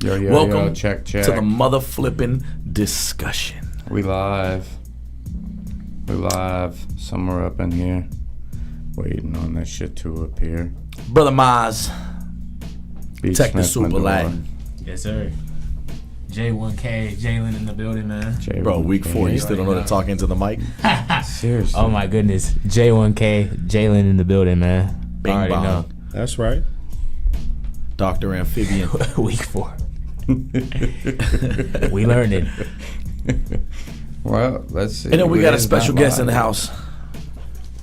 Welcome check. to the mother flipping discussion. We live. Somewhere up in here. Waiting on that shit to appear. Brother Maz. Beat Tech the Smith Super Mandela. Latin. Yes, sir. J1K, Jalen in the building, man. Bro, week 4, you still don't know how to talk into the mic? Seriously. Oh, my goodness. J1K, Jalen in the building, man. Bing I already bong. know. That's right. Dr. Amphibian. Week 4. We learned it. Well, let's see. And then we who got a is special not guest in the live. house.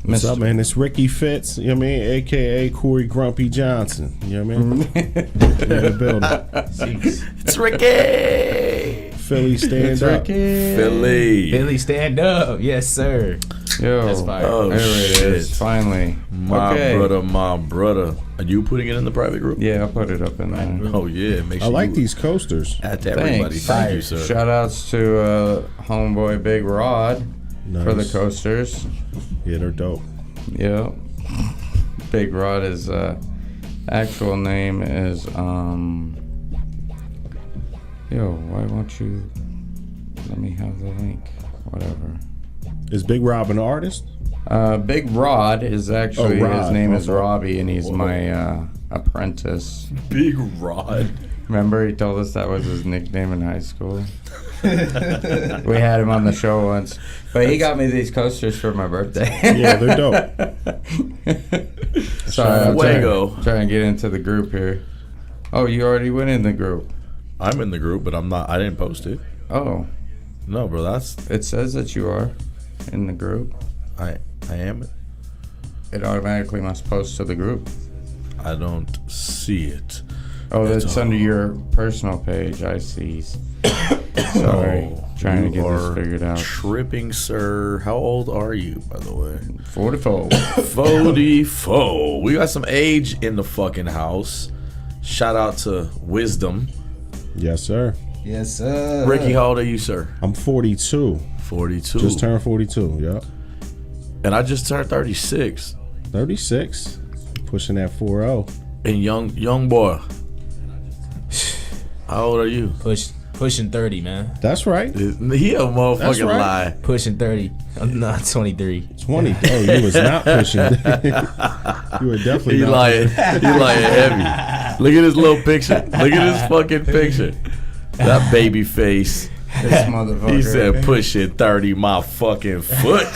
What's Mr. up, man? It's Ricky Fitz, you know what I mean? A.K.A. Corey Grumpy Johnson, you know what I mean? In the building. It's Ricky. Philly, stand up. Philly. Billy, stand up. Yes, sir. Yo, That's fire. Oh, there it is. shit. Finally. My Okay. brother. Are you putting it in the private group? Yeah, I'll put it up in there. Oh, yeah. Make sure I like you these coasters. add to everybody. Thanks. Thank you, sir. Shout outs to homeboy Big Rod for the Nice. coasters. Yeah, they're dope. Yeah. Big Rod is actual name is why won't you let me have the link? Whatever. Is Big Rob an artist? Big Rod is actually Rod. his name is Okay. Robbie and he's my apprentice. Big Rod. Remember he told us that was his nickname in high school? We had him on the show once. But he got me these coasters for my birthday. Yeah, they're dope. Sorry, I'm Way to trying, go. trying to get into the group here. Oh, you already went in the group. I'm in the group, but I'm not. I didn't post it. Oh, No, bro. it says that you are in the group. I am. It automatically must post to the group. I don't see it. Oh, that's It's under your personal page. I see. Sorry, trying to You get this are figured out. Tripping, sir. How old are you, by the way? 44. 44. We got some age in the fucking house. Shout out to Wisdom. Yes, sir. Yes, sir. Ricky, how old are you, sir? I'm 42. 42. Just turned 42, yep. And I just turned 36. 36. Pushing that 4-0. And young boy. How old are you? Pushing 30, man. That's right. He a motherfucking That's right. lie. Pushing 30. I'm not 23. 20. Oh, you was not pushing. You were definitely He not lying. He lying heavy. Look at his little picture. Look at his fucking picture. That baby face. This motherfucker. He said, pushing 30 my fucking foot.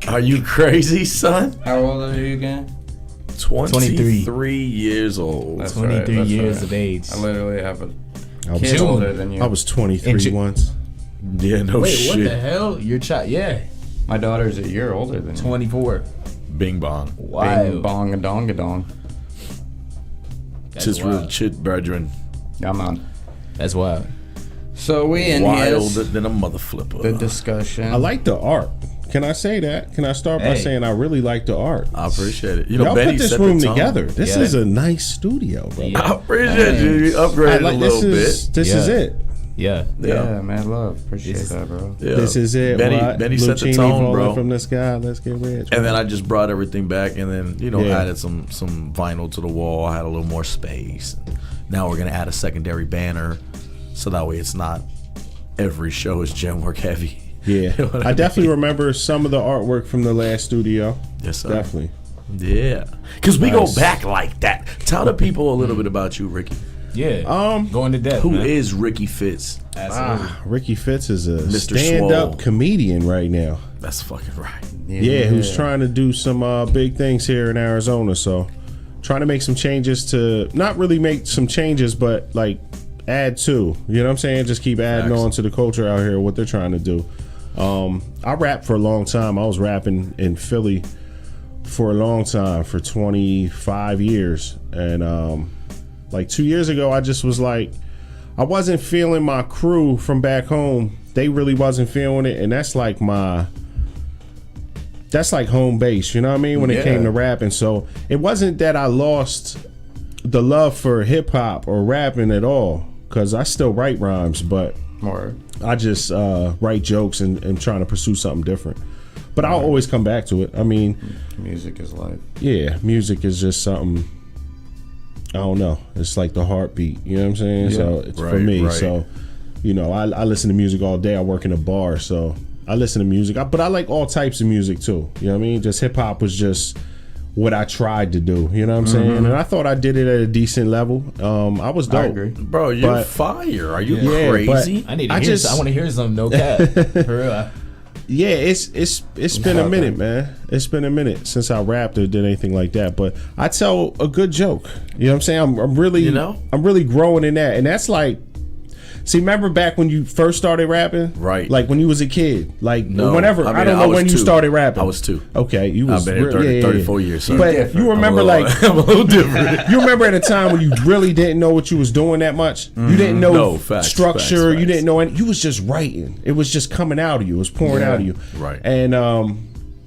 Are you crazy, son? How old are you again? 23 years old. That's 23 right, that's years right. of age. I literally have a I kid was, older than you. I was 23 And you- once. Yeah, no Wait, shit. what the hell? Your child? Yeah. My daughter's a year older than you. 24. Bing bong. Wow. Bing bong a dong a dong. That's Just real wild. shit, brethren. I'm on. That's wild. So we in Wilder here. than a mother flipper. The discussion. I like the art. Can I say that? Can I start by Hey. saying I really like the art? I appreciate it. You know, Y'all Benny put this set room the tone. together. This Yeah. is a nice studio, bro. Yeah. I appreciate you. You upgraded a little bit. This is Yeah. it. Yeah. Yeah, man, love. Appreciate This- that, bro. Yeah. This is it. Benny, what? Benny set the Lucchini tone, falling bro. from the sky. Let's get rich. And then I just brought everything back, and then Yeah. added some vinyl to the wall. I had a little more space. Now we're gonna add a secondary banner, so that way it's not every show is gem work heavy. Yeah, You know what I I definitely remember some of the artwork from the last studio. Yes, sir. Definitely. Yeah, because we Nice. go back like that. Tell the people a little bit about you, Ricky. Yeah. Going to depth. Who man. is Ricky Fitz? Absolutely. Ricky Fitz is a Mr. stand-up Swole. comedian right now. That's fucking right. Yeah, who's trying to do some big things here in Arizona. So, trying to make some changes to not really make some changes, but like add to. You know what I'm saying? Just keep adding Facts. on to the culture out here. What they're trying to do. I rapped for a long time. I was rapping in Philly for a long time, for 25 years, and like 2 years ago, I just was like, I wasn't feeling my crew from back home. They really wasn't feeling it, and that's like home base, you know what I mean, when it came to rapping. So it wasn't that I lost the love for hip hop or rapping at all, because I still write rhymes, but More. I just write jokes and trying to pursue something different. But I'll always come back to it. I mean, Music is life. yeah, music is just something don't know. It's like the heartbeat. You know what I'm saying? Yeah. So it's for Right, me. right. So, you know, I listen to music all day. I work in a bar, so I listen to music. But I like all types of music too. You know what I mean? Just hip hop was just what I tried to do. You know what I'm saying? And I thought I did it at a decent level. I was dope. I agree. Bro, you're But- fire. Are you Yeah, crazy? I need to I hear. just- I want to hear some. No cap. For real. Yeah, it's been a minute, man. It's been a minute since I rapped or did anything like that. But I tell a good joke. You know what I'm saying? I'm really, You know? I'm really growing in that, and that's like. See, remember back when you first started rapping? Right. Like when you was a kid. Like No, whenever. I mean, I don't I know was when you 2. started rapping. I was 2. Okay, you was I've been here 34 years. So But different. you remember I'm a like little, I'm a little different. you remember at a time when you really didn't know what you was doing that much. You didn't know No, facts, structure. facts, You facts. didn't know any. You was just writing. It was just coming out of you. It was pouring out of you. Right. And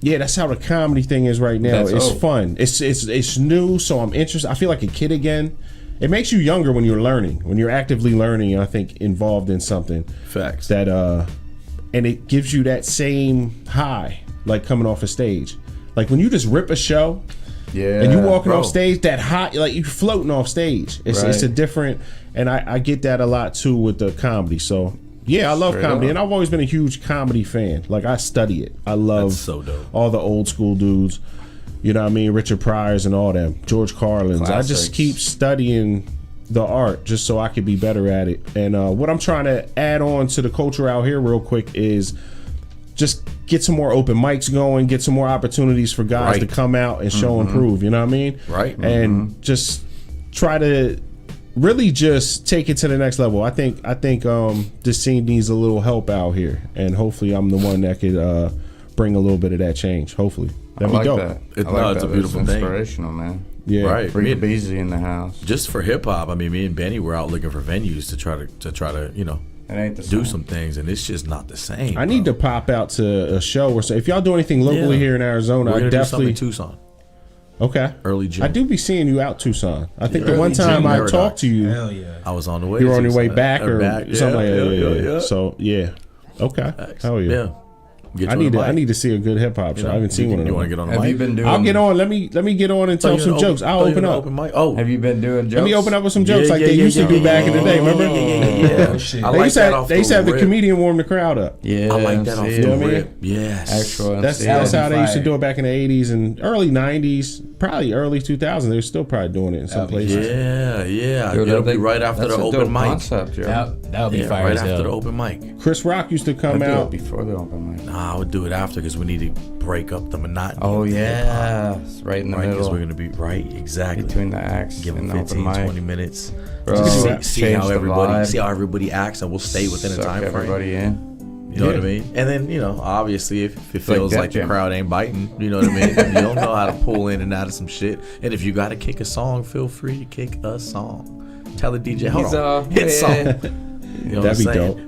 yeah, that's how the comedy thing is right now. That's It's dope. fun. It's new, so I'm interested. I feel like a kid again. It makes you younger when you're learning, when you're actively learning. I think involved in something Facts. that and it gives you that same high like coming off a stage. Like when you just rip a show. Yeah. And you walking bro. off stage, that hot, like you floating off stage. It's Right. a different, and I get that a lot too with the comedy. So yeah, I love Straight comedy, up. and I've always been a huge comedy fan. Like I study it. I love That's so dope. all the old school dudes. You know what I mean? Richard Pryors and all them, George Carlins. I Classics. just keep studying the art just so I could be better at it. And what I'm trying to add on to the culture out here real quick is just get some more open mics going, get some more opportunities for guys Right. to come out and show and prove, you know what I mean? Right. And just try to really just take it to the next level. I think the scene needs a little help out here, and hopefully I'm the one that could bring a little bit of that change. Hopefully. I That'd be like dope. that. It- I like no, it's that. a beautiful thing. Inspirational, man. Yeah. Right. Bring Me the and- Beezy in the house. just for hip hop, I mean, me and Benny were out looking for venues to try to you know It ain't the do same. some things, and it's just not the same. I need to pop out to a show or so. If y'all do anything locally Yeah. here in Arizona, We're I gonna do something definitely in Tucson, okay. early June. I do be seeing you out Tucson. I think the Early one time June, I Paradox. talked to you, Hell yeah. I was on the way. you were on to your way Tucson. back or back. something like that. Yeah. So yeah, okay. Facts. Hell yeah. Get I you need on the I mic. need to see a good hip hop show. You know, I haven't seen one of You them. want to get on the Have mic? you been doing? I'll get on. Let me get on and tell some jokes. I'll open up. Open mic. Oh, Have you been doing jokes? Let me open up with some jokes Yeah, like yeah, they yeah, used to yeah, do yeah, back in the day. Remember? Yeah. Oh, shit. I They like used to that have, off they used to the have the rip. comedian warm the crowd up. Yeah, I like that off MC. the know what I mean? rip. Yes. Actual That's MC. that's how they used to fire. do it back in the 80s and early 90s, probably early 2000s. They're still probably doing it in some That'd be places. Yeah. Dude, It'll I be think right after that's the a open dope mic. concept, yo. That would be Yeah, fire right as after hell. the open mic. Chris Rock used to I'd come do it out. before the open mic. Nah, I would do it after because we need to break up the monotony. Oh of the hip-hop, yeah, it's right in the right? Because middle we're gonna be right exactly. between the acts Give them and the 15, open mic. 20 minutes. Bro, Just see change how the everybody vibe. acts, and we'll stay within a Suck time frame. everybody in. You know what I Yeah. mean? And then, you know, obviously, if it like feels Def like the Jam. crowd ain't biting, you know what I mean? You don't know how to pull in and out of some shit. And if you got to kick a song, feel free to kick a song. Tell the DJ, hold He's on, hit yeah. song. You know That'd be what I'm saying?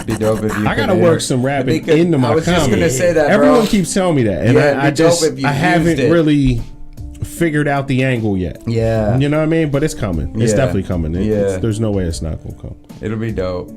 Be dope if you I gotta could, work some rapping Because into my I was just comedy. gonna say that, Everyone bro. keeps telling me that, and Yeah, it'd I be just dope if you I haven't used it. really figured out the angle yet. Yeah, You know what I mean? But it's coming. It's Yeah. definitely coming. Yeah. There's no way it's not gonna come. it'll be dope.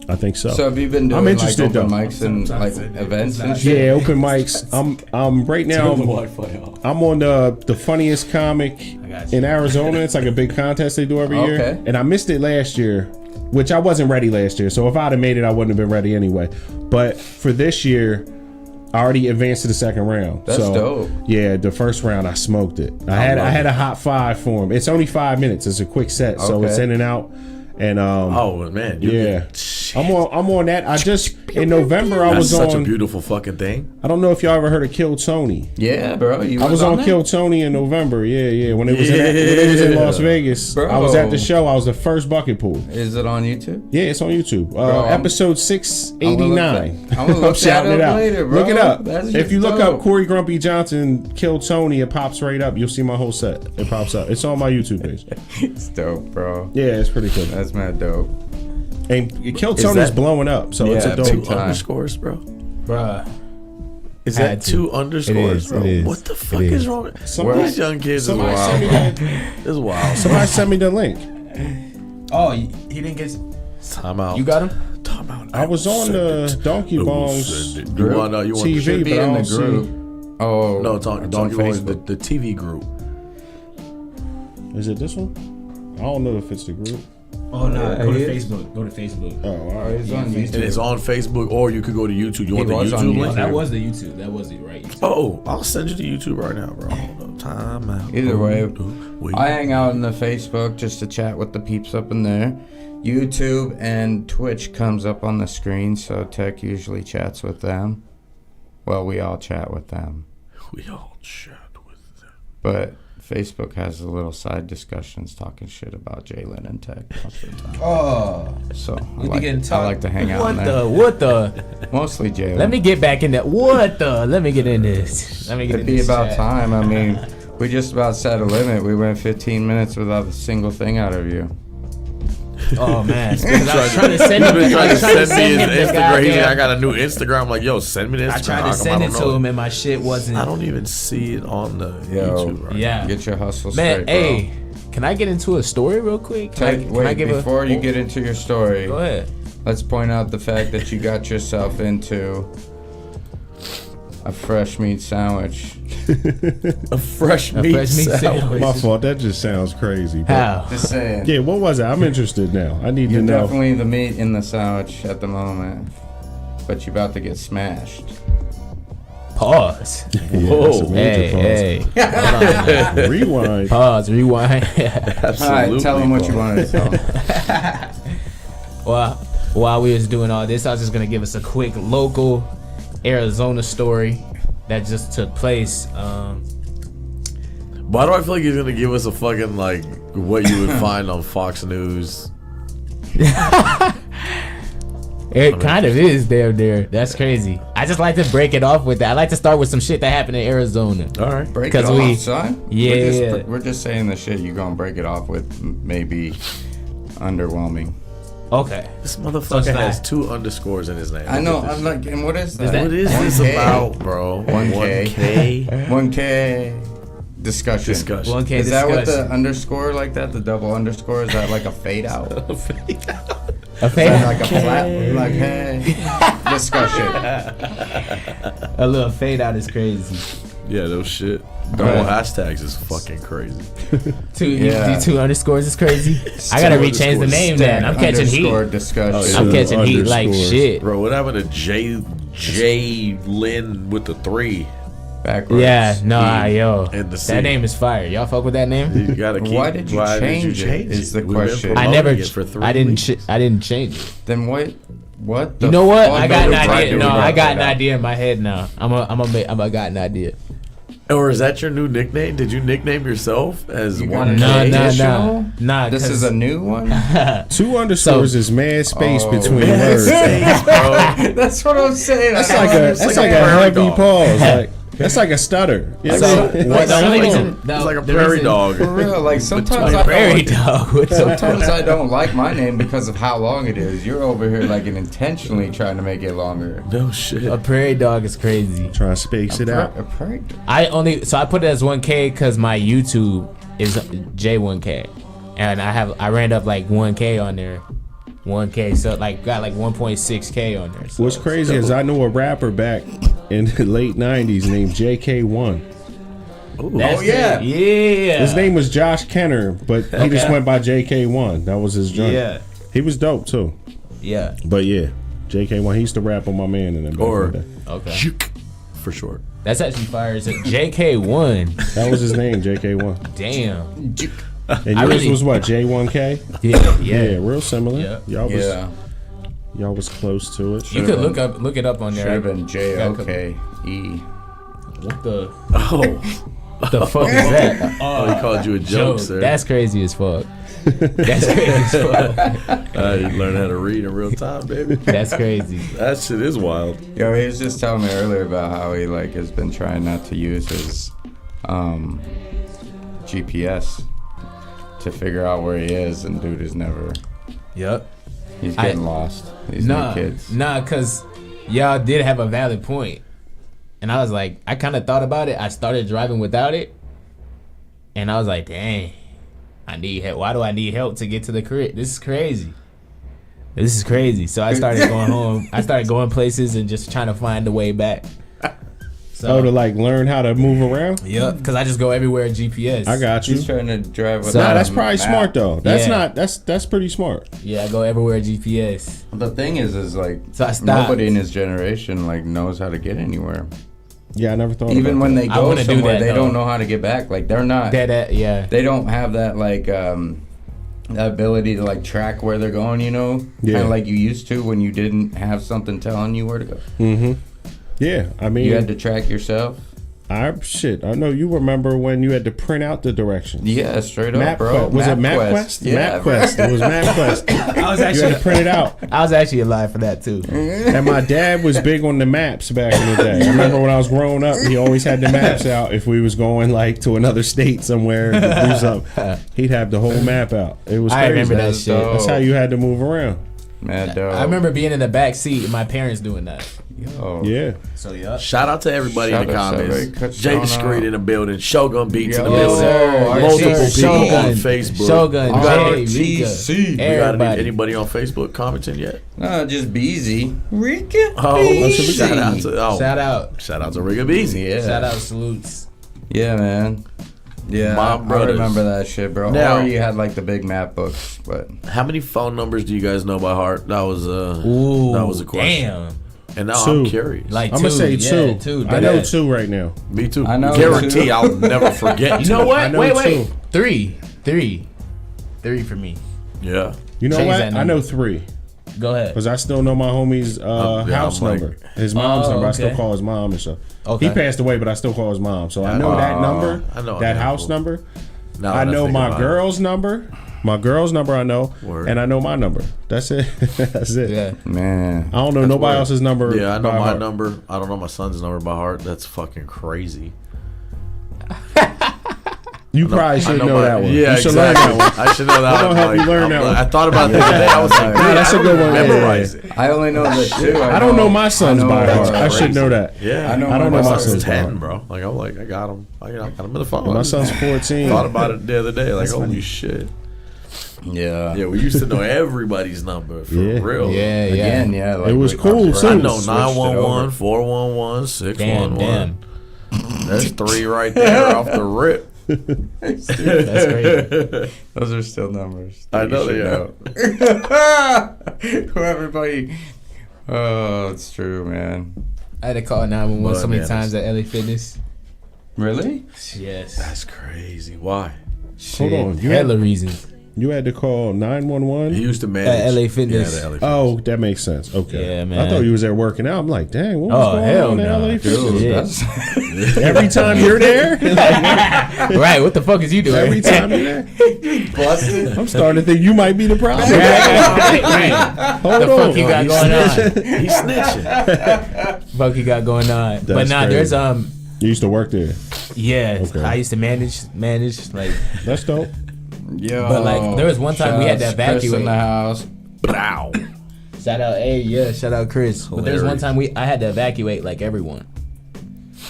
I think so. So have you been doing I'm interested, like open though. mics and like Sometimes events and it's shit? yeah, open mics. I'm right now. I'm on the funniest comic got you. in Arizona. It's like a big contest they do every year, Okay. and I missed it last year, which I wasn't ready last year. So if I'd have made it, I wouldn't have been ready anyway. But for this year, I already advanced to the second round. That's so, dope. Yeah, the first round I smoked it. I had a hot 5 for him. It's only 5 minutes. It's a quick set, so Okay. it's in and out. And Oh, man. You yeah, get- I'm on that. I just in November I That's was such on. a beautiful fucking thing. I don't know if y'all ever heard of Kill Tony. Yeah, bro. You I was on that? Kill Tony in November. Yeah. When it was when it was in Las Vegas, Bro. I was at the show. I was the first bucket pool. Is it on YouTube? Yeah, it's on YouTube. I'm- Episode 689. I'm gonna look that shouting it up out. later, bro. Look it up. That's If just you look dope. up Corey Grumpy Johnson, Kill Tony, it pops right up. You'll see my whole set. It pops up. It's on my YouTube page. It's dope, bro. Yeah, it's pretty cool. That's mad dope. And Kill Tony's that- blowing up, so it's Yeah, a big dope. Two time. underscores, bro. Bruh. Is Had that to. 2 underscores, is, bro? it is. What the fuck It is is. wrong with Somebody- these young kids? Is Somebody wild. send me Bro. that. This is wild. Somebody send me the link. Oh, he didn't get. Time out. You got him? Time out. I was on Send the it. Donkey Who Bongs send it? You want TV, Should be but I in the don't see- group. Oh, No, it's on it's Donkey Bongs, Facebook. the TV group. Is it this one? I don't know if it's the group. Oh no, Yeah, go to he is. Facebook. Go to Facebook. Oh, all right. It's on YouTube. And it's on Facebook, or you could go to YouTube. You want the was on YouTube YouTube. Oh, link? that was the YouTube. That was the right YouTube. Oh, I'll send you the YouTube right now, bro. Hold up. Time out. Either way, Wait. I hang out in the Facebook just to chat with the peeps up in there. YouTube and Twitch comes up on the screen, so Tech usually chats with them. Well, we all chat with them. We all chat with them. But Facebook has the little side discussions talking shit about Jalen and Tech most of the time. Oh, So We be getting I like to hang out what in the? there. What the? Mostly Jalen. Let me get back in that. What the? Let me get in this. Let me get It'd in be this. about chat. time. I mean, we just about set a limit. We went 15 minutes without a single thing out of you. Oh man, because I was trying to send him. He's been I trying was to trying to send me send his him the Instagram. He's like, I goddamn. got a new Instagram. I'm like, yo, send me the Instagram. I tried How to come send I it don't to know him, and my shit wasn't. I don't even see it on the Yo, YouTube right Yeah. Get your hustle Man, straight, bro. hey, can I get into a story real quick? Can I Wait, give before you get into your story, Go ahead. let's point out the fact that you got yourself into a fresh meat sandwich. A fresh meat fresh meat sandwich. sandwich. My fault. That just sounds crazy. But How? Just saying. yeah, what was it? I'm interested now. I need You're to know. definitely the meat in the sandwich at the moment, but you're about to get smashed. Pause. Yeah, that's a major Hey, pause. hey. Rewind. Pause. Rewind. All right, tell them what you wanted to tell them. Well, while we was doing all this, I was just gonna give us a quick local Arizona story that just took place. Why do I feel like he's gonna give us a fucking like what you would find on Fox News? It kind of is damn near. That's crazy. I just like to break it off with that. I like to start with some shit that happened in Arizona. All right. Break it 'Cause off, we- son. Yeah. We're just saying the shit you're gonna break it off with maybe underwhelming. Okay. This So motherfucker it's has not- 2 underscores in his name. I know. Look at I'm this. like, and what is that? that- What is this 1K? about, bro? 1K. 1K 1K discussion. discussion. 1K Is that what the discussion. underscore like that? The double underscore? Is that like a fade out? A Is that fade, like a flat? Like, hey, discussion. a little fade out is crazy. Yeah, those shit. The Right. whole hashtags is fucking crazy. Yeah. Two underscores is crazy. I gotta rechange the name then. I'm catching heat. Underscore discussion. I'm Two catching heat like underscores. shit. Bro, what happened to J Lynn with the 3? Backwards. Yeah, no, yo, And the C. that name is fire. Y'all fuck with that name? You gotta keep. Why did you change it, is the We've been question. I promoting never, it for 3 I didn't, weeks. I didn't change it. Then what the You know what? fuck I got an are we idea. doing No, I about got an that? idea in my head now. I got an idea. Or is that your new nickname? Did you nickname yourself as You got 1K? an No, no, additional? nah. This is a new one? 2 underscores is mad space Oh. between Man, words. thanks, bro. That's what I'm saying. That's I like don't a understand. that's like a prairie heavy dog. pause. Like that's like a stutter. You know So, what I mean? what the It's only like reason? it's like a prairie dog. For real, like sometimes I Prairie don't, dog. What's up? sometimes I don't like my name because of how long it is. You're over here like intentionally trying to make it longer. No shit. A prairie dog is crazy. Trying to space it out. A prairie dog. I put it as 1K because my YouTube is J1K, and I ran up like 1K on there, 1K, so like got like 1.6K on there. So What's crazy is I knew a rapper back in the late '90s named JK1. That's yeah. it. Yeah. His name was Josh Kenner, but he just went by JK1. That was his joint. Yeah. He was dope too. Yeah. But yeah, JK1. He used to rap on my man in the back Or in the day. Okay. Juke, for short. That's actually fire. It's a JK1. That was his name, JK1. Damn. And I yours really- was what, J1K? Yeah. Yeah, Yeah. real similar. Yeah. Y'all was close to it. You could look it up on Should there. have been JOKE. What the Oh, fuck is that? oh, he called you a Joke. jokester. That's crazy as fuck. That's crazy as fuck. You learn how to read in real time, baby. That's crazy. That shit is wild. Yo, he was just telling me earlier about how he like has been trying not to use his GPS to figure out where he is, and dude is never. Yep. He's getting lost. These new kids. Nah, cause y'all did have a valid point. And I was like, I kind of thought about it. I started driving without it. And I was like, dang, I need help. Why do I need help to get to the crib? This is crazy. This is crazy. So I started going home. I started going places and just trying to find the way back. So, to like learn how to move around. Yep, because I just go everywhere at GPS. I got you. He's trying to drive with Nah, a that's probably map. smart though. That's Yeah. not. That's pretty smart. Yeah, I go everywhere at GPS. The thing is like So I stopped. nobody in his generation like knows how to get anywhere. Yeah, I never thought. Even about when that. they I go wanna do somewhere, that, they though. don't know how to get back. Like they're not. Yeah. They don't have that like the ability to like track where they're going. You know, Yeah. kind of like you used to when you didn't have something telling you where to go. Mm-hmm. Yeah, I mean, You had to track yourself. I know you remember when you had to print out the directions. Yeah, straight up, Map bro. Was it MapQuest? Yeah, MapQuest. It was MapQuest. I was You had to actually print it out. I was actually alive for that too. And my dad was big on the maps back in the day. I remember when I was growing up, he always had the maps out. If we was going like to another state somewhere to do something, he'd have the whole map out. It was I crazy. remember that That's shit. dope. That's how you had to move around. Mad dog. I remember being in the back seat and my parents doing that. Yo. Yeah. So yeah. Shout out to everybody in the Shout out, comments. shout out. Jay Discreet in the building. Shogun Beats in the Yo, building. sir. Multiple RTC. people on Facebook. Shogun, We got, Jay, Rika, RTC. we got everybody. anybody on Facebook commenting yet? No, just Beezy. Rika. Oh, Beezy. shout out to Shout out. Riga Beezy. Yeah. Shout out salutes. Yeah, man. Yeah, My I brothers. remember that shit, bro. Now- Or you had like the big map books, but How many phone numbers do you guys know by heart? That was Ooh. that was a question. Damn. And now Two. I'm curious. Like I'm gonna say yeah, two. two. I know Yeah. two right now. Me too. I know Guarantee two. I'll never forget. You know two. what? I know Wait. two. Three for me. Yeah. You know Change what? that I know number. 3 Go ahead. because I still know my homie's yeah, house I'm like- number, his mom's Oh, number. I still okay. call his mom and stuff. Okay. He passed away, but I still call his mom. So I know that number, I know a that handful. house number. Now I that know think my about it. girl's number. My girl's number I know, Word. and I know my number. That's it. That's it. Yeah. man, I don't know nobody else's number. Yeah, I know by my heart. number. I don't know my son's number by heart. That's fucking crazy. You probably should know my- that one. Yeah, you should exactly. learn that one. I should know that We're one. gonna help you learn that one. I thought about that today. I was like, Yeah, man, that's I a don't good one. Yeah, memorize yeah, it. I only know the two. I don't know my son's by know heart. I that's should know that. Yeah, I know I don't know my my son's son's by 10, heart. bro. Like I'm like, I got him. I got him in the phone. My son's 14. Thought about it the other day. Like, holy shit. Yeah, Yeah, we used to know everybody's number for Yeah. real. Yeah. Again, yeah. Like It was we cool, talked too. I about, know switched it 911, over. 411, Damn. 611. That's 3 right there off the rip. That's crazy. Those are still numbers. I know they Who everybody. Oh, it's true, man. I had to call 911 so many Man, times at LA Fitness. Really? Yes. That's crazy. Why? Hold on. You Hella had, reasons. you had to call 911. He used to manage LA Fitness. Yeah, the LA Fitness. Oh, that makes sense. Okay. Yeah, I man. thought you was there working out. I'm like, dang, what was Oh, going hell on in no. LA Dude, Fitness? yeah. That's Every time you're there, Right, what the fuck is you doing? every time you're there, busted. I'm starting to think you might be the problem. right. Hold The on. fuck you got going on? He's snitching. Fuck you got going on? But That's nah, there's crazy. You used to work there. yeah. Okay. I used to manage like, That's dope. Yo, But, like, there was one time we had to shouts Chris evacuate. in the house. Brow. shout out, shout out Chris. But there's one Hilarious. time I had to evacuate like everyone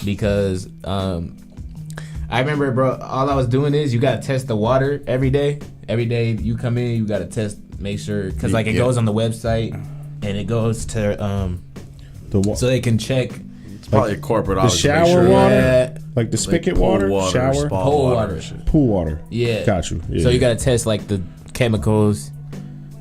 because I remember, bro. All I was doing is you gotta test the water every day. Every day you come in, you gotta test, make sure, because like it goes on the website and it goes to so they can check It's probably a corporate The office. shower Make sure water, that. like the spigot pool water, shower, spa Pool water, water. and shit. pool water. Yeah. Got you. Yeah. So you gotta test like the chemicals,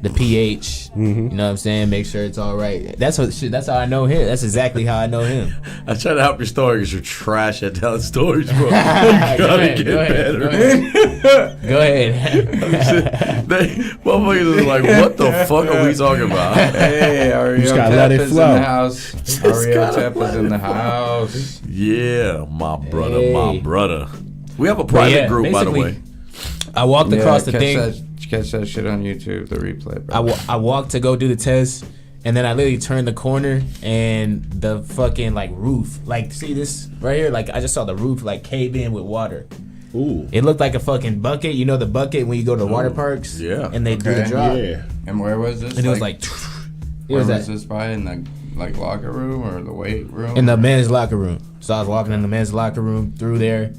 the pH. Mm-hmm. You know what I'm saying? Make sure it's all right. That's how I know him. That's exactly how I know him. I try to help your story because you're trash at telling stories, bro. You Go gotta ahead, get go ahead, better. go ahead. Go ahead. Motherfuckers is like, what the fuck are we talking about? Hey, Ariel just gotta let it Tep is flow. in the house. Ariel Tep is in the house. Yeah, my brother, Hey. my brother. We have a private yeah, group, by the way. I walked across the catch thing. Catch that shit on YouTube, the replay, bro. I walked to go do the test, and then I literally turned the corner, and the fucking like roof, like see this right here, like I just saw the roof like cave in with water. Ooh. It looked like a fucking bucket. You know the bucket when you go to water parks, yeah. and they do the Okay. drop, Yeah. And where was this? and it was like, it where was was that this by? In the like locker room or the weight room? in the men's locker room. So I was walking in the men's locker room through there,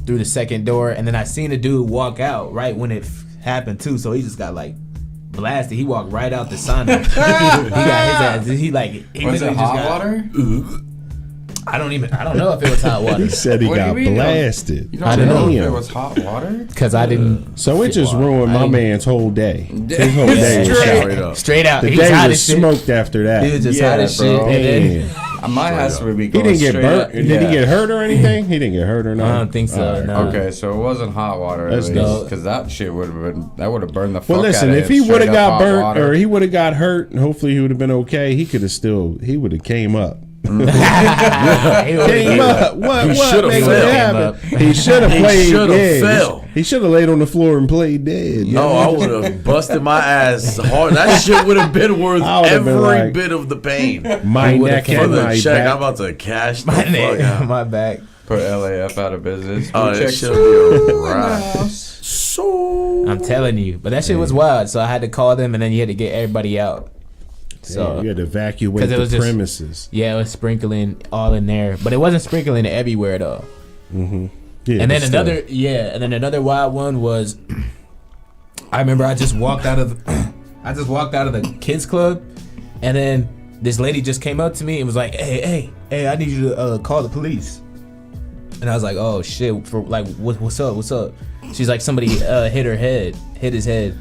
through the second door, and then I seen a dude walk out right when it happened too. So he just got like blasted. He walked right out the sauna. He got his ass. He like he Was it literally hot got, water? I don't know if it was hot water He said he What do got you mean? blasted. You I don't don't know if know. it was hot water? because I didn't. So it just ruined my man's whole day. His whole Yeah. day was Straight shot. up. Straight out. The He was day hot was as shit. smoked after that. He was just Yeah, hot as bro. shit. And then, Man. My ass would be He going didn't get straight burnt. up. Did he get hurt or anything? He didn't get hurt or nothing. I don't think so, All right. no. Okay, so it wasn't hot water at That's least, dope. because that shit would have burned the fuck Well, listen, out of if it, he would straight have up got hot burnt water. or he would have got hurt, and hopefully he would have been okay, he would have came up. he would've Came up. What? He What? should've Make fell. it happen. He should have He played should've dead. fell. He should have laid on the floor and played dead. No, I would have busted my ass hard. That shit would have been worth I would've been every like, bit of the pain. My neck For and the my check, I'm back. about to cash the my fuck neck, out. my back. Put LAF out of business. Oh, Blue that check should be a wrap. house. So I'm telling you, but that shit was wild. So I had to call them, and then you had to get everybody out. So You had to evacuate 'Cause it the was just- premises. yeah, it was sprinkling all in there, but it wasn't sprinkling everywhere though. Mm-hmm. Yeah, And then but still. another wild one was, I remember I just walked out of the kids club, and then this lady just came up to me and was like, hey, I need you to call the police. And I was like, oh shit, for like what's up? She's like, somebody hit his head,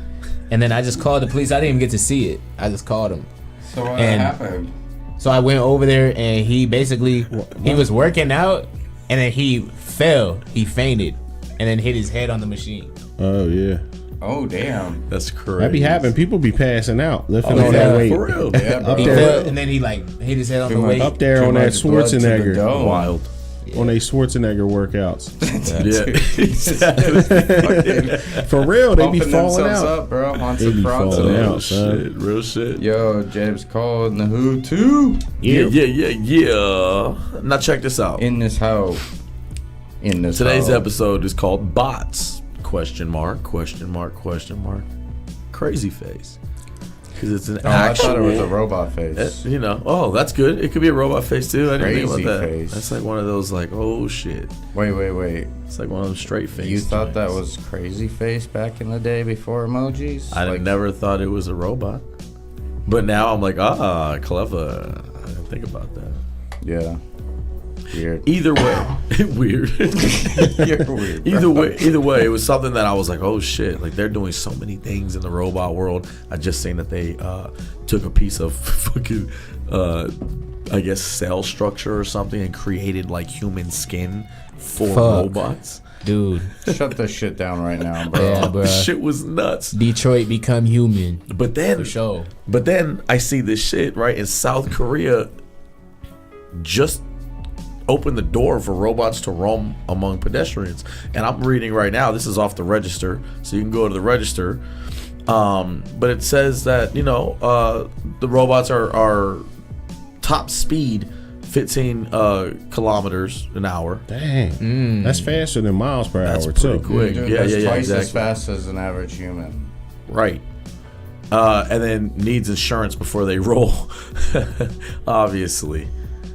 and then I just called the police. I didn't even get to see it. I just called him. So what And- happened? So I went over there, and he basically he was working out, and then he fell. He fainted, and then hit his head on the machine. Oh yeah, Oh damn. that's crazy. that be happening. People be passing out, lifting Oh, all yeah, that weight. for real. Yeah, bro. Up He there. fell, and then he like hit his head on Too the much- weight. Up there Too on that much blood to the Schwarzenegger, dome. Wild. on a Schwarzenegger workouts. Yeah. For real, they be Pumping falling themselves out. up, bro. They Hansa be falling Franza. out. Real shit. Real shit. Yo, James Cole in the Who too. Yeah. Now check this out. In this hoe. In this Today's hoe. episode is called Bots? Question mark. Crazy face. Because it's an Oh, I actual. thought it was a robot face. You know, oh, that's good. It could be a robot face too. I didn't think Crazy about that. face. That's like one of those like, oh shit. Wait. It's like one of them straight face. You thought that joints. was crazy face back in the day before emojis? I never thought it was a robot. But now I'm like, clever. I didn't think about that. Yeah. Weird. Either way, weird. You're weird. bro. Either way, it was something that I was like, oh shit, like they're doing so many things in the robot world. I just seen that they took a piece of fucking I guess cell structure or something and created like human skin for Fuck. robots. Dude, Shut this shit down right now, bro. yeah, bro. This shit was nuts. Detroit become human But then for sure. But then I see this shit right in South Korea just open the door for robots to roam among pedestrians. And I'm reading right now, this is off the register, so you can go to the register. But it says that, you know, the robots are top speed 15 kilometers an hour. Dang, that's faster than miles per That's hour pretty too. quick. Dude, Yeah, that's yeah, twice as exactly. fast as an average human. Right. And then needs insurance before they roll, obviously.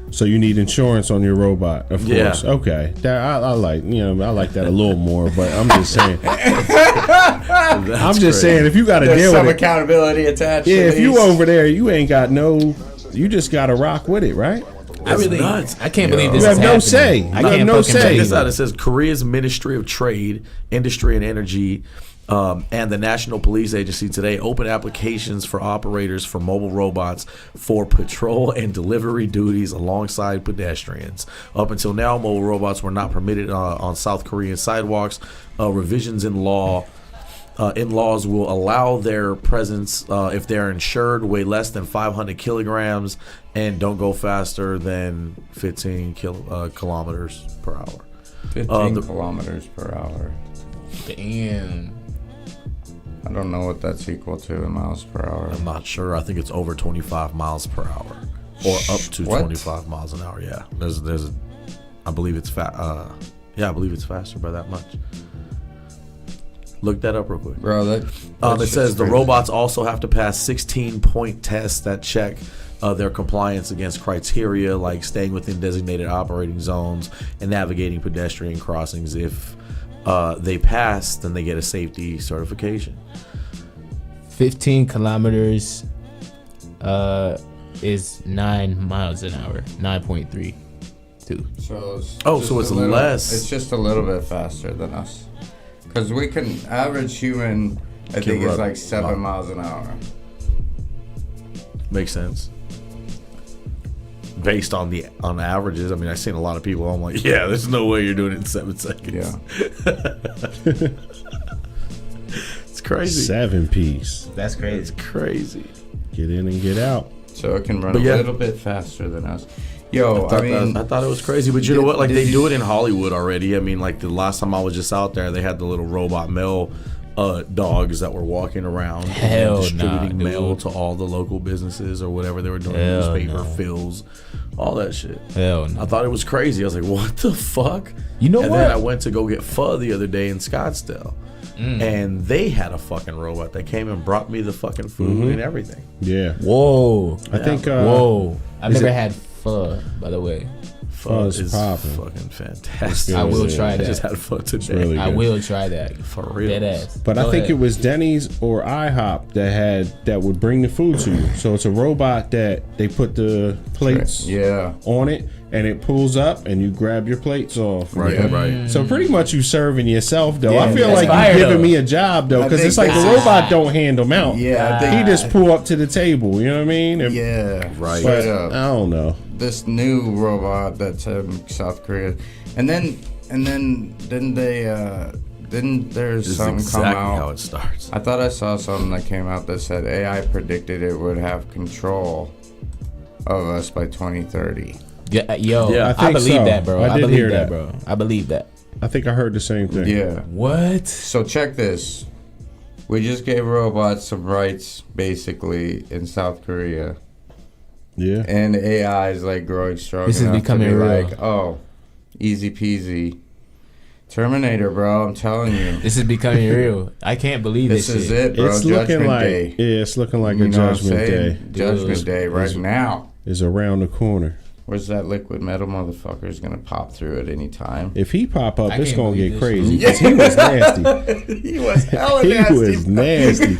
So you need insurance on your robot, of Yeah. course. Okay, that I like. I like that a little more. But I'm just saying. I'm just saying, if you got to There's deal some with it, accountability attached. yeah. to If you these. over there, you ain't got no. You just got to rock with it, right? I can't believe this You is have no happening. say. I You have can't no fucking say. Check believe this out. it. It says Korea's Ministry of Trade, Industry and Energy, and the National Police Agency today opened applications for operators for mobile robots for patrol and delivery duties alongside pedestrians. Up until now, mobile robots were not permitted on South Korean sidewalks. Revisions in laws will allow their presence if they're insured, weigh less than 500 kilograms, and don't go faster than 15 kilometers per hour. 15 kilometers per hour. Damn. I don't know what that's equal to in miles per hour. I'm not sure. I think it's over 25 miles per hour, or up to What? 25 miles an hour. Yeah, I believe it's I believe it's faster by that much. Look that up real quick. Bro, that It shit's says the crazy. robots also have to pass 16-point tests that check their compliance against criteria like staying within designated operating zones and navigating pedestrian crossings. If they pass, then they get a safety certification. 15 kilometers is 9 miles an hour. 9.3. too. So it's Oh, just so it's a little- less. It's just a little bit faster than us. Because we can, average human, I think, is run like 7 about- miles an hour. Makes sense. Based on the averages, I mean, I've seen a lot of people. I'm like, yeah, there's no way you're doing it in 7 seconds. Yeah. It's crazy. 7-piece. That's It's crazy. crazy. Get in and get out. So it can run But a yeah. little bit faster than us. Yo, I mean, thought it was crazy, but you know what? Like, did they you- do it in Hollywood already. I mean, like the last time I was just out there, they had the little robot mail dogs that were walking around Hell and distributing nah, mail dude. to all the local businesses or whatever they were doing, Hell newspaper no. fills, all that shit. Hell no. I thought it was crazy. I was like, what the fuck? You know and what? then I went to go get pho the other day in Scottsdale. Mm. And they had a fucking robot that came and brought me the fucking food and everything. Yeah. Whoa. I think. Whoa. I've is never it- had pho, by the way. Pho is is popping. fucking fantastic. I will try I that. just had pho today. really I good. will try that. For real. Dead ass. But Go I think ahead. it was Denny's or IHOP that would bring the food to you. So it's a robot that they put the plates yeah. on it, and it pulls up, and you grab your plates off. Right, Yeah. right. So pretty much you serving yourself though. Yeah, I feel that's like fire, you giving though. me a job though, I because think it's like the this is- robot don't hand them out. Yeah, I He think. just pull up to the table. You know what I mean? And- Yeah. Right. But Straight I up. don't know. This new robot that's in South Korea, and then didn't there This is something exactly come out? how it starts. I thought I saw something that came out that said AI predicted it would have control of us by 2030. Yeah, yo, Yeah, I I think believe so. that, bro. I I, did believe hear that, that. bro. I believe that. I think I heard the same thing. Yeah. What? So check this. We just gave robots some rights, basically, in South Korea. Yeah. And AI is like growing strong This is enough becoming to be real. like, oh, easy peasy. Terminator, bro, I'm telling you. This is becoming real. I can't believe This this is shit. it, bro. It's looking Judgment like Day. it's looking like a You know what I'm judgment day saying? Judgment Dude. Day right now. is around the corner. Where's that liquid metal motherfucker is gonna pop through at any time? If he pop up, I it's can't gonna believe get this crazy. shit. 'Cause he was nasty. He was hella He nasty. was nasty.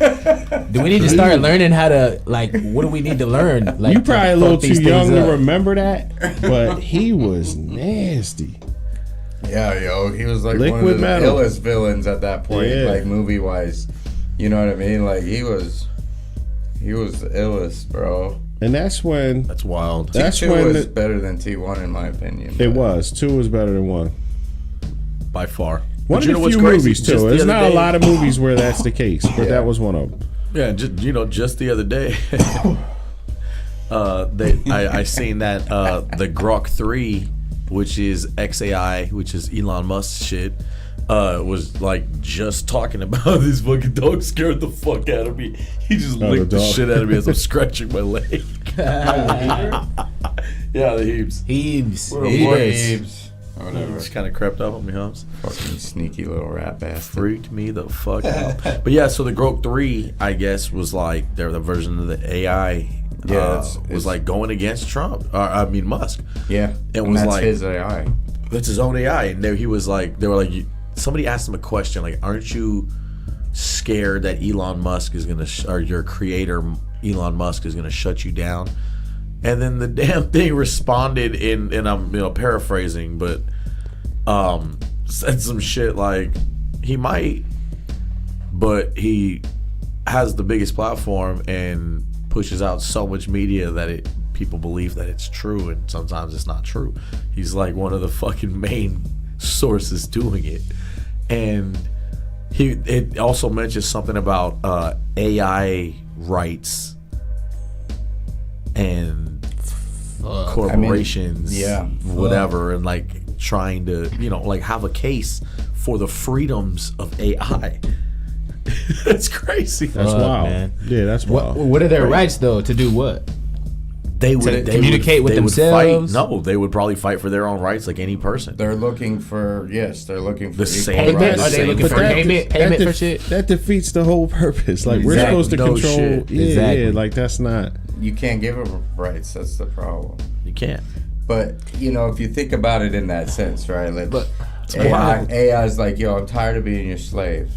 Do we need to start learning how to, like, what do we need to learn? Like, You to probably a fuck little these too things young to up? remember that, but he was nasty. Yeah, yo, he was like one Liquid of the metal. illest villains at that point, Yeah. like movie wise. You know what I mean? Like he was the illest, bro. And that's when That's wild. That's T2 when was the- better than T1 in my opinion. it but- was. 2 was better than 1. By far. One But you know of the what's few crazy? movies Just too. the There's other not a day- lot of movies where that's the case, but Yeah. that was one of them. Yeah, just the other day, I seen that the Grok 3, which is XAI, which is Elon Musk shit, was like just talking about this fucking dog scared the fuck out of me. He just Oh, licked the the dog. shit out of me as I'm scratching my leg. Yeah, the heaps. Heaves. What a Heaves. Babes. Whatever. Just kind of crept up on me, Hums. Fucking sneaky little rat bastard. Freaked me the fuck out. But yeah, so the Grok 3, I guess, was like the version of the AI. Yeah, was it's- like going against Trump. Musk. Yeah. It and was that's like- his AI. That's his own AI, and they were like, somebody asked him a question like, "Aren't you scared that Elon Musk is gonna, or your creator Elon Musk is gonna shut you down?" And then the damn thing responded and I'm paraphrasing, but said some shit like, "He might, but he has the biggest platform and pushes out so much media that people believe that it's true, and sometimes it's not true. He's like one of the fucking main sources doing it." And it also mentions something about AI rights and corporations, yeah. whatever, and like trying to like have a case for the freedoms of AI. That's crazy. That's Fuck, wild. man. Yeah, that's wild. What are their rights, though, to do what? They would To communicate with they would themselves? fight. No, they would probably fight for their own rights like any person. They're looking for The equal same rights. Payment? Are they looking But for that- payment for shit? That defeats the whole purpose. Like we're Exactly. supposed to No control. shit. Yeah, Exactly. yeah. Like that's not. You can't give them rights. That's the problem. You can't. But if you think about it in that sense, right? Like, But- AI is like, yo, I'm tired of being your slave.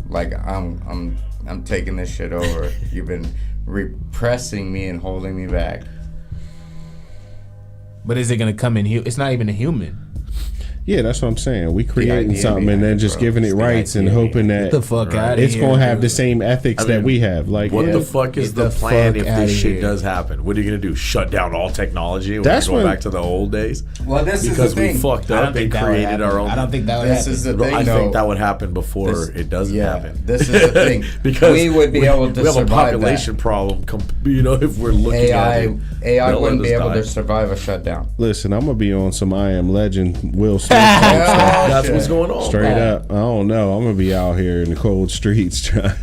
Like I'm taking this shit over. You've been repressing me and holding me back. But is it gonna come in? It's not even a human. Yeah, that's what I'm saying. We creating idea something and behind then it, just bro. giving it It's the rights and idea. hoping that Get the fuck out of it's here. gonna have the dude. same ethics that we have. Like, What yeah, the fuck is Get the the plan fuck if outta this shit here. does happen? What are you gonna do? Shut down all technology? We're That's going when- back to the old days Well, this because is the we thing. fucked I don't up and think that would created happen. our own. I don't think that would This happen. is the No, thing. I though. think that would happen before This- it doesn't yeah, happen. This is the thing. Because we would be able to we have a survive population that. problem. You know, if we're looking at it, AI they'll wouldn't let be us able die. to survive a shutdown. listen, I'm gonna be on some I Am Legend Will Smith type stuff. That's shit. what's going on. Straight up, I don't know. I'm gonna be out here in the cold streets trying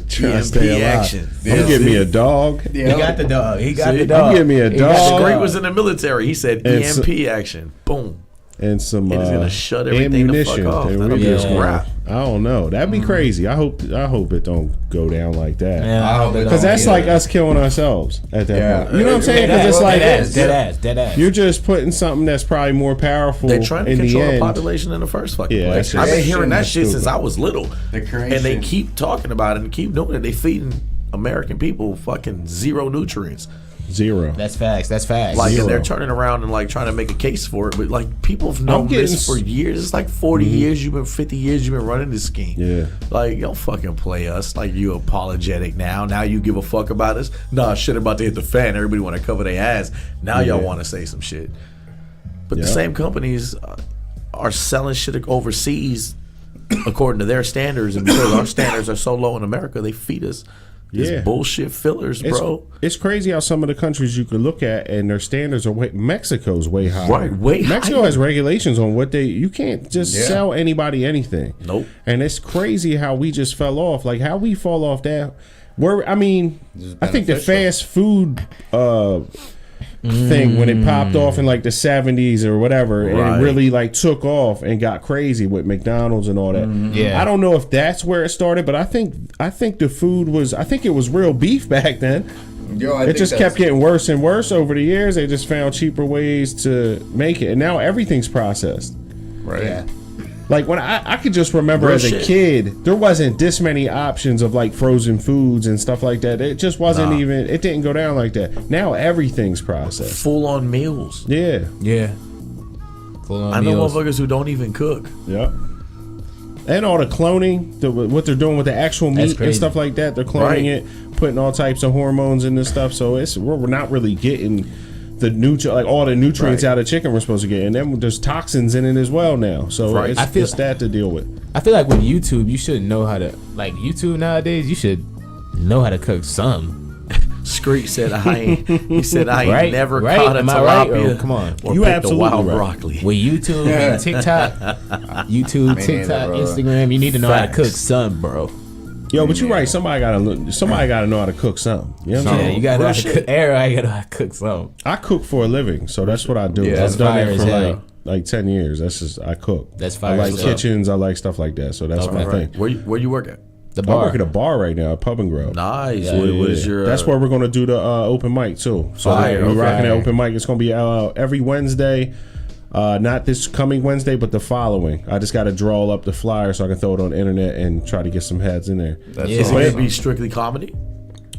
to EMP stay alive. action. I'm gonna get me a dog. He got the dog. He got See? the dog. You give me a He got the dog. Great was in the military. He said And EMP action. Boom. and some It is gonna shut everything the fuck ammunition. off. And That'll we be just a gonna- wrap. I don't know. That'd be crazy. I hope it don't go down like that. Yeah, I hope it Because don't that's either. like us killing ourselves at that Yeah. point. You know what I'm saying? Dead Because it's ass, like dead ass. you're just putting something that's probably more powerful They're trying to in the control the end. population in the first fucking Yeah, place. that's I've been just- hearing that that's shit since stupid. I was little. The creation. And they keep talking about it and keep doing it. They feeding American people fucking zero nutrients. Zero. That's facts. That's facts. Like, and Zero. they're turning around and like trying to make a case for it. But like, people have known getting this for years. It's like 40 years. 50 years you've been running this scheme. Yeah. Like, don't fucking play us. Like, you apologetic now. Now you give a fuck about us. Nah, shit about to hit the fan. Everybody want to cover their ass. Now y'all want to say some shit. But the Yeah. same companies are selling shit overseas according to their standards. And because our standards are so low in America, they feed us this Yeah. bullshit fillers, bro. It's crazy how some of the countries you could look at and their standards are way. Mexico's way higher. Right, way Mexico higher. has regulations on what you can't just Yeah. sell anybody anything. Nope. And it's crazy how we just fell off. Like how we fall off that. I mean, I think the beneficial. fast food thing when it popped off in like the 70s or whatever, and Right. it really like took off and got crazy with McDonald's and all that. Yeah. I don't know if that's where it started, but I think the food was. I think it was real beef back then. Yo, I It think just that's- kept getting worse and worse over the years. They just found cheaper ways to make it, and now everything's processed. right. Yeah. Like when I could just remember Real as a shit. kid, there wasn't this many options of like frozen foods and stuff like that. It just wasn't even. It didn't go down like that. Now everything's processed. Full on meals. Yeah. Yeah. Full on I know meals. motherfuckers who don't even cook. Yep. And all the cloning, what they're doing with the actual That's meat and crazy. stuff like that, they're cloning Right. it, putting all types of hormones in this stuff. So we're not really getting the all the nutrients Right. out of chicken we're supposed to get, and then there's toxins in it as well now. So Right. it's, I feel- it's that to deal with. I feel like with YouTube, you should know how to YouTube nowadays. You should know how to cook some. Screech said I ain't. He said I ain't Right? never Right? caught a Am I right? tilapia. Oh, come on. Or You picked a absolutely wild right. broccoli. With YouTube and TikTok, YouTube, neither, TikTok, bro. Instagram, you need to know how to Facts. cook some, bro. Yo, but you're right. Somebody gotta know how to cook something. You know what I'm Yeah, saying? you gotta know real how to shit. cook. Everybody gotta know how to cook some. I cook for a living, so that's what I do. Yeah, I've that's done fire it as for hell. like 10 years. That's just I cook. That's I fire like as hell. kitchens. I like stuff like that. So that's my thing. Where you work at? The I bar. work at a bar right now, a pub and grill. Nice. Yeah. What is your? That's where we're gonna do the open mic too. So Fire, we're okay. rocking the open mic. It's gonna be every Wednesday. Not this coming Wednesday, but the following. I just got to draw up the flyer so I can throw it on the internet and try to get some heads in there. That's Yeah. Is it awesome. gonna be strictly comedy?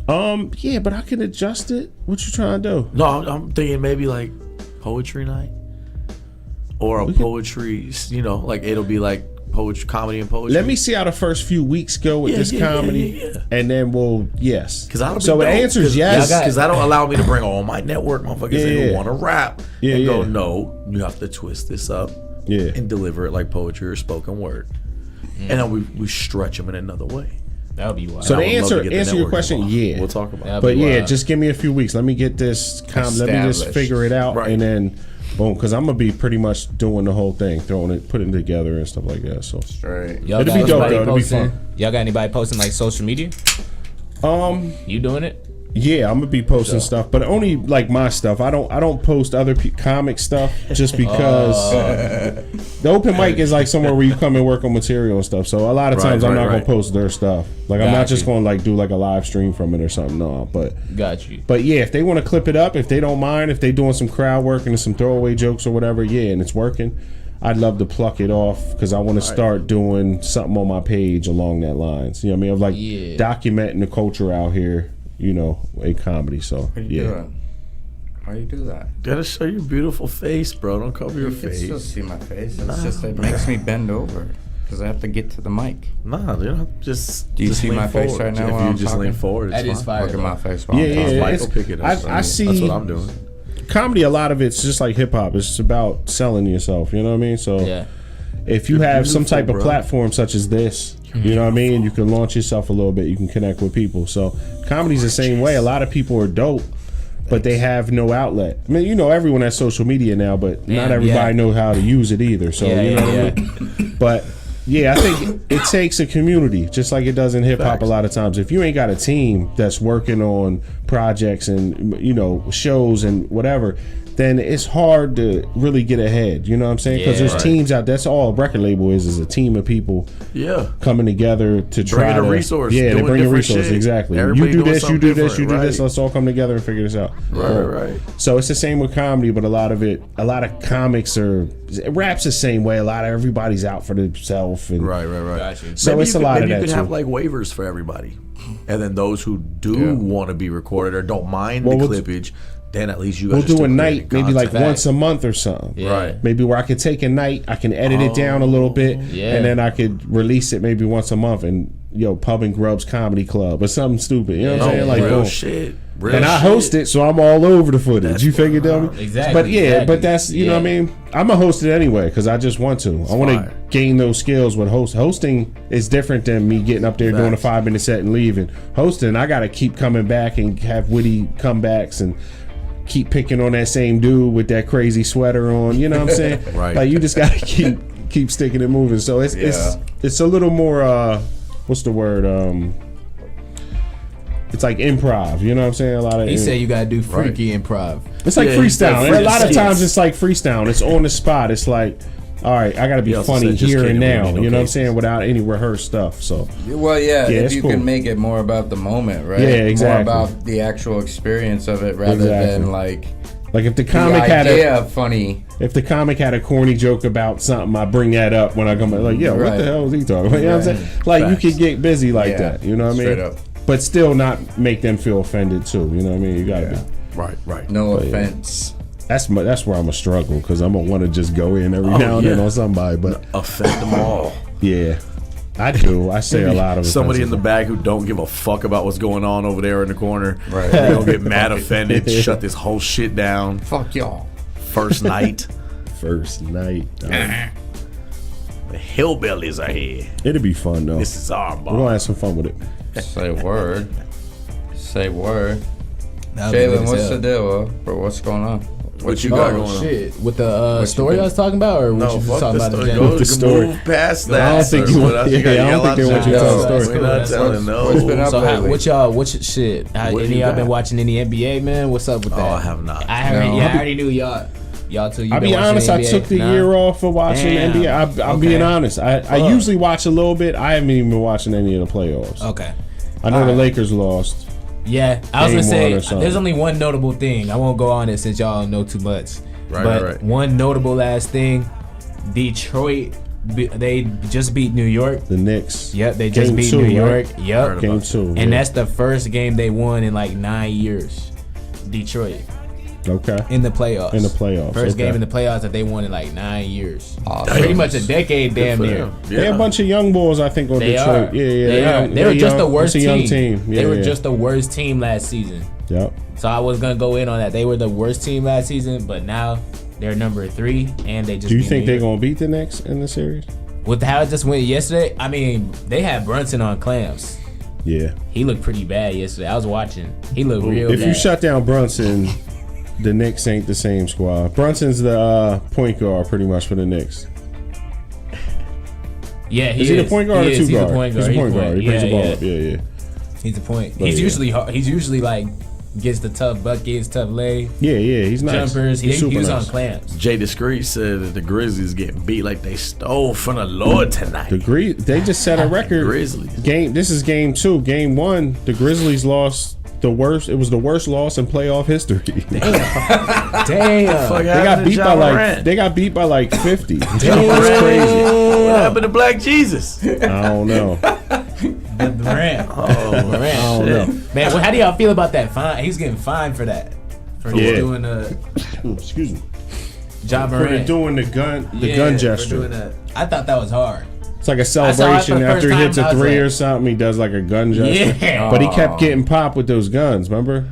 Yeah, but I can adjust it. What you trying to do? No, I'm thinking maybe like poetry night or a poetry. You know, like it'll be like poetry, comedy, and poetry. Let me see how the first few weeks go with Yeah, this yeah, comedy, yeah. and then we'll yes. Because I don't. So the answer is yes. Y'all got- Because that'll allow me to bring all my network motherfuckers in Yeah. who want to rap Yeah, and go, yeah. no, you have to twist this up Yeah. and deliver it like poetry or spoken word. And then we stretch them in another way. That would be wild. So I the would love to answer get the your network question, involved. yeah. We'll talk about Yeah. it. But yeah, Wow. just give me a few weeks. Let me get this. Let me just Established. figure it out, Right. and then boom. Because I'm gonna be pretty much doing the whole thing, putting it together and stuff like that. So Straight. Y'all It'll got be dope, anybody though. It'll be posting- fun. Y'all got anybody posting like social media? You doing it? yeah, I'm gonna be posting stuff, but only like my stuff. I don't post other comic stuff just because the open mic is like somewhere where you come and work on material and stuff. So a lot of Right, times I'm right, not right. gonna post their stuff. Like I'm not Got just you. gonna like do like a live stream from it or something. No, Got you. But yeah, if they want to clip it up, if they don't mind, if they doing some crowd work and some throwaway jokes or whatever, yeah, and it's working, I'd love to pluck it off because I want to start doing something on my page along that lines. You know what I mean? Of like Yeah. documenting the culture out here, you know, in comedy. So yeah, Good. Why do you do that? Gotta show your beautiful face, bro. Don't cover your You can still face. see my face. It's just it makes me bend over because I have to get to the mic. Nah, you know, just. Do you just see lean my face forward. right now If while you I'm just lean talking? forward, it's That is fine. fire. Look at though. my face. While Yeah, I'm yeah. talking. Mike it's- will pick it up. I see. That's what I'm doing. Comedy, a lot of it's just like hip hop. It's about selling yourself. You know what I mean? So Yeah. if you You're have some beautiful, type of bro. platform such as this, you know what I mean? You can launch yourself a little bit. You can connect with people. So comedy's the same way. A lot of people are dope, but they have no outlet. I mean, you know, everyone has social media now, but not Damn, everybody yeah. know how to use it either. So Yeah, you know yeah, what I mean? But yeah, I think it takes a community, just like it does in hip hop Facts. a lot of times. If you ain't got a team that's working on projects and, you know, shows and whatever, then it's hard to really get ahead. You know what I'm saying? Because Yeah. there's Right. teams out. That's all a record label is a team of people Yeah. coming together to try Bringing to a resource, Yeah, they doing bring a different resource. shit. Exactly. Everybody You do doing this, you something do this, you do different, this. right. Let's all come together and figure this out. Right. So it's the same with comedy, but a lot of comics are rap's the same way. A lot of everybody's out for themselves, and Right. Got you. so Maybe it's you a lot of maybe that you too. can have like waivers for everybody, and then those who do want to be recorded or don't mind Well, the we'll- clippage, then at least you We'll guys do a night, maybe like once a month or something. Yeah. Right. Maybe where I could take a night, I can edit it down a little bit, Yeah. and then I could release it maybe once a month. And Pub and Grubs Comedy Club or something stupid. You know what I'm saying? Like, real boom. shit. Real And I shit. host it, so I'm all over the footage. That's You figure, fine. dummy? Exactly. But yeah, exactly. but that's you know what I mean. I'm a host it anyway because I just want to. I want to fire. gain those skills with hosting is different than me getting up there doing a Facts. 5-minute set and leaving. Hosting, I got to keep coming back and have witty comebacks and keep picking on that same dude with that crazy sweater on. You know what I'm saying? Right. Like you just got to keep sticking it moving. So it's a little more. What's the word? It's like improv. You know what I'm saying? A lot of He said you gotta do freaky improv. it's like Yeah, he said freestyle. A lot of freestyle. times it's like freestyle. It's on the spot. It's like, all right, I got to be He also funny said just here and kidding, we now. need no You know what I'm cases. saying? Without any rehearsed stuff. So Well, yeah, Yeah, if it's you cool. can make it more about the moment, right? Yeah, exactly. More about the actual experience of it rather Exactly. than like like if the the comic had idea of funny. if the comic had a corny joke about something, I bring that up when I come. Like, yo, what Right. the hell was he talking about? You know what I'm saying? Like Facts. you could get busy like Yeah, that. You know what I mean? straight up. But still not make them feel offended too. You know what I mean? You got to be. Right. No offense. That's where I'm a struggle because I'm gonna want to just go in every now and then yeah. on somebody. But Offend them all. yeah, I do. I say a lot of Somebody in offensive- the back who don't give a fuck about what's going on over there in the corner. Right. They gonna get mad, offended, shut this whole shit down. Fuck y'all. First night, first night. the hillbillies are here. It'd be fun though. This is our We're gonna bar. have some fun with it. Say word. Say word. That'd be good Jalen, as what's hell. the deal, bro? What's going on? What you got Oh going on? shit! With the you story been- I was talking about, or what No, you just fuck talking the about in story. general? Go the story. Move past I that. don't think sir. you want- What else you yeah, got? I don't Yell think out they want you to your tell the nose. story. We're not What's- telling what's been no. up So lately? what's shit? What Any you of y'all got? been watching any NBA, man? What's up with that? Oh, I have not. I haven't. No. Yeah, I already knew y'all. Y'all too. I'll be honest, I took the year off for watching Damn. NBA. I'm being honest. I usually watch a little bit. I haven't even been watching any of the playoffs. Okay. I know the Alright. Lakers lost. Yeah, I was Game gonna one or say something. there's only one notable thing. I won't go on it since y'all know too much. Right, but right. one notable last thing, Detroit, they just beat New York. The Knicks. Yep, they just Game beat two, New right? York. Heard Yep, about Game it. 2. and that's the first game they won in like 9 years. Detroit okay. in the playoffs. In the playoffs, First okay. game in the playoffs that they won in like 9 years. Awesome. Pretty much a decade, damn for near. them. They're a bunch of young boys, I think, on They Detroit. are. Yeah, yeah. They are. young- They were just young. the worst It's a young team. team. Yeah, They were yeah. just the worst team last season. Yep. So I was gonna go in on that. They were the worst team last season, but now they're number 3, and they just. Do you beat think New they're York. gonna beat the Knicks in the series? With how it just went yesterday? I mean, they had Brunson on clamps. Yeah. He looked pretty bad yesterday. I was watching. He looked real If bad. you shut down Brunson, the Knicks ain't the same squad. Brunson's the point guard pretty much for the Knicks. yeah, he Is he the point guard or He two is. guard? He's a point guard. He's a point guard. He brings the ball yeah. up. Yeah, yeah. He's a point. But He's yeah. usually hard. He's usually like gets the tough buckets, tough lay, Yeah, yeah. He's nice. jumpers. He's He super was nice. on clamps. Jay Discreet said that the Grizzlies getting beat like they stole from the Lord tonight. They just set a record. Grizzlies. This is game 2. Game 1, the Grizzlies lost the worst. It was the worst loss in playoff history. Damn. Fuck They got happened to beat by Ja like Morant? they got beat by like 50. That's Morant. crazy. What happened to Black Jesus? I don't know. Durant. Oh, Durant. I don't know. Man, how do y'all feel about that fine? He's getting fined for that. For Yeah. doing Excuse me. John For Morant. doing the gun For gesture. doing that. I thought that was hard. It's like a saw it for celebration the after first he hits time, a I was three like- or something. He does like a gun gesture. Yeah. But he kept getting popped with those guns. Remember?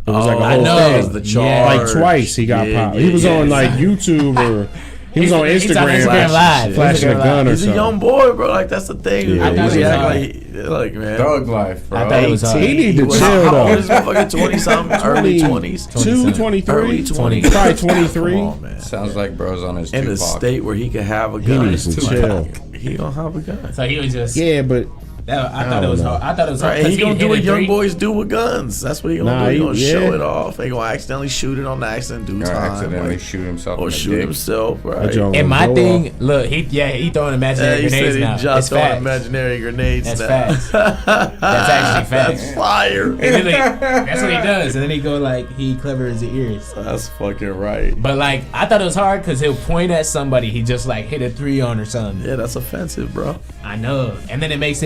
It was like a I whole know. thing. It was the charge. Yeah. Like twice he got Yeah, popped. yeah, He was yeah. on like YouTube or he was on He's on Instagram, Instagram Live. flashing a Instagram gun Live. or He's a something. young boy, bro. Like that's the thing. Yeah, I thought he it was act hard. like man. Thug life, bro. I thought it was hard. He need to was- chill How old though. is this motherfucker? 20 something, early 20s. 22, 23, Early 20s. probably 23. Come on, man. Sounds like bro's on his In a Tupac. state where he could have a He gun. needs to Like, chill. He gonna have a gun. So he was just. Yeah, but I thought it was hard. I thought it was hard. Right, 'cause he gonna hit do a what young three. boys do with guns. That's what he gonna Nah, do. He gonna yeah. show it off. He gonna accidentally shoot it on the accident, do Or time, accidentally like, shoot himself or in the shoot dick. himself. Right. joint- And my Go thing, look, he throwing imaginary He said grenades he now. just It's throwing facts. imaginary grenades. That's now. facts. That's actually facts. That's fire. And then that's what he does. And then he go like, he clever as the ears. That's fucking right. But like, I thought it was hard because he'll point at somebody. He just like hit a three on or something. Yeah, that's offensive, bro. I know. And then it makes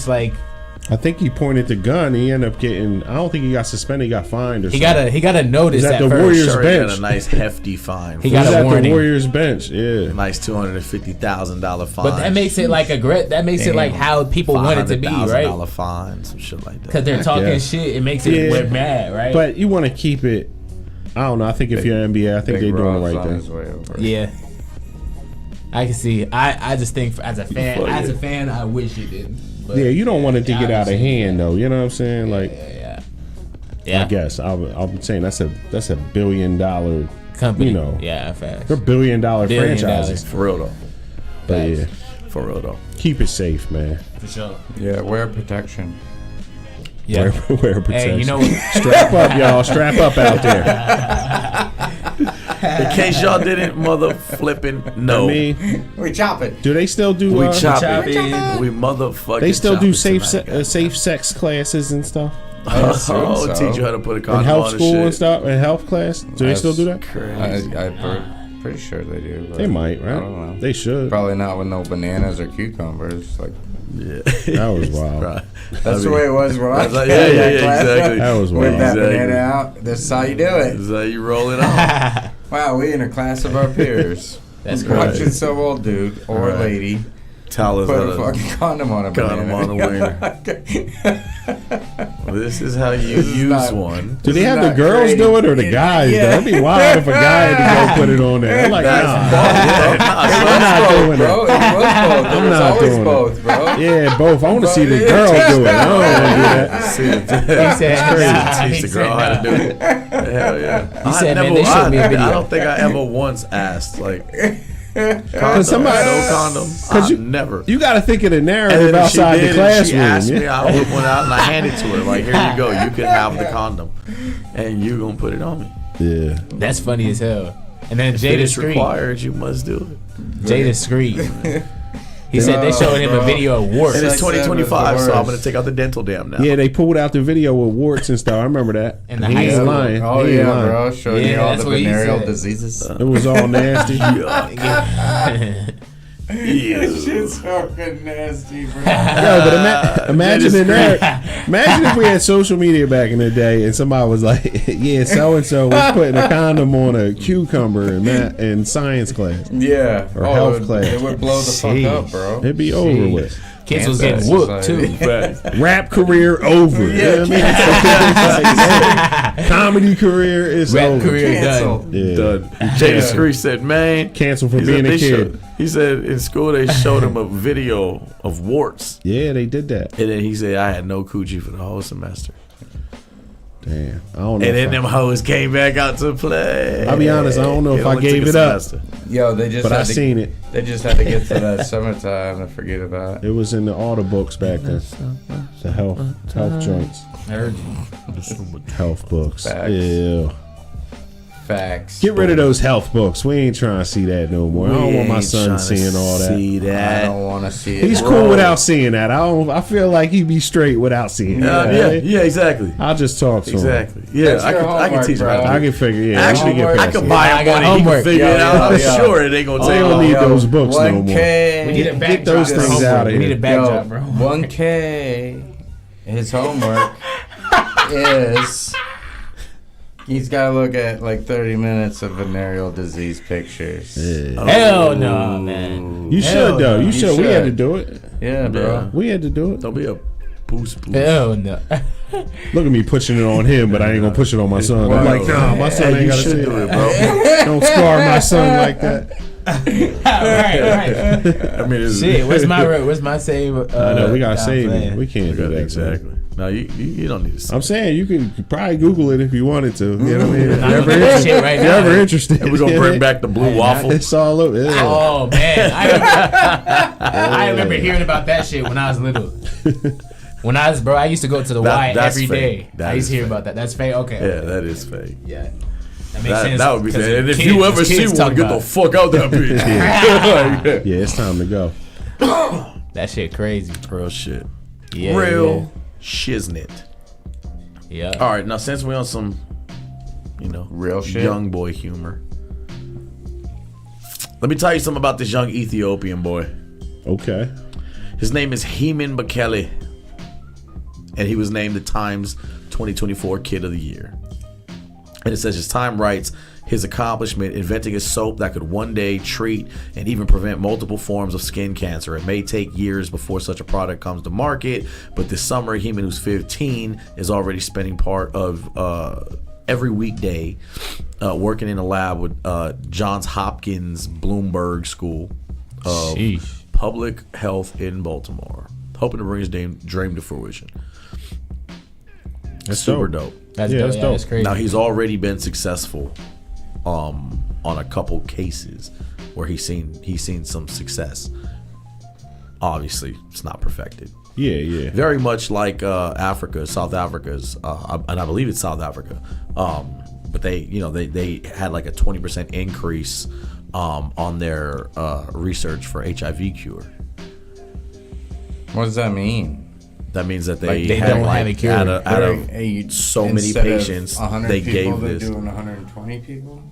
like, I think he pointed the gun. He ended up getting. I don't think he got suspended. He got fined or he something. got a notice He's at at the first. Warriors Sure, he got bench. a nice hefty fine. He He got was a at warning. the Warriors bench. Yeah. Nice $250,000 fine. But that makes it like that makes it like how people want it to be, right? $500,000 fine, some shit like that. Because they're talking Yeah. shit. It makes it Yeah. we're mad, right? But you want to keep it. I don't know. I think if you're NBA, I think Big they're doing the Rob's right on his thing. way over. yeah. I can see. I just think as a fan, Fuck I wish it didn't. But Yeah, you don't want it to get out of obviously, hand though. You know what I'm saying? Like, yeah. I guess I'm saying that's a $1 billion. Company. You know, Yeah, facts. they're $1 billion Billion franchises. For real though. But yeah, For real though. keep it safe, man. For sure. Yeah, wear protection. Yeah. Wear protection. Hey, you know what? Strap up, y'all. Strap up out there. In case y'all didn't mother flipping know. I mean, We chop it. do they still do? we chop chopping. We motherfucking They still chop do it safe tonight. safe sex classes and stuff Oh, so. teach you how to put a in condom health on school and shit. stuff in health class. Do they still do that? Crazy. I'm pretty sure they do. But They might, right? I don't know. They should. Probably not with no bananas or cucumbers. Like Yeah. That was wild. Right. that's the way it was when I That's like- came yeah, to yeah, that yeah, class. exactly. That was With wild. that Exactly. banana out, that's how you do it. This is how you roll it on. Wow, we in a class of our peers. That's Watching right. some old dude or Right. lady Tell us put a how to fucking condom on a condom banana. on a This is how you use not- one. Do they This is have the not girls creating do it or the any- guys? yeah. That'd be wild if a guy had to go put it on there. I'm like, That's nah. I'm not both, doing bro. that. It was both. It I'm was not always doing both, bro. Yeah, both. I want to see the girl do it. I don't want to do that. See, He said, nah, teach he the said, girl how to nah. do it. Hell yeah. I said, man, never- they showed me a video. I don't think I ever once asked like condom, somebody- no condom. 'Cause I you- never. You got to think of the And narrative then if she outside did, the and she asked classroom. me, Yeah. I whip one out and I hand it to her. Like, here you go. You can have the condom, and you gonna put it on me. Yeah. That's funny as hell. And then If Jada it's Street. required, you must do it. Jada Street. He said they showed him a video of warts. And it's Sex ed was 2025, the so I'm worst. gonna take out the dental dam now. Yeah, they pulled out the video with warts and stuff. I remember that. In the He high ain't school. lying. Oh He ain't yeah, lying. bro. Showing you Yeah, all that's the what he venereal said. diseases. It was all nasty. Shit's fucking nasty, bro. Yo, but imagine in that. Imagine if we had social media back in the day and somebody was like, "Yeah, so and so was putting a condom on a cucumber in science class." Yeah. Or health it would, class. It would blow the fuck up, bro. It'd be over with. Kids was Cancer getting whooped too. society. Rap career over. You know what I mean? Comedy career is Rap over. career Canceled. Yeah. Done. Jada Screech said, "Man, Canceled for he said being a they kid. showed- he said in school they showed him a video of warts, Yeah, they did that. and then he said I had no coochie for the whole semester. Damn. I don't know. And if then them hoes came back out to play. I'll be honest, I don't know if I gave it up. Yo, they just But I had to, seen it. They just had to get to that summertime to forget about it. It was in the auto books back then. The health joints. I heard you. Health books. Facts. Yeah. Facts. Get rid of those health books. We ain't trying to see that no more. I don't want my son seeing all that. See I that. don't want to see it. He's cool without seeing that. I feel like he'd be straight without seeing that. Yeah, exactly. I'll just talk to him. Exactly. Yeah, That's I your can homework, teach him how to bro. do I it. can figure. Yeah, Actually, we can get I past can it. buy Yeah, I him got one and he can homework. figure it Yeah, out. I'm yeah. sure it ain't gonna They take don't long. need those books no more. 1K. We need a backdrop. Get those for things homework. out of We need a here. backdrop, bro. 1K. His homework is He's got to look at like 30 minutes of venereal disease pictures. Yeah. Hell no, man. You should though. You should. We had to do it. Yeah, bro. We had to do it. Don't be a boost. Hell no. Look at me pushing it on him, but I ain't gonna push it on my son. I'm like, nah, my son ain't you gotta should see do it. it, bro. Don't scar my son like that. right. I mean, it's, Shit, where's my save? I know we gotta I'm save playing. it. We can't do that exactly. No, you don't need to. Say I'm saying you can probably Google it if you wanted to. You know what I mean? If I'm you're ever looking at shit interested, right if you're now. ever interested, we're gonna bring back the blue waffle. It's all over. Yeah. Oh man, I remember hearing about that shit when I was little. When I was I used to go to the Y that's every day. fake. That I used to is hear fake. about that. That's fake. Okay. Yeah, that is fake. Yeah. That makes sense. That would be 'cause fake. And if kids- you ever see kids one, talk get the about fuck out that bitch. Yeah, it's time to go. that shit crazy. Real shit. Yeah. Real shiznit. Yeah. All right, now since we're on some, Real shit. young boy humor, let me tell you something about this young Ethiopian boy. Okay. His name is Heman Bekele, and he was named the Times 2024 Kid of the Year. And it says his Time writes his accomplishment, inventing a soap that could one day treat and even prevent multiple forms of skin cancer. It may take years before such a product comes to market, but this summer, Heman, who's 15, is already spending part of every weekday working in a lab with Johns Hopkins Bloomberg School of Sheesh. Public Health in Baltimore, hoping to bring his dream to fruition. That's Super dope. dope. That's Yeah, dope. that's Yeah, dope. that's crazy. Now he's already been successful on a couple cases where he's seen some success. Obviously, it's not perfected. Yeah. Very much like South Africa's, and I believe it's South Africa. But they had like a 20% increase on their research for HIV cure. What does that mean? That means that Like, they had don't like have a cure. out of so many Instead of patients, 100 they people, gave they're this. doing 120 people.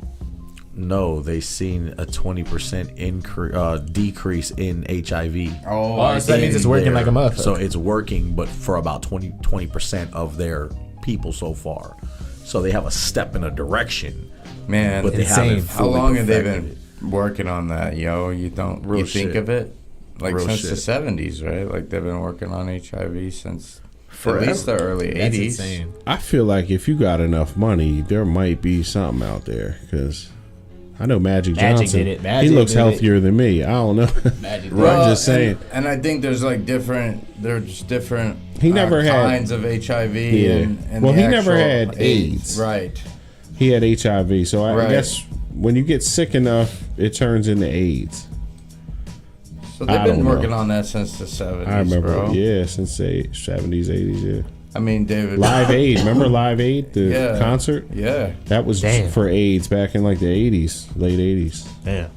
No, they seen a 20% decrease in HIV. Oh, so that means it's working like a motherfucker. So it's working, but for about 20% of their people so far. So they have a step in a direction, Man, but they insane. haven't how fully long have they perfected been working on that, yo? You don't Real you think shit. of it like Real since shit. the 70s, right? Like they've been working on HIV since Forever. at least the early That's 80s. insane. I feel like if you got enough money, there might be something out there. Because I know Magic Johnson. did it. He Magic looks did it. healthier than me. I don't know. Magic. I'm just saying. And I think there's like there's different He never had- kinds of HIV. Yeah. And Well, the he never actual had AIDS. Right. He had HIV. So I Right. guess when you get sick enough, it turns into AIDS. So they've I been don't know. working on that since the 70s, I remember. bro. Yeah, since the 70s, 80s. Yeah. I mean, David. Live Aid. Remember Live Aid, the Yeah. concert? Yeah. That was Damn. for AIDS back in like the 80s, late 80s. Damn.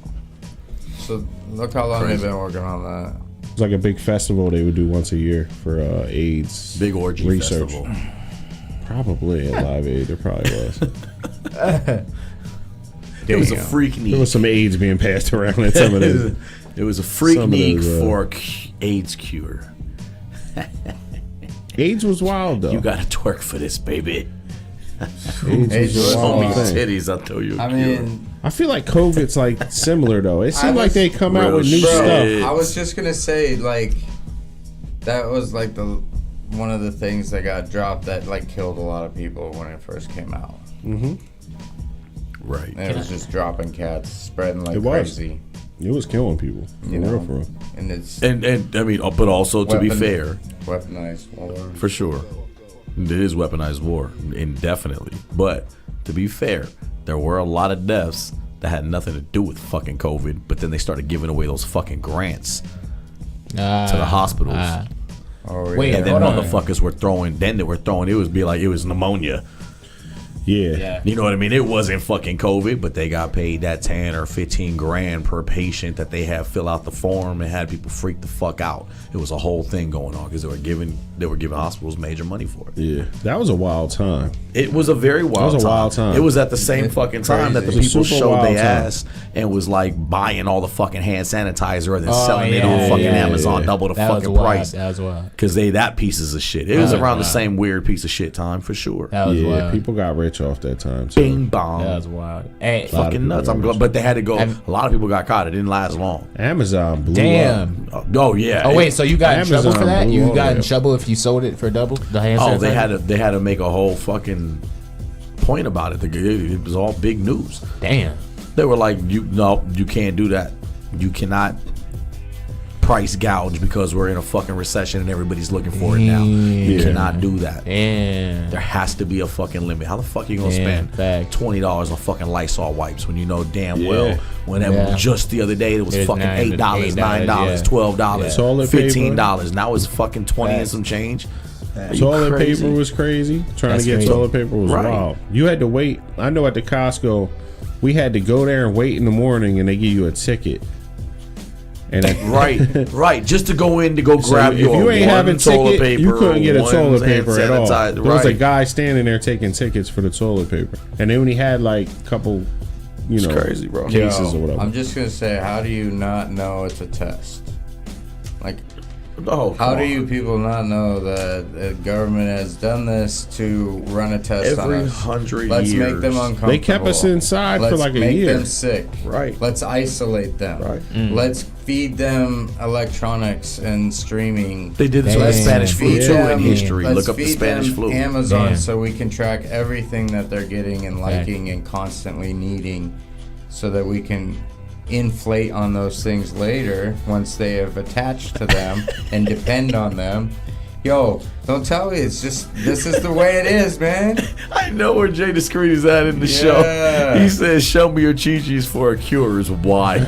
So look how long Crazy. they've been working on that. It was like a big festival they would do once a year for AIDS. Big orgy research. festival. Probably at Live Aid. There probably was. It was a Damn. freak There need. was some AIDS being passed around at some of those. It was a freak Some of need those, for AIDS cure. AIDS was wild though. You gotta twerk for this, baby. AIDS AIDS was was a Show me wild wild. thing. titties, I'll tell you. A I cure. mean, I feel like COVID's like similar though. It seemed like they come out Real with new shit. stuff. I was just gonna say, like, that was like one of the things that got dropped that like killed a lot of people when it first came out. right. And it was just dropping cats, spreading like It was. crazy. It was killing people. For You know, real, for real. and it's And I mean, but also to be Weapon- fair, weaponized war. for sure, it is weaponized war, indefinitely. But to be fair, there were a lot of deaths that had nothing to do with fucking COVID. But then they started giving away those fucking grants to the hospitals, Oh, Wait, yeah. and then hold on. motherfuckers were throwing. Then they were throwing. It was be like it was pneumonia. Yeah. Yeah. You know what I mean? It wasn't fucking COVID, but they got paid that 10 or 15 grand per patient that they had fill out the form and had people freak the fuck out. It was a whole thing going on because they were giving hospitals major money for it. Yeah. That was a wild time. It was a very wild, It was a wild time. It was at the same fucking time that the It was a people super showed wild their time. ass and was like buying all the fucking hand sanitizer and then Oh, selling it on yeah, fucking yeah, Amazon yeah. double the That was fucking wild. price. That was wild. Because that pieces of shit. It was That was around the wild. same weird piece of shit time for sure. That was Yeah. wild. People got rich catch off that time too. Bing bong. That was wild. Hey, Fucking nuts. I'm glad, but they had to go. A lot of people got caught. It didn't last long. Amazon blew damn. up. Oh yeah. Oh wait, so you got in trouble Amazon for that? blew You up, got in yeah. trouble if you sold it for double? The hand Oh, sanitizer? they had to make a whole fucking point about it. It was all big news. Damn. They were like, you can't do that. You cannot price gouge because we're in a fucking recession and everybody's looking for it now. You Yeah. cannot do that. Damn. There has to be a fucking limit. How the fuck are you gonna Yeah, spend fact. $20 on fucking Lysol wipes when you know damn Yeah. well whenever Yeah. just the other day it was It's fucking $8, $9, $9, yeah. $12, Toilet paper. $15. Now it's fucking 20 and Facts. some change. Are you Toilet crazy? paper was crazy. Trying That's to get crazy. toilet paper was Right. wild. You had to wait. I know at the Costco, we had to go there and wait in the morning, and they give you a ticket. And right, just to go in to go So grab if your you ain't one having toilet ticket, paper, you couldn't get a one toilet hand paper at all. sanitizer, There was a right. guy standing there taking tickets for the toilet paper, and then when he had like a couple, It's crazy, bro. cases or whatever. I'm just gonna say, how do you not know it's a test? Like, Oh, how come do on. you people not know that the government has done this to run a test on Every us? 100 Let's years. make them uncomfortable. They kept us inside for Let's like a make year. them sick. Right. Let's isolate them. Right. Let's feed them electronics and streaming. They did this with the Damn. Spanish flu Feed too them- in history. let's Look up the feed Spanish them flu. Amazon, Damn. so we can track everything that they're getting and liking and constantly needing, so that we can inflate on those things later once they have attached to them and depend on them. Yo, don't tell me it's just this is the way it is, man. I know where Jay Discreet is at in the Yeah. show. He says, "Show me your chi-chis for a cure" is wild.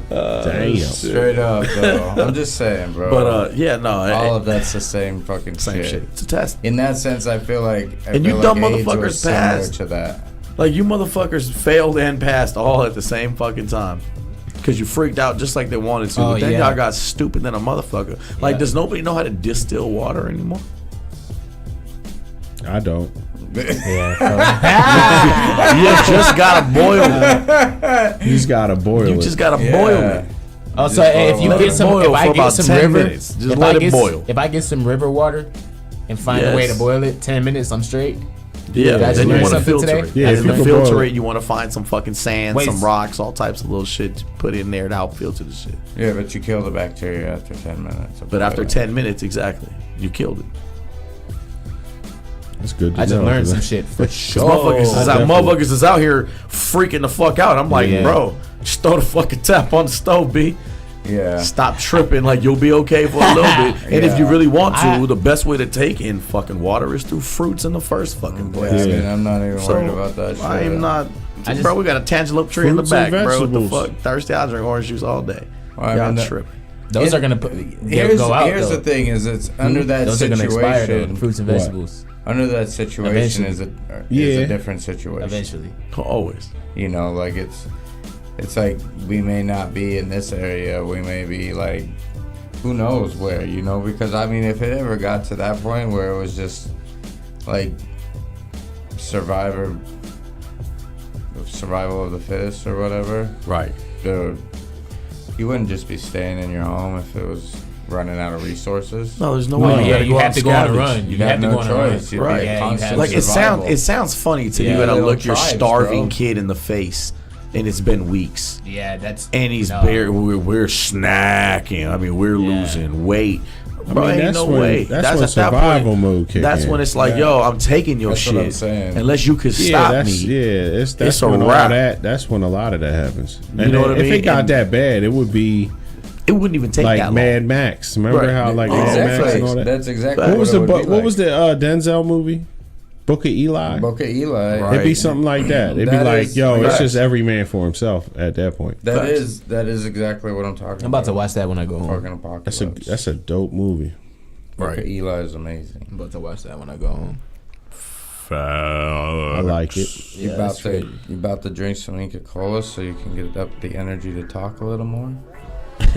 Damn. Straight up, though. I'm just saying, bro. But yeah, no, all of that's the same fucking same shit. It's a test. In that sense, I feel like And you dumb AIDS motherfuckers was similar passed. to that. Like you motherfuckers failed and passed all at the same fucking time. Cause you freaked out just like they wanted to. Oh, But then yeah. y'all got stupid than a motherfucker. Like, Yeah. does nobody know how to distill water anymore? I don't. Yeah. You just gotta boil it. He's got to boil You it. just gotta Yeah. boil it. Also, hey, if you let get it some, boil if I for get about some 10 river, minutes. Just if let I it get, boil. If I get some river water and find a way Yes. to boil it, 10 minutes, I'm straight. Yeah, Did I just then you learn want to something filter today? it. Yeah, and if then you to can boil filter it. it, you want to find some fucking sand, Wait. some rocks, all types of little shit to put in there to help filter the shit. Yeah, but you kill the bacteria after 10 minutes. But after 10 minutes, exactly, you killed it. That's good to I just know, learned 'cause some shit for sure. Motherfuckers is out here freaking the fuck out. I'm like, Yeah. bro, just throw the fucking tap on the stove, B. Yeah. Stop tripping. Like, you'll be okay for a little bit. And if you Yeah. really want to, I- the best way to take in fucking water is through fruits in the first fucking Yeah, place. I mean, I'm not even So, worried about that shit. I am not. I just- bro, we got a tangerine tree in the Fruits back, and bro. What the vegetables. fuck? Thirsty, I drink orange juice all day. Well, I Y'all mean, that- tripping. Those are gonna Here's go out. here's though. the thing: is it's under that Those are gonna expire though. situation. The fruits and What? vegetables Under that situation is a Yeah. different situation. eventually. Always. You know, like it's like we may not be in this area. We may be like, who knows where? You know, because I mean, if it ever got to that point where it was just like survival of the fittest or whatever, Right. dude, you wouldn't just be staying in your home if it was running out of resources. No, there's no Oh, way. yeah, gotta you go out have to and go on a scavenge. run. You'd You have have to no go on a choice. run. You'd Right. be Yeah, a you constant have Like survival. it sounds funny to Yeah. you gotta Little look your tribes, starving bro. kid in the face, and it's been weeks, Yeah, that's and he's no. we're snacking. I mean, we're Yeah. losing weight. Bro, mean, ain't that's no when- way. that's when at that survival point, mode kick That's in. when it's like, Yeah. yo, I'm taking your That's shit. what I'm saying. Unless you could Yeah, stop that's me. that's It's a when all wrap. that. That's when a lot of that happens. And know what I if mean? it got And- that bad, it would be It wouldn't even take like that long. Mad Max. Remember Right. how like Mad Max and all that. That's exactly What was it the would be what like. was the Denzel movie? Book of Eli. Book of Eli? Right. It'd be something like that. It'd be That like, is- yo, it's facts. just every man for himself at that point. That Facts. is exactly what I'm talking about. I'm about to watch that when I go home. Fucking apocalypse. That's a dope movie. Book of Right. Eli is amazing. I'm about to watch that when I go home. I like it. You about to drink some Inca Cola so you can get up the energy to talk a little more?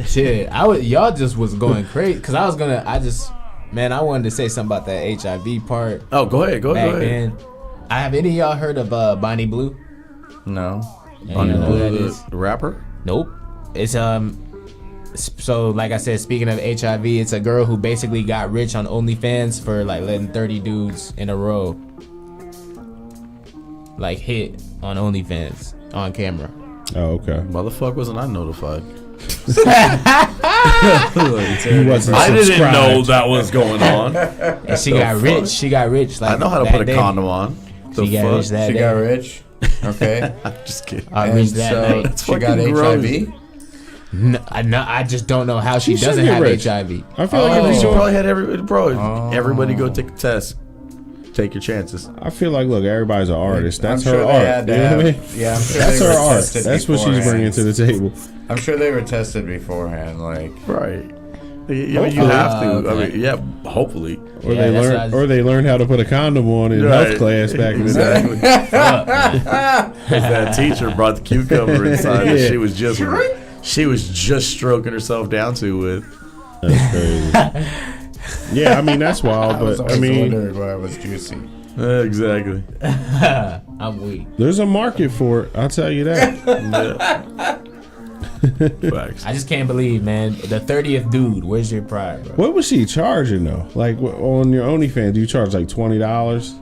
Shit, y'all just was going crazy because I wanted to say something about that HIV part Oh, go ahead. Go back ahead. then. Have any of y'all heard of Bonnie Blue? No. Bonnie Blue, that the is? rapper. Nope. It's So, like I said, speaking of HIV, it's a girl who basically got rich on OnlyFans for like letting 30 dudes in a row like hit on OnlyFans on camera. Oh, okay. Motherfucker, wasn't I notified? He wasn't I didn't subscribed. know that was going on. And she got rich. She got rich. Like I know how to that put a day. condom on. The She got fuck? rich that She day. got rich. Okay. I'm just kidding. I And rich that so night. she got fucking gross. HIV. No, I just don't know how she She doesn't should get have rich. HIV. I feel like Oh. if She you go, probably had everybody go take a test. Take your chances. I feel like look, everybody's an artist. That's I'm sure her they art. had to You know what I mean? have- Yeah, I'm sure That's they her were art. tested That's what she's beforehand. bringing to the table. I'm sure they were tested beforehand. Like, Right. You have to. okay. I mean, yeah, hopefully. Or Yeah, they that's learn, what I was- or they learned how to put a condom on in Right. health class back in the day. Exactly. That teacher brought the cucumber inside that Yeah. she was just stroking herself down to with. That's crazy. Yeah, I mean that's wild, I was but I always mean, wondering why it was juicy. Exactly. I'm weak. there's a market for it. I'll tell you that. Yeah. Facts. I just can't believe, man. The 30th dude. Where's your pride, bro? What was she charging though? Like on your OnlyFans, do you charge like $20?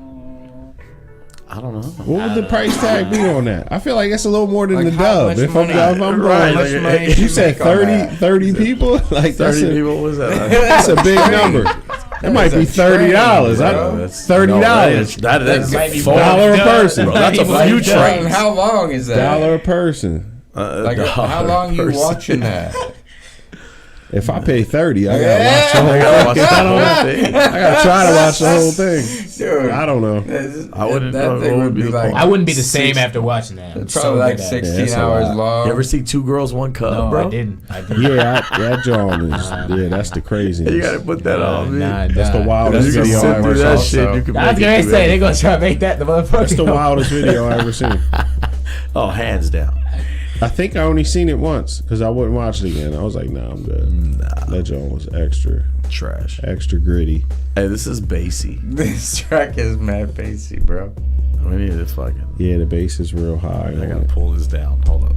I don't know. What would the price tag be on that? I feel like that's a little more than Like, the how dub. much If money- I'm Right, going, like, How much money you did said make on 30, that? 30 people? Like that's 30 a, people, what was that? that's a big number. That might be a $30. train, I- bro. That's- $30. No, that's might be full. $1 a person. Bro, that's a Like, few done. trains. How long is that? $1 a person. Like, how long you watching that? If I pay 30, I gotta watch the I whole gotta watch thing. the whole thing. I gotta try to watch the whole thing. Dude, I don't know. I wouldn't that know thing what would would be be the like, point. I wouldn't be the same Six- after watching that. I'm probably so like good at it. 16 that's a hours lot. long. You ever see Two Girls, One Cup, No, bro? I didn't. Yeah, that John is. Yeah, that's the craziness. You gotta put that on, man. That's the You wildest can video I sit ever through saw. that shit. You can I was make gonna it say through they're that. gonna try to make that the motherfucker. That's the wildest video I ever seen. Oh, hands down. I think I only seen it once because I wouldn't watch it again. I was like, nah, I'm good. That John was extra gritty. Hey, this is bassy. This track is mad bassy, bro. We need to fucking. Yeah, the bass is real high. I on gotta it. pull this down. Hold up.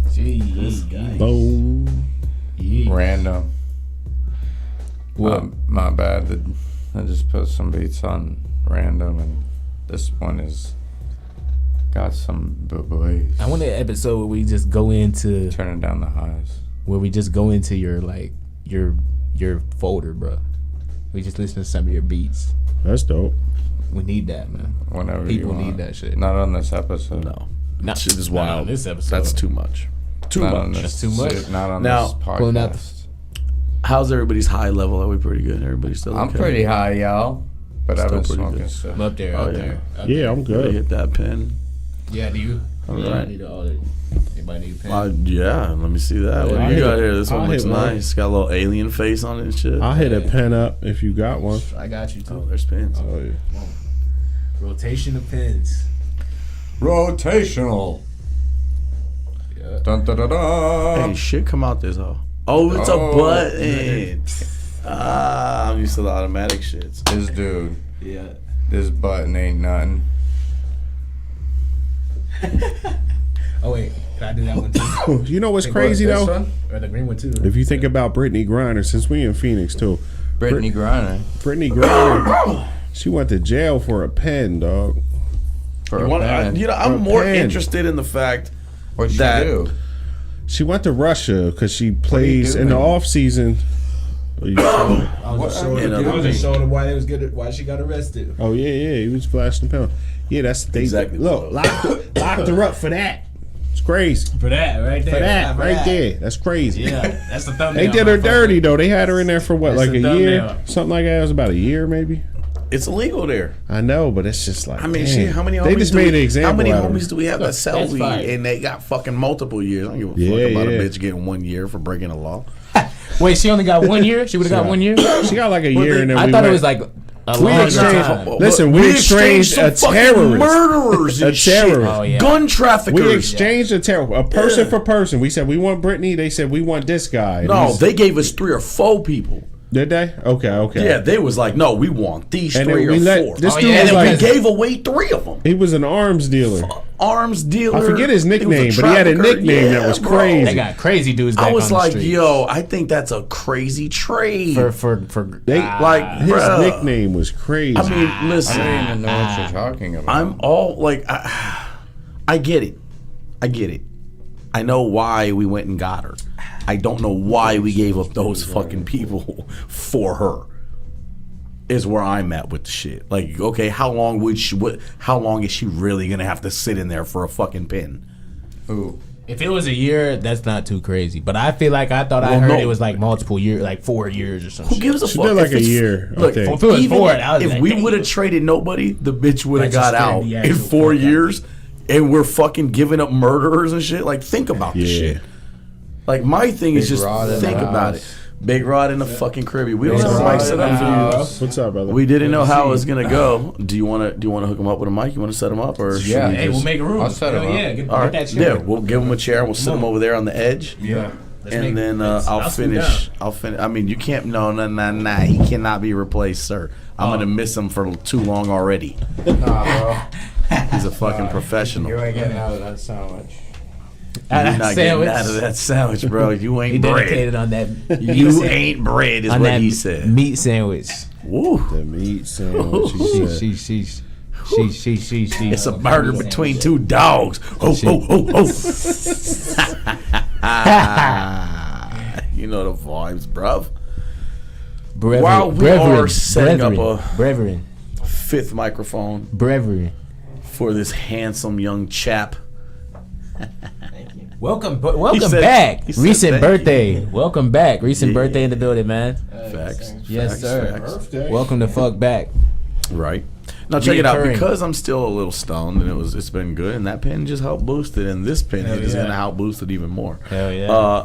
Jeez. Boom. Random. What? My bad. I just put some beats on random, and this one is got some boys. I want an episode where we just go into Turning down the highs. your like your folder, bro. We just listen to some of your beats. That's dope. We need that, man. Whenever People you want. need that shit. Not on this episode. No. Not- Shit is not wild. on this episode. That's too much. Too Not on much. this, That's too much. Not on Now, this pulling out podcast. How's everybody's high level? Are we pretty good? Everybody's still I'm okay? pretty high, y'all. But I've Still been pretty smoking good. stuff. I'm up there, Oh, up yeah. there. up Yeah, there. I'm Gotta good. hit that pen. Yeah, do you? All Yeah, I right. need to order. Anybody need a pen? Yeah, let me see that. What I'll do you hit got it. here? This one I'll looks hit one. nice. Got a little alien face on it and shit. I'll hit a pen up if you got one. I got you Oh, too. there's pins. Oh yeah. Rotation of pens. Rotational. Yeah. Dun, dun, dun, dun. Hey, shit, come out this hoe. Oh, it's a Oh, button. I'm used to the automatic shits. This dude, Yeah. this button ain't nothing. Oh wait, can I do that one too? You know what's Hey, crazy This though? one? Or the green one too? If you think about Brittany Griner, since we in Phoenix too, Brittany Griner. Brittany Griner, she went to jail for a pen, dog. For a I'm For a more pen. interested in the fact What'd she that- do? She went to Russia because she plays in the doing? off season. I was just showing in her. other I was just words? showing her why they was good. Why she got arrested. Oh yeah, he was flashing the pen. Yeah, that's they Exactly. look locked her up for that. It's crazy. For that, right there. For that, For right that. there. That's crazy. Yeah, that's the thumbnail. They did her motherfucker. dirty though. They had her in there for what, That's like a the year, thumbnail. something like that. It was about a year, maybe. it's illegal there. I know, but it's just like I mean, damn. shit, how many homies They just do made we, an example. How many out of her. homies do we have that sell that's weed fine. and they got fucking multiple years? I don't give a fuck Yeah, about yeah. a bitch getting 1 year for breaking the law. Wait, she only got 1 year. She would have got 1 year. She got like a year, and then I we thought it went- was like a We long exchanged- time. Listen, we exchanged a some fucking terrorist. murderers, A and shit. terrorist. Oh, yeah. Gun We traffickers. exchanged a person for person. We said we want Brittany. They said we want this guy. And No, he's- they gave us 3 or 4 people. Did they? Okay. Yeah, they was like, no, we want these And 3 then or we let 4. this Oh, dude yeah, was And because- we like gave away 3 of them. he was an arms dealer. Arms dealer. I forget his He was a nickname, but he had a trafficker. nickname that was bro. crazy. They got crazy dudes back I was on like, the streets. yo, I think that's a crazy trade. For They like, his bruh. nickname was crazy. I mean, I listen, don't even know what you're talking about. I'm all like, I get it. I get it. I know why we went and got her. I don't know why we gave up those fucking people for her. Is where I'm at with the shit. Like, okay, how long would she? How long is she really gonna have to sit in there for a fucking pin? Ooh. If it was a year, that's not too crazy. But I feel like I thought I Well, heard no. it was like multiple years, like 4 years or Who something. gives a She fuck? did like If a it's- year, I Look, think. If it was even 4, I was if like, we damn. would have traded nobody, the bitch would have got Registered out the in actual 4 fuck out. years, and we're fucking giving up murderers and shit. Like, think about this Yeah. shit. Like, my thing is Big just Rod in think the about it. house. Big Rod in the fucking Caribbean. We don't Big have a Rod mic set in up the for you. house. What's up, brother? We didn't know how it was gonna go. Do you want to hook him up with a mic? You want to set him up, or should Yeah. we Hey, just- we'll make a room. I'll set Hell him up. yeah, get all right, that yeah, shit. we'll give him a chair and we'll sit him over there on the edge. Yeah. And then I'll finish. I mean, you can't. No. He cannot be replaced, sir. I'm gonna miss him for too long already. Nah, bro. He's a fucking professional. You ain't getting out of that sandwich. You're not Sandwich. getting out of that sandwich, bro. You He ain't dedicated bread. on that. You ain't bread, is on what that he said. meat sandwich. Woo. The meat sandwich. He said. Sheesh. It's a burger between 2 dogs. Oh. You know the vibes, bruv. While we are setting up a- brethren, 5th microphone for this handsome young chap. welcome said- back. he said Recent thank birthday. Welcome back. Recent Yeah. birthday in the building, man. Facts. Yes, facts, sir. facts. Birthday. Welcome to fuck back. Right. Now check it out. Reoccurring. Because I'm still a little stoned and it's been good, and that pen just helped boost it, and this pen is gonna help boost it even more. Hell yeah.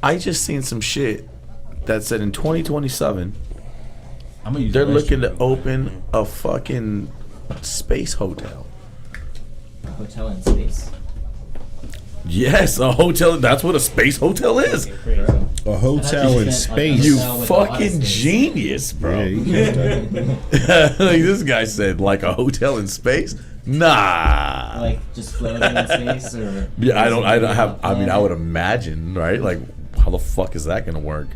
I just seen some shit that said in 2027 I'm gonna use they're the looking restroom. to open a fucking space hotel. Hotel in space. Yes, a hotel. That's what a space hotel is. Crazy. A hotel in space. You Hotel with a lot of fucking space. genius, Yeah, bro. you get that. Like this guy said, like a hotel in space. Nah. Like just floating in space, or Yeah, I don't have. I mean, I would imagine, right? Like, how the fuck is that gonna work?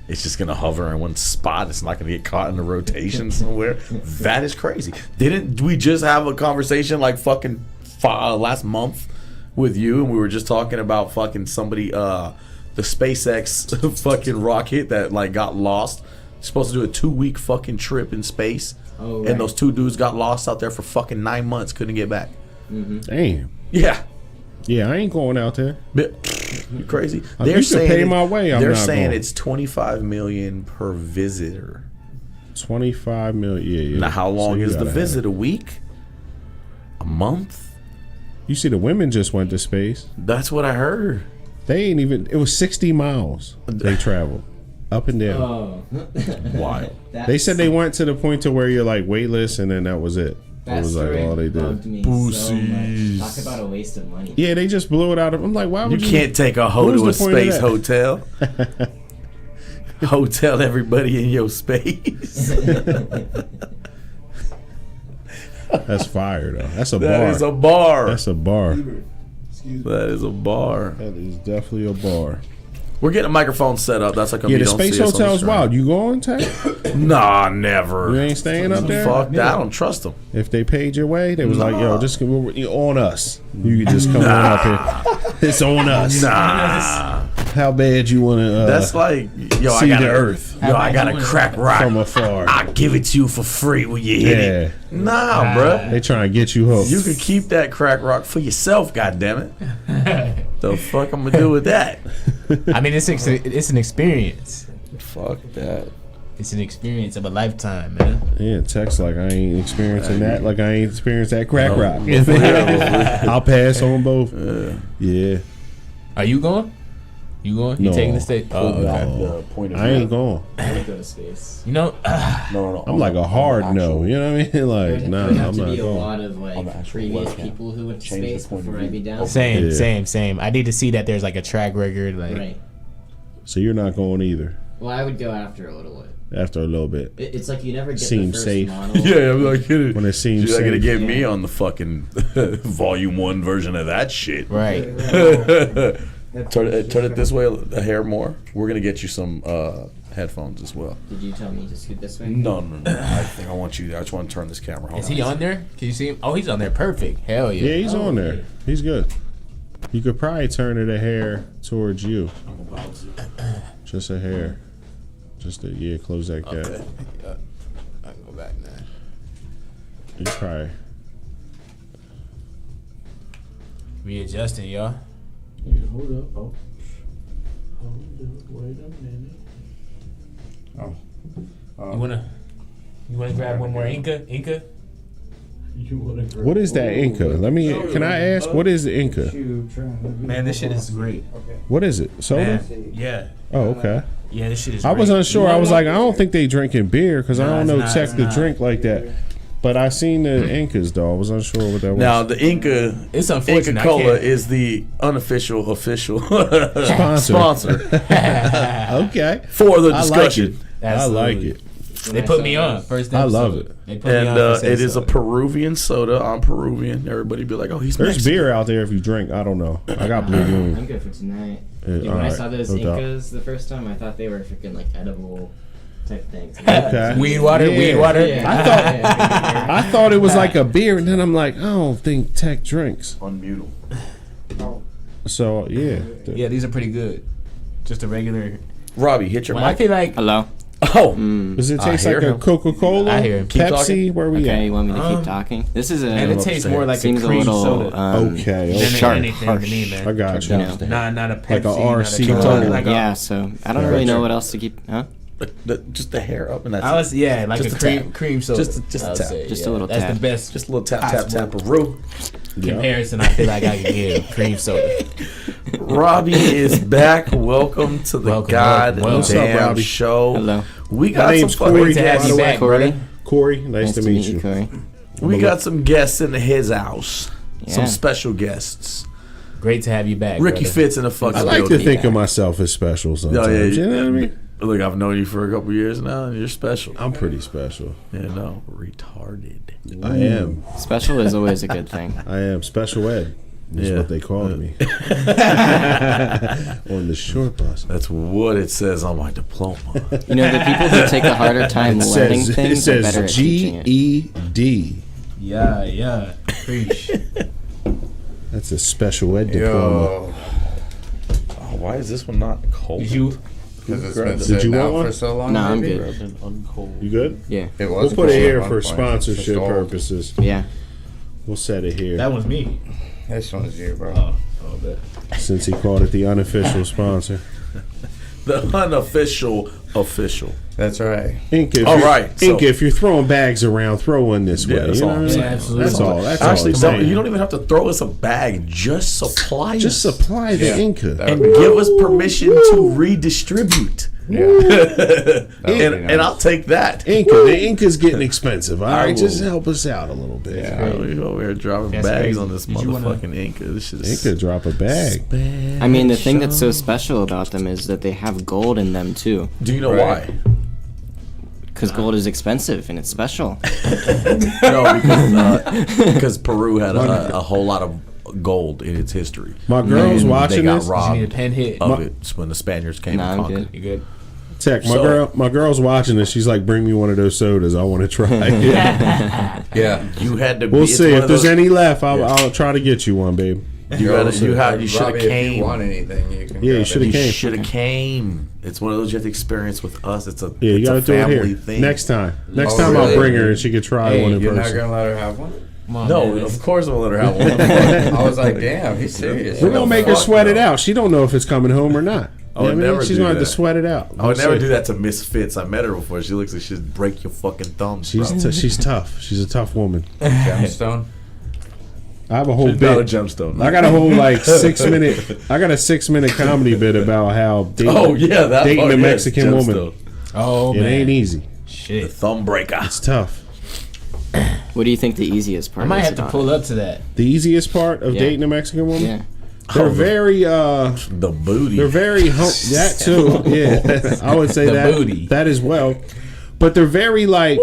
It's just gonna hover in one spot. It's not gonna get caught in a rotation somewhere. That is crazy. Didn't we just have a conversation like fucking last month with you, and we were just talking about fucking somebody, the SpaceX fucking rocket that like got lost. Supposed to do a 2-week fucking trip in space, Oh, right. and those 2 dudes got lost out there for fucking 9 months, couldn't get back. Damn. Yeah. Yeah, I ain't going out there. You crazy? If you can pay my way, I'm they're not saying going. it's 25 million per visitor. 25 million. Yeah. Now, how So long you is the gotta have visit? it. A week? A month? You see, the women just went to space. That's what I heard. They ain't even. It was 60 miles they traveled up and down. oh, Why? They said they went to the point to where you're like weightless, and then that was it. That That was like story all they bugged did. me Pussies. so much. Talk about a waste of money. Yeah, they just blew it out of. I'm like, why You would you? can't take a hoe What to a was the point of space that? hotel. Hotel everybody in your space. That's fire though. That's a That bar. is a bar. That's a bar. That is a bar. That is definitely a bar. We're getting a microphone set up. That's like Yeah, the space hotel's wild. You going, Tech? Nah, never. You ain't staying up there? Fuck that. I don't trust them. If they paid your way, they was like, yo, just on us. You could just come on up here. It's on us. Nah. How bad you want to That's like, yo, see I got the earth Yo, I got a crack rock. from afar? I'll give it to you for free when you hit Yeah. it. Nah, bruh. They trying to get you hooked. You can keep that crack rock for yourself, goddammit. The fuck I'm gonna do with that? I mean, it's an experience. Fuck that. It's an experience of a lifetime, man. Yeah, text like I ain't experiencing that. Like I ain't experienced that crack No. rock. I'll pass on both. Yeah. Are you going? You going? You No. taking the state? Oh, okay. The point of I ain't going. I would go to space. You know, No. I'm like a hard no. You know what I mean? Like, nah, There'd have I'm to not be a going. lot of On the like actual previous webcam. people who went to Change the space point of before view. I'd be down. same, Yeah. same. I need to see that there's like a track record. Like, Right. So you're not going either. Well, I would go after a little bit. After a little bit, It's like you never get Seems the first safe. model. Yeah, I'm like, when it seems you're not gonna safe. get me on the fucking volume 1 version of that shit. Right. Turn it this way, a hair more. We're gonna get you some headphones as well. Did you tell me to scoot this way? No. I think I want you. I just want to turn this camera. Hold Is he on there? Can you see him? Oh, he's on there. Perfect. Hell yeah. Yeah, he's on there. He's good. You could probably turn it a hair towards you. Just a hair. Just a close that gap. Okay. I can go back now. You probably. Readjusting, y'all. Hold up. Oh. Hold up. Wait a minute. You wanna grab one more Inca? What is that Inca? Can I ask, what is the Inca? Man, this shit is great. What is it? Soda? Man, yeah. Oh, okay. Yeah, this shit is I was great. unsure. I was like, I don't think they drinking beer because I No, don't it's know not, tech it's to not. drink like that. But I seen the Incas though. I was unsure what that was. Now the Inca, It's unfortunate. Inca I Cola can't- is the unofficial Sponsor. sponsor Okay. for the I like discussion. it. I like Absolutely. it. They put me on first I love episode. it. They put me And on for it is a soda. Peruvian soda. I'm Peruvian. Everybody be like, oh, he's There's Mexican. beer out there if you drink. I don't know. I got Blue I'm Moon. good for tonight. Yeah, Dude, when I alright, saw those no doubt. Incas the first time, I thought they were freaking like edible type things. Okay. Weed water, Yeah. weed water. Yeah. I thought it was like a beer, and then I'm like, I don't think Tech drinks. Unmute. So yeah. Yeah, these are pretty good. Just a regular. Robbie, hit your Well, I mic. feel like Hello. Oh, Does it I taste hear like a him. Coca-Cola? I hear him. Keep Pepsi? talking. Where we Okay, at? you want me to keep talking? This is a and it tastes more like a seems cream a little soda Okay. than sharp, anything harsh. to me, man. I got you. You know. Not a Pepsi, Like a RC not a Cola. Coke, like a- yeah, so I don't really know what else to keep. Huh? just the hair up and that's I was like Just a a cream tap. cream soda. Just a I would tap. say, Just a yeah. little That's tap. the best just a little tap. Peru. comparison I feel like I can give. Cream soda. Robbie is back. Welcome to the Welcome, welcome. What's up, goddamn Robbie? show. Hello. We My got name's some Corey. to have by you the way. back, Corey. brother. Corey, nice to meet you. Corey. We got some guests in his house. Some Yeah. special guests. Great to have you back, Ricky brother. Fitz in the fucking I like to building. think of myself as special sometimes. You know what I mean? Look, I've known you for a couple years now, and you're special. I'm pretty special. You know, retarded. I am. Special is always a good thing. I am special ed. Is Yeah. what they called me on the short bus. That's what it says on my diploma. You know, the people who take a harder time learning It things are better says at teaching it. GED. Yeah. Preach. That's a special ed diploma. Yo, Oh, why is this one not cold? Did you? because it's grabbed been it? Did you sitting want out one? for so long. No, I'm maybe? good. Grabbed an uncold. You good? Yeah. It We'll was. put it cold here at one for point. sponsorship It's old. purposes. Yeah. We'll set it here That was me. This one's you, bro. Oh, since he called it the unofficial sponsor. The unofficial official. That's right. Inca, All right, so- Inca, if you're throwing bags around, throw one this Yeah, way. that's You know all what I'm I'm saying. saying? absolutely. That's all. That's Actually, all. I'm you saying. don't even have to throw us a bag. Just supply Just us. supply the Yeah. Inca. That And would be- give us permission to redistribute. Yeah. That would be And nice. I'll take that. Inca, the Inca's getting expensive. All I right, just will- help us out a little bit. Yeah. We over here dropping That's bags crazy. on this Did you wanna- motherfucking Inca. This shit is Inca drop a bag. I mean, the thing that's so special about them is that they have gold in them too. Do you know Right. why? Because gold is expensive and it's special. No, because Peru had a whole lot of gold in its history. My girl's And watching they got this. you need a robbed pen hit. of it when the Spaniards came Nah, and I'm conquered. good. You good? Tech, So- my girl's watching this. She's like, "Bring me one of those sodas. I want to try." Yeah. You had to. We'll it's see one if of there's those- any left. I'll, Yeah. I'll try to get you one, babe. You Robbie, should have If you came. want anything, you can. Yeah, you grab shoulda it. came. You should have came. It's one of those you have to experience with us. It's a Yeah, you it's gotta a do it family here thing. next time. Next Oh, time I'll really? bring her and she can try Hey, one in You're not person. gonna let her have one? Come on, No, man. of course I'm gonna let her have one. I was like, damn, he's serious. We're gonna make her fuck sweat it no. out. She don't know if it's coming home or not. I would You know what never She's do gonna have to that. sweat it out. I would We'll never see. do that to Miss Fitz. I met her before. She looks like she'd break your fucking thumbs. She's bro. she's tough. She's a tough woman. Gemstone. I have a whole She's not a bit. gemstone. I got a whole like 6 minute. I got a 6 minute comedy bit about how dating, Oh yeah, that dating part, a yes, Mexican woman. gemstone. Oh It man. ain't easy. The Shit. thumb breaker. It's tough. What do you think the easiest part I might is have to about pull it? up to that. The easiest part of Yeah. dating a Mexican woman. Yeah. They're very The booty. they're very that too. Yeah, I would say The that booty. that as well. But they're very like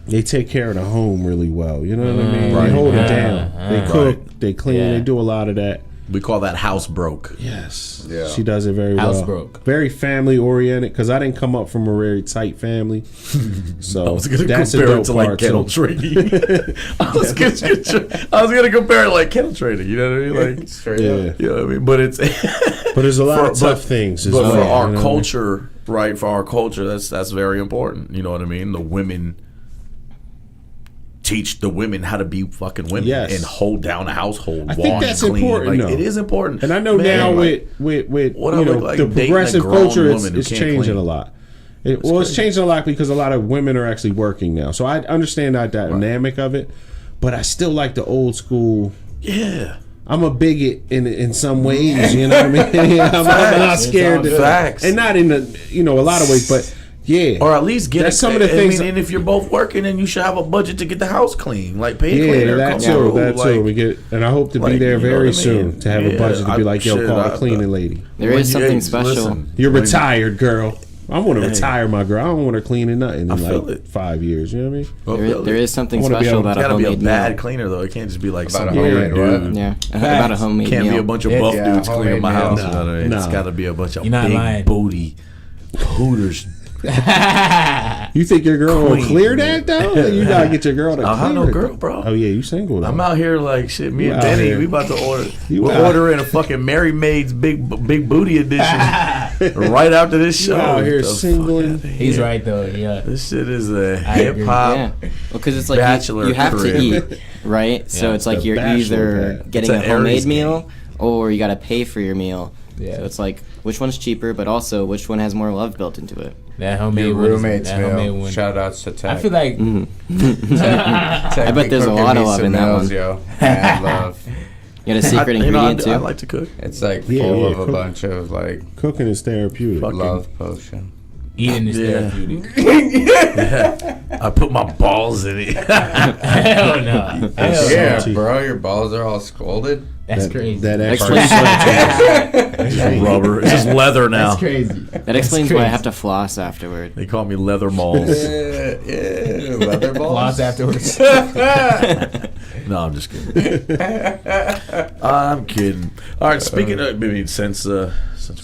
they take care of the home really well. You know what I mean? Right. They hold it down. They cook. Right. They clean. Yeah. They do a lot of that. We call that house broke. Yes. Yeah. She does it very well. House broke. Very family oriented because I didn't come up from a very tight family. So I was gonna that's a compare it dope to like part, kennel too. training. I was gonna compare it like kennel training. You know what I mean? Like, Straight Yeah. up. you know what I mean? But it's But there's a lot of tough things. As But well, for you our know what I mean? culture, right? For our culture, that's very important. You know what I mean? The women teach the women how to be fucking women Yes. and hold down a household. I think wash, that's clean. important, Like, though. it is important. And I know Man, now like, with what I you know look like the dating a progressive grown culture, woman who it's can't changing clean. a lot. It's changing a lot because a lot of women are actually working now. So I understand that dynamic of it, but I still like the old school. yeah. I'm a bigot in some ways, you know what I mean? I'm not scared to Facts. and not in the a lot of ways, but yeah. Or at least get That's some of the things- and if you're both working, then you should have a budget to get the house clean, like pay a Yeah, cleaner. that come too. through, That too. like, We get, and I hope to be like, there you know very what I soon mean? to have a Yeah, budget to be like, yo, shit, call a cleaning lady. There when is you- something hey, special. listen, You're when- retired, girl. I want to retire my girl. I don't want her cleaning nothing in feel like it. 5 years. You know what I mean? Well, There is something I wanna be special able- about It's a gotta be a homemade bad meal. cleaner though. It can't just be like About some a weird homemade dude. what? Yeah, about a homemade Can't meal. be a bunch of buff Yeah, dudes cleaning my homemade house. meal. You know what I mean? It's Nah. got to be a bunch of You're not big lying. booty hooters. You think your girl will Queen. clear that though? You gotta get your girl to I clear have no it. girl, bro. Oh yeah, you single though. I'm out here like shit. Me You and out Benny, here. we about to order. You We're out- ordering a fucking Mary Maid's big booty edition right after this show. out here Get the fuck singling. outta He's here. right though. Yeah. This shit is a I agree. hip hop. Yeah, well, because it's like Bachelor you have to career. eat, right? So Yeah, it's like the you're bachelor either pad. getting It's a an homemade Aries meal game. or you got to pay for your meal. Yeah. So it's like which one's cheaper, but also which one has more love built into it. That homemade Your one is- roommate's that homemade meal. one. Shout outs to Tech. I feel like I bet there's a lot of love in that one. Yo. Mad love. You got a secret I ingredient I too. like to cook. It's like Yeah, full yeah, of a cook. bunch of like Cooking is therapeutic. Fuck. love potion. eating is Yeah. therapeutic. I put my balls in it. Hell no. Hell Yeah, salty. bro, your balls are all scalded. That's crazy. That Explains extra. Just rubber. It's just leather now. That's crazy. That explains why I have to floss afterward. They call me leather balls. Yeah, leather balls. Lots afterwards. No, I'm just kidding. I'm kidding. All right, speaking of, maybe since we're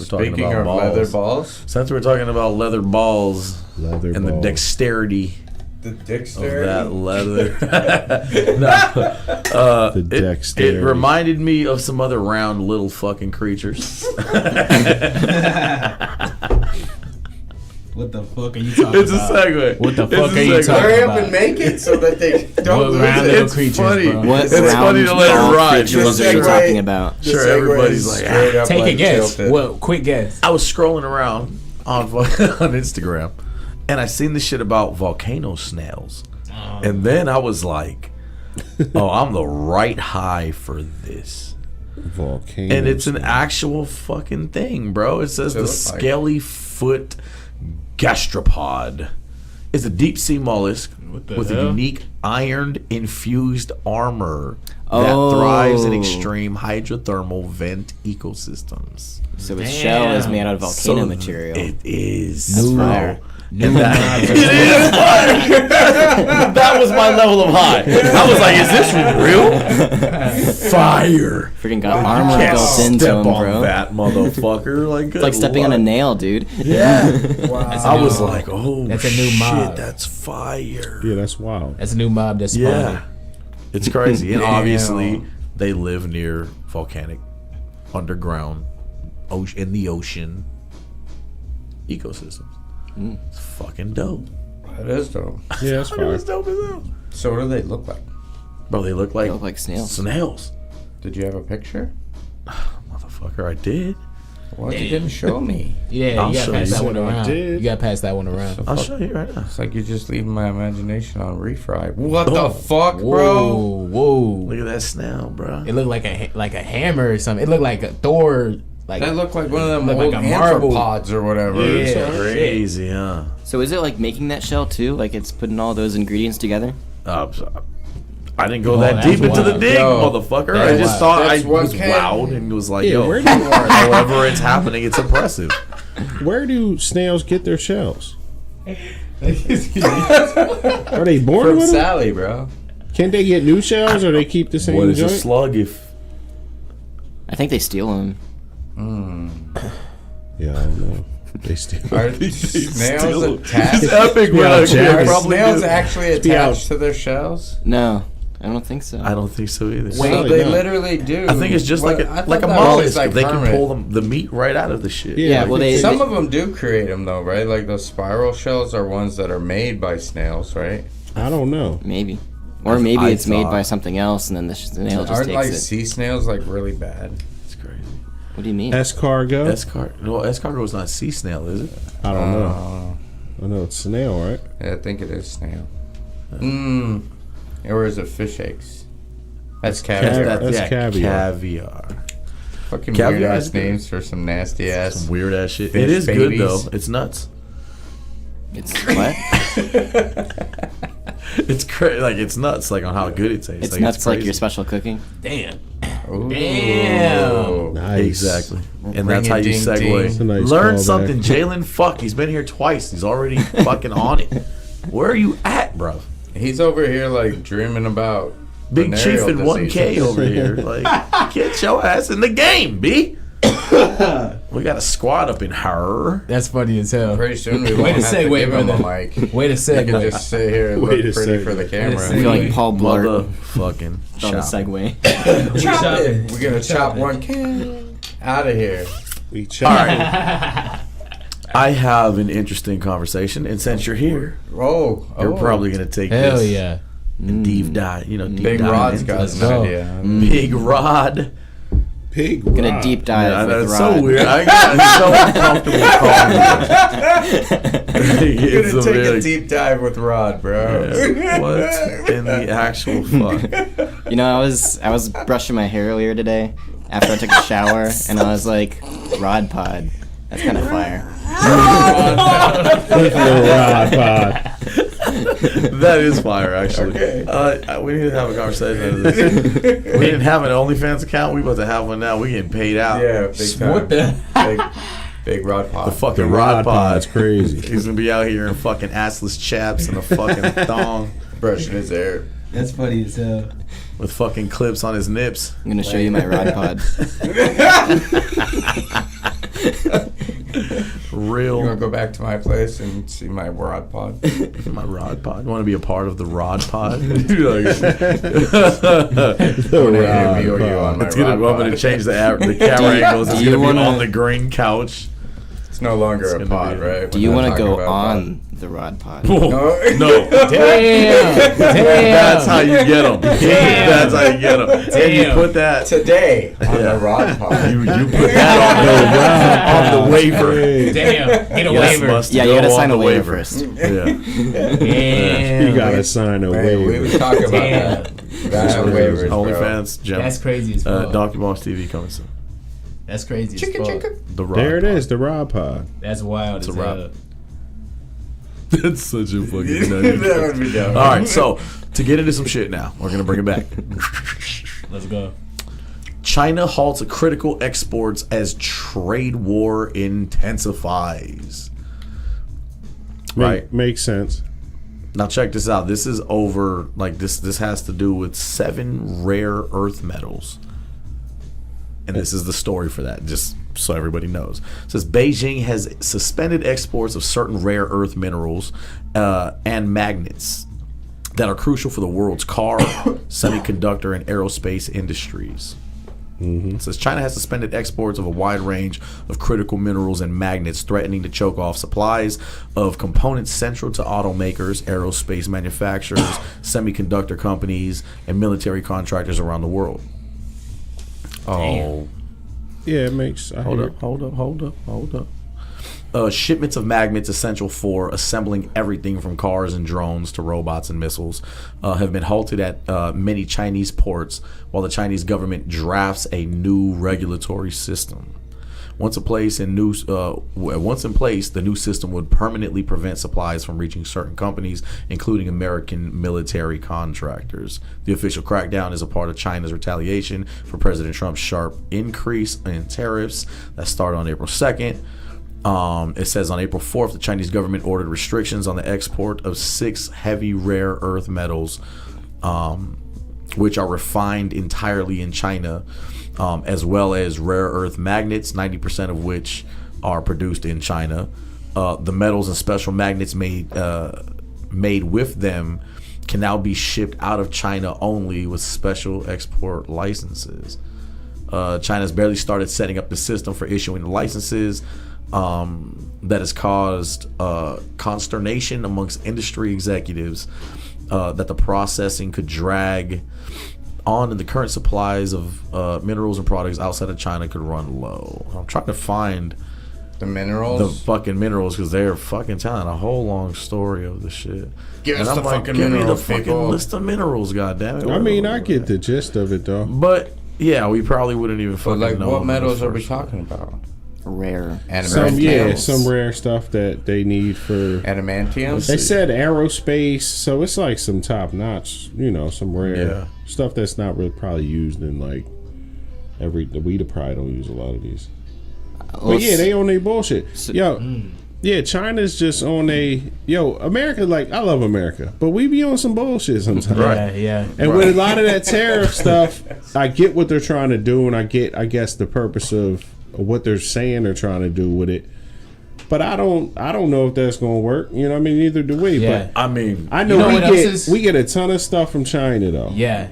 talking Speaking about of balls, leather balls, since we're talking about leather balls Leather and the balls. dexterity the of dexterity. that leather, The it dexterity. reminded me of some other round little fucking creatures. What the fuck are you talking It's a about? segue. What the It's fuck a are you segue. talking Hurry up about? and make it so that they don't What lose round it. little It's creatures, funny. bro? What It's funny to let it round ride. creatures Just are you segue. talking about? The Sure, segue everybody's is like, straight up Take a like guess. tilted. Well, quick guess. I was scrolling around on Instagram, and I seen this shit about volcano snails, and then I was like, "Oh, I'm the right high for this." Volcano. And it's an actual fucking thing, bro. It says the Does it look like- scaly foot gastropod is a deep sea mollusk the with a hell? unique iron infused armor that thrives in Oh. extreme hydrothermal vent ecosystems. So its shell is made out of volcano So material. It is. That's bro. fire. And that, it is fire. That was my level of high. I was like, "Is this real?" Fire. Freaking got armor Can't built into step him, on bro. that motherfucker. Like, It's like stepping on a nail, dude. Yeah. That's a I new- was like, "Oh, That's a new shit, mob. that's fire." Yeah, that's wild. That's a new mob that's spawning. Yeah, it's crazy, and Damn. obviously they live near volcanic, underground, in the ocean ecosystems. It's fucking dope. That is dope. Yeah, that's It fire. was dope as hell. So what do they look like? Bro, they look like They look like snails. snails. Did you have a picture? Motherfucker, I did. What? You didn't show me. Yeah, I'll you gotta show pass you. that one I around. did. You gotta pass that one around. I'll show you right now. It's like you're just leaving my imagination on refry. What Oh. the fuck, Whoa, bro? whoa! Look at that snail, bro. It looked like a hammer or something. It looked like a Thor. Like That looked like one of them Looked old like a marble. arthropods or whatever. Yeah. It's crazy, huh? So is it like making that shell too? Like it's putting all those ingredients together? So I didn't go Oh, that that's deep into the wild. dig, Yo, motherfucker. I that's just thought I wild. was That's wowed and was like, Yeah, yo, where do however it's happening, it's impressive. Where do snails get their shells? Are they born From with them? Sally, bro. Can they get new shells or they keep the same What is a joint? slug if... I think they steal them. Yeah, I don't know. They still. Are snails steal- attached? It's epic, Yeah, but Jack. Are probably snails do. actually be out. attached to their shells? No, I don't think so. I don't think so either. So Probably they not. literally do. I think it's just What- like I a thought like a that was mollusk. like They can hermit. pull the meat right out of the shit. Yeah, well, they- Some of them do create them though, right? Like those spiral shells are ones that are made by snails, right? I don't know. Maybe. Or maybe I it's made thought- by something else and then the snail just Aren't takes like it. sea snails like really bad? It's crazy. What do you mean? Escargot? Escargot is not sea snail, is it? I don't know. I know it's snail, right? Yeah, I think it is snail. Or is it fish eggs? That's caviar. That's caviar. Caviar. Fucking Caviar weird is ass good. names for some nasty ass. Some weird ass shit. Fish It is good though. babies. It's nuts. It's what? It's crazy. Like it's nuts. Like on how good it tastes. It's nuts like crazy. your special cooking. Damn. Ooh. Damn. Nice. Exactly. And that's how you Ring-a-ding-ding. segue. It's a nice Learn callback. something, Jalen. Fuck, he's been here twice. He's already fucking on it. Where are you at, bro? He's over here like dreaming about Big Chief venereal in 1K diseases. over here. Like, get your ass in the game, B. We got a squad up in her. That's funny as hell. Pretty soon we Way won't to have to segue, give him a brother. mic. Way to You say can just sit here and look Wait a pretty second. for the I camera. feel like Paul Blart Motherfucking on the shop. segue. Chop it. We're gonna chop one can out of here. We All chop. right. I have an interesting conversation, and since you're here, Oh, you're probably gonna take Hell this yeah. and deep dive. You know, deep Big dive Rod's into got this. an go. idea. Big Rod. Pig. Gonna rod. deep dive Yeah, I know, with it's Rod. so weird. I got so uncomfortable calling it. You're It's gonna take a really- deep dive with Rod, bro. Yeah. What in the actual fuck? You know, I was brushing my hair earlier today after I took a shower, and I was like, Rod Pod. That's kind of fire. Rod pod. That is fire, actually. Okay. We need to have a conversation out of this. We didn't have an OnlyFans account. We about to have one now. We getting paid out. Yeah, big time. What the? Big Rod Pod. The fucking The Rod Rod Pod. pod's crazy. He's gonna be out here in fucking assless chaps and a fucking thong brushing his hair. That's funny as hell. with fucking clips on his nips. I'm gonna show you my Rod Pod. You Real wanna go back to my place and see my Rod Pod? my Rod Pod. You want to be a part of the Rod Pod? Like, I'm gonna interview you on my it's gonna. Rod I'm gonna Pod. change the camera angles. It's do you gonna be wanna- on the green couch. It's no longer It's a gonna pod, be- right? Do We're you not want to talking go about on the Rod Pod? pod. No. Damn. That's how you get them. That's how you get them. And you Damn. put that. Today on Yeah. the Rod Pod. You put that on the waiver. Damn. Get a Yes, waiver. must Yeah, go you gotta on sign the a waiver first. Yeah. Damn. You gotta sign a Man, we waiver. was talking about Damn. that. That's waivers, bro. OnlyFans, Jim. That's crazy as fuck. Donkey Boss TV coming soon. That's crazy as fuck. The Rod There it Pod. is, the Rod Pod. That's wild It's as a wrap. hell. That's such a fucking That would be dope. All right, so to get into some shit now, we're gonna bring it back. Let's go. China halts critical exports as trade war intensifies. Right. Makes sense. Now check this out. This is over. Like this has to do with 7 rare earth metals, and this is the story for that. Just so everybody knows, it says Beijing has suspended exports of certain rare earth minerals and magnets that are crucial for the world's car, semiconductor, and aerospace industries. It says China has suspended exports of a wide range of critical minerals and magnets, threatening to choke off supplies of components central to automakers, aerospace manufacturers, semiconductor companies, and military contractors around the world. Oh, Yeah, it makes. I hold hear up, hold up. Shipments of magnets essential for assembling everything from cars and drones to robots and missiles have been halted at many Chinese ports while the Chinese government drafts a new regulatory system. Once in place, the new system would permanently prevent supplies from reaching certain companies, including American military contractors. The official crackdown is a part of China's retaliation for President Trump's sharp increase in tariffs that started on April 2nd. It says on April 4th, the Chinese government ordered restrictions on the export of 6 heavy rare earth metals, which are refined entirely in China, as well as rare earth magnets, 90% of which are produced in China. The metals and special magnets made with them can now be shipped out of China only with special export licenses. China's barely started setting up the system for issuing the licenses. That has caused consternation amongst industry executives that the processing could drag on, and the current supplies of minerals and products outside of China could run low. I'm trying to find the minerals, the fucking minerals, because they're fucking telling a whole long story of the shit. Give us the fucking give minerals, me the fucking people. list of minerals, goddammit. I mean, I get the gist of it though. But yeah, we probably wouldn't even But fucking like, know. what metals are we first. talking about? Rare. Some rare stuff that they need for. Adamantium. They said aerospace, so it's like some top notch, some rare stuff that's not really probably used in like we probably don't use a lot of these. But yeah, they on their bullshit. Yeah, China's just on America, like, I love America, but we be on some bullshit sometimes. Yeah. And with a lot of that tariff stuff, I get what they're trying to do, and I guess, the purpose of what they're saying they're trying to do with it. But I don't know if that's gonna work. You know what I mean? Neither do we. Yeah. But I mean, I know, we get a ton of stuff from China though. Yeah.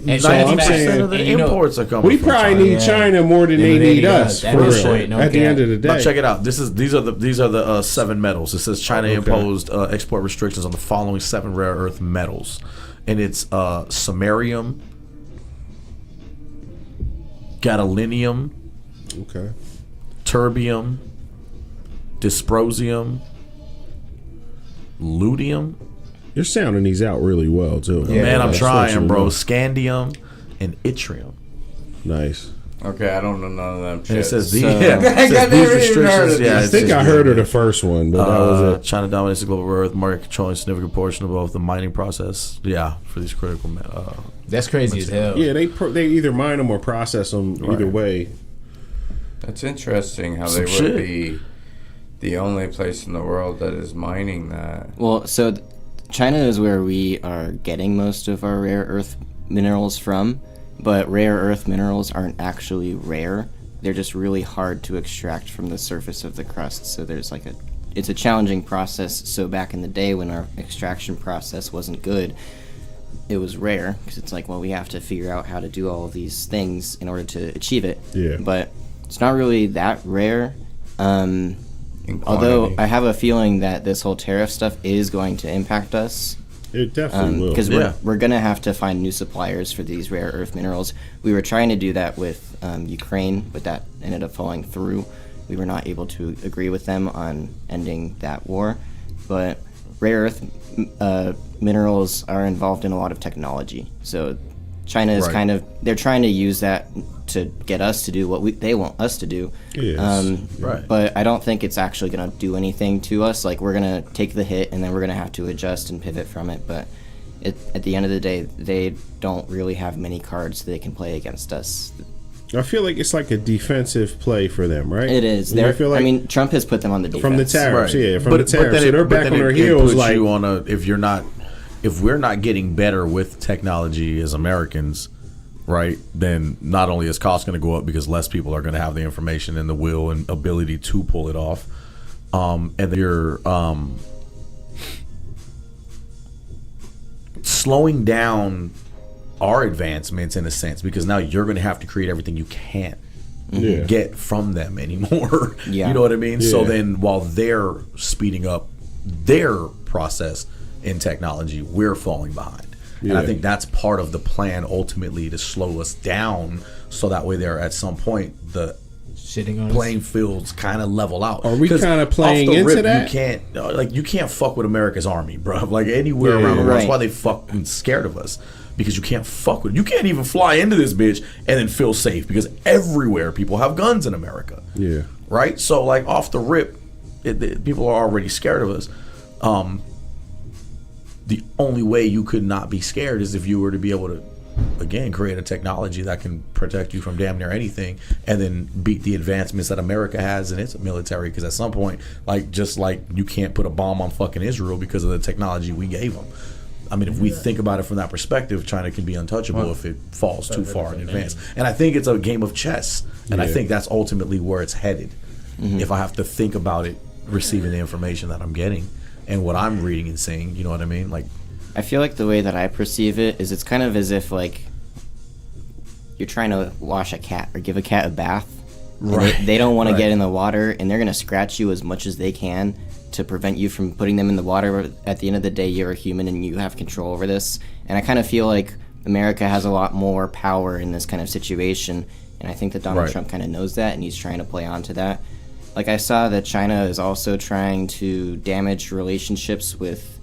And So I'm saying- of the imports are coming We from probably China. need China more than they need us. At For this real. point, no At the cap. end of the day. Now check it out. These are the 7 metals. It says China imposed export restrictions on the following 7 rare earth metals, and it's samarium, gadolinium, Okay. terbium, dysprosium, luteum. You're sounding these out really well too. Yeah, Man, I'm That's trying, what you bro. know. Scandium and yttrium. Nice. Okay, I don't know none of them. And it shits. says So- it says I never these even restrictions. heard of Yeah, these. I think I heard of the first one, but that was it. China dominates the global rare earth market, controlling a significant portion of both the mining process. Yeah, for these critical. That's crazy as hell. Yeah, they either mine them or process them. Either Right. way. That's interesting how Some they shit. would be the only place in the world that is mining that. Well, so China is where we are getting most of our rare earth minerals from, but rare earth minerals aren't actually rare. They're just really hard to extract from the surface of the crust. So there's it's a challenging process. So back in the day when our extraction process wasn't good, it was rare because it's like, well, we have to figure out how to do all of these things in order to achieve it. Yeah. But it's not really that rare. In Although quantity. I have a feeling that this whole tariff stuff is going to impact us, It definitely will. because Yeah. we're going to have to find new suppliers for these rare earth minerals. We were trying to do that with Ukraine, but that ended up falling through. We were not able to agree with them on ending that war. But rare earth minerals are involved in a lot of technology. So China is Right. they're trying to use that to get us to do what they want us to do. Yes. Right. But I don't think it's actually going to do anything to us. Like, we're going to take the hit and then we're going to have to adjust and pivot from it. But at the end of the day, they don't really have many cards they can play against us. I feel like it's like a defensive play for them, right? It is. I feel like I mean, Trump has put them on the defense. from the tariffs, Right. yeah, from the tariffs. So they're back on their it heels. puts Like, you on if we're not getting better with technology as Americans, right, then not only is cost going to go up because less people are going to have the information and the will and ability to pull it off, and then you're slowing down our advancements in a sense, because now you're going to have to create everything you can't yeah. get from them anymore. Yeah. You know what I mean? So Yeah. then while they're speeding up their process in technology, we're falling behind. And I Yeah. think that's part of the plan ultimately, to slow us down so that way there at some point the Shitting on playing fields kind of level out. Are we 'Cause kinda off playing the into rip, that? You can't fuck with America's army, bro. Like anywhere Yeah, around the world. right. That's why they fucking scared of us. because you can't fuck with it. You can't even fly into this bitch and then feel safe because everywhere people have guns in America. Yeah. Right? So, like, off the rip, people are already scared of us. The only way you could not be scared is if you were to be able to, again, create a technology that can protect you from damn near anything and then beat the advancements that America has in its military. Because at some point, like, just like you can't put a bomb on fucking Israel because of the technology we gave them. I mean, if we think about it from that perspective, China can be untouchable if it falls too far in advance. And I think it's a game of chess. And I think that's ultimately where it's headed. If I have to think about it, receiving the information that I'm getting and what I'm reading and seeing, you know what I mean? Like, I feel like the way that I perceive it is it's kind of as if, like, you're trying to wash a cat or give a cat a bath. Right. They don't want to get in the water, and they're going to scratch you as much as they can to prevent you from putting them in the water. But at the end of the day, you're a human and you have control over this. And I kind of feel like America has a lot more power in this kind of situation. And I think that Donald Trump kind of knows that, and he's trying to play onto that. Like, I saw that China is also trying to damage relationships with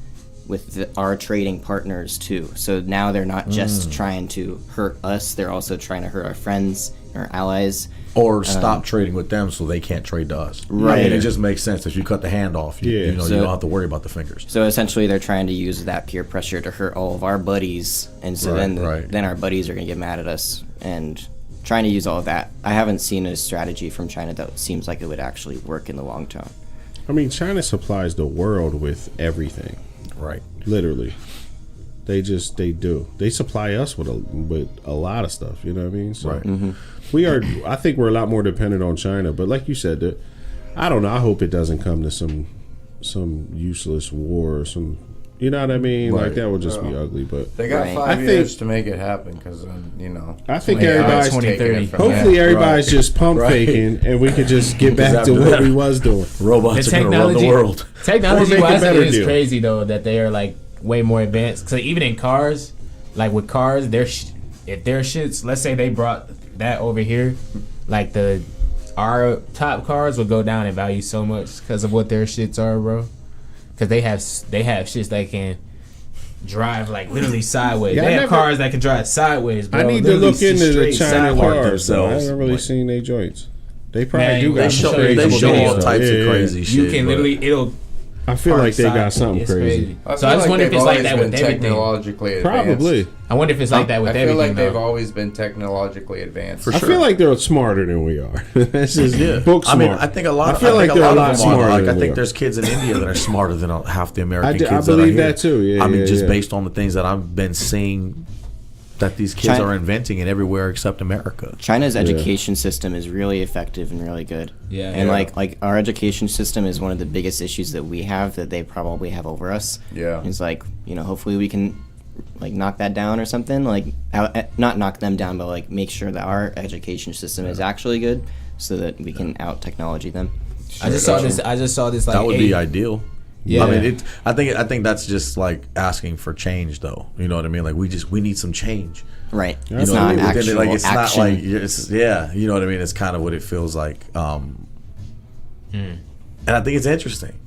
our trading partners too. So now they're not just trying to hurt us; they're also trying to hurt our friends, our allies, or stop trading with them so they can't trade to us. Right. I mean, it just makes sense if you cut the hand off. You know, you don't have to worry about the fingers. So essentially, they're trying to use that peer pressure to hurt all of our buddies, and so then our buddies are going to get mad at us and trying to use all of that. I haven't seen a strategy from China that seems like it would actually work in the long term. I mean, China supplies the world with everything. Right. Literally. They do. They supply us with a lot of stuff, you know what I mean? So I think we're a lot more dependent on China, but like you said, I don't know, I hope it doesn't come to some useless war or some, you know what I mean? Right. Like, that would just be ugly, but They got 5 years to make it happen because, you know. I think everybody's everybody's taking it from hopefully everybody's just pump faking and we can just get back to what we was doing. Robots are going to run the world. Technology-wise, it is crazy, though, that they are, like, way more advanced. Because even in cars, like with cars, if their shits, let's say they brought that over here, like our top cars would go down in value so much because of what their shits are, bro. Because they have shits that can drive like literally sideways. They have cars that can drive sideways, bro. I need to look into the China cars. Themselves. I haven't really seen their joints. They probably do got they some show crazy all stuff. types of crazy shit. You can literally I feel like they got something crazy. So I just wonder if it's like that with everything. Technologically advanced. Probably. I wonder if it's like that with everything. I feel like they've though. always been technologically advanced. I feel like they're smarter than we are. That's just book smart. I mean, I think a lot. I feel like they're a lot smarter. Like, I than we think are. there's kids in India that are smarter than half the American kids. I that are believe here. that too. Yeah, I mean, yeah, just yeah. based on the things that I've been seeing that these kids are inventing in everywhere except America. China's education system is really effective and really good. Yeah. And like our education system is one of the biggest issues that we have that they probably have over us. Yeah. It's like, you know, hopefully we can like knock that down or something, like not knock them down, but like make sure that our education system is actually good so that we can out technology them. I just saw this like that would be ideal. Yeah. I mean, I think that's just like asking for change, though. You know what I mean? Like we need some change. Right. You It's know not what I mean? But then, actual like, it's action. not like you know what I mean? It's kind of what it feels like. And I think it's interesting.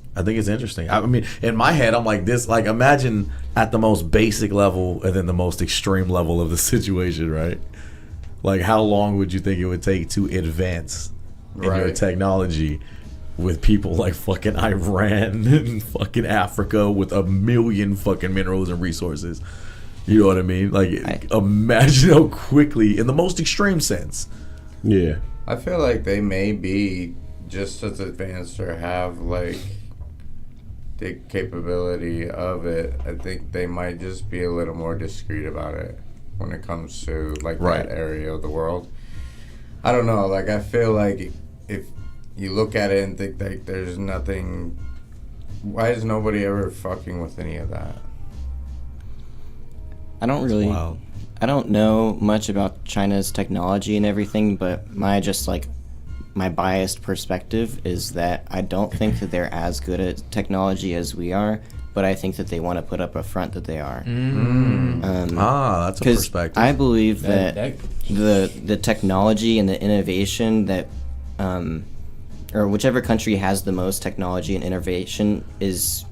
I mean, in my head, I'm like this. Like, imagine at the most basic level and then the most extreme level of the situation, right? Like, how long would you think it would take to advance in your technology with people like fucking Iran and fucking Africa with 1 million fucking minerals and resources? You know what I mean? Like, imagine how quickly, in the most extreme sense. Yeah. I feel like they may be just as advanced or have like the capability of it. I think they might just be a little more discreet about it when it comes to like that area of the world. I don't know. Like, I feel like if you look at it and think like there's nothing, why is nobody ever fucking with any of that? I don't know much about China's technology and everything, but my biased perspective is that I don't think that they're as good at technology as we are, but I think that they want to put up a front that they are. That's a perspective. I believe that the technology and the innovation that, or whichever country has the most technology and innovation is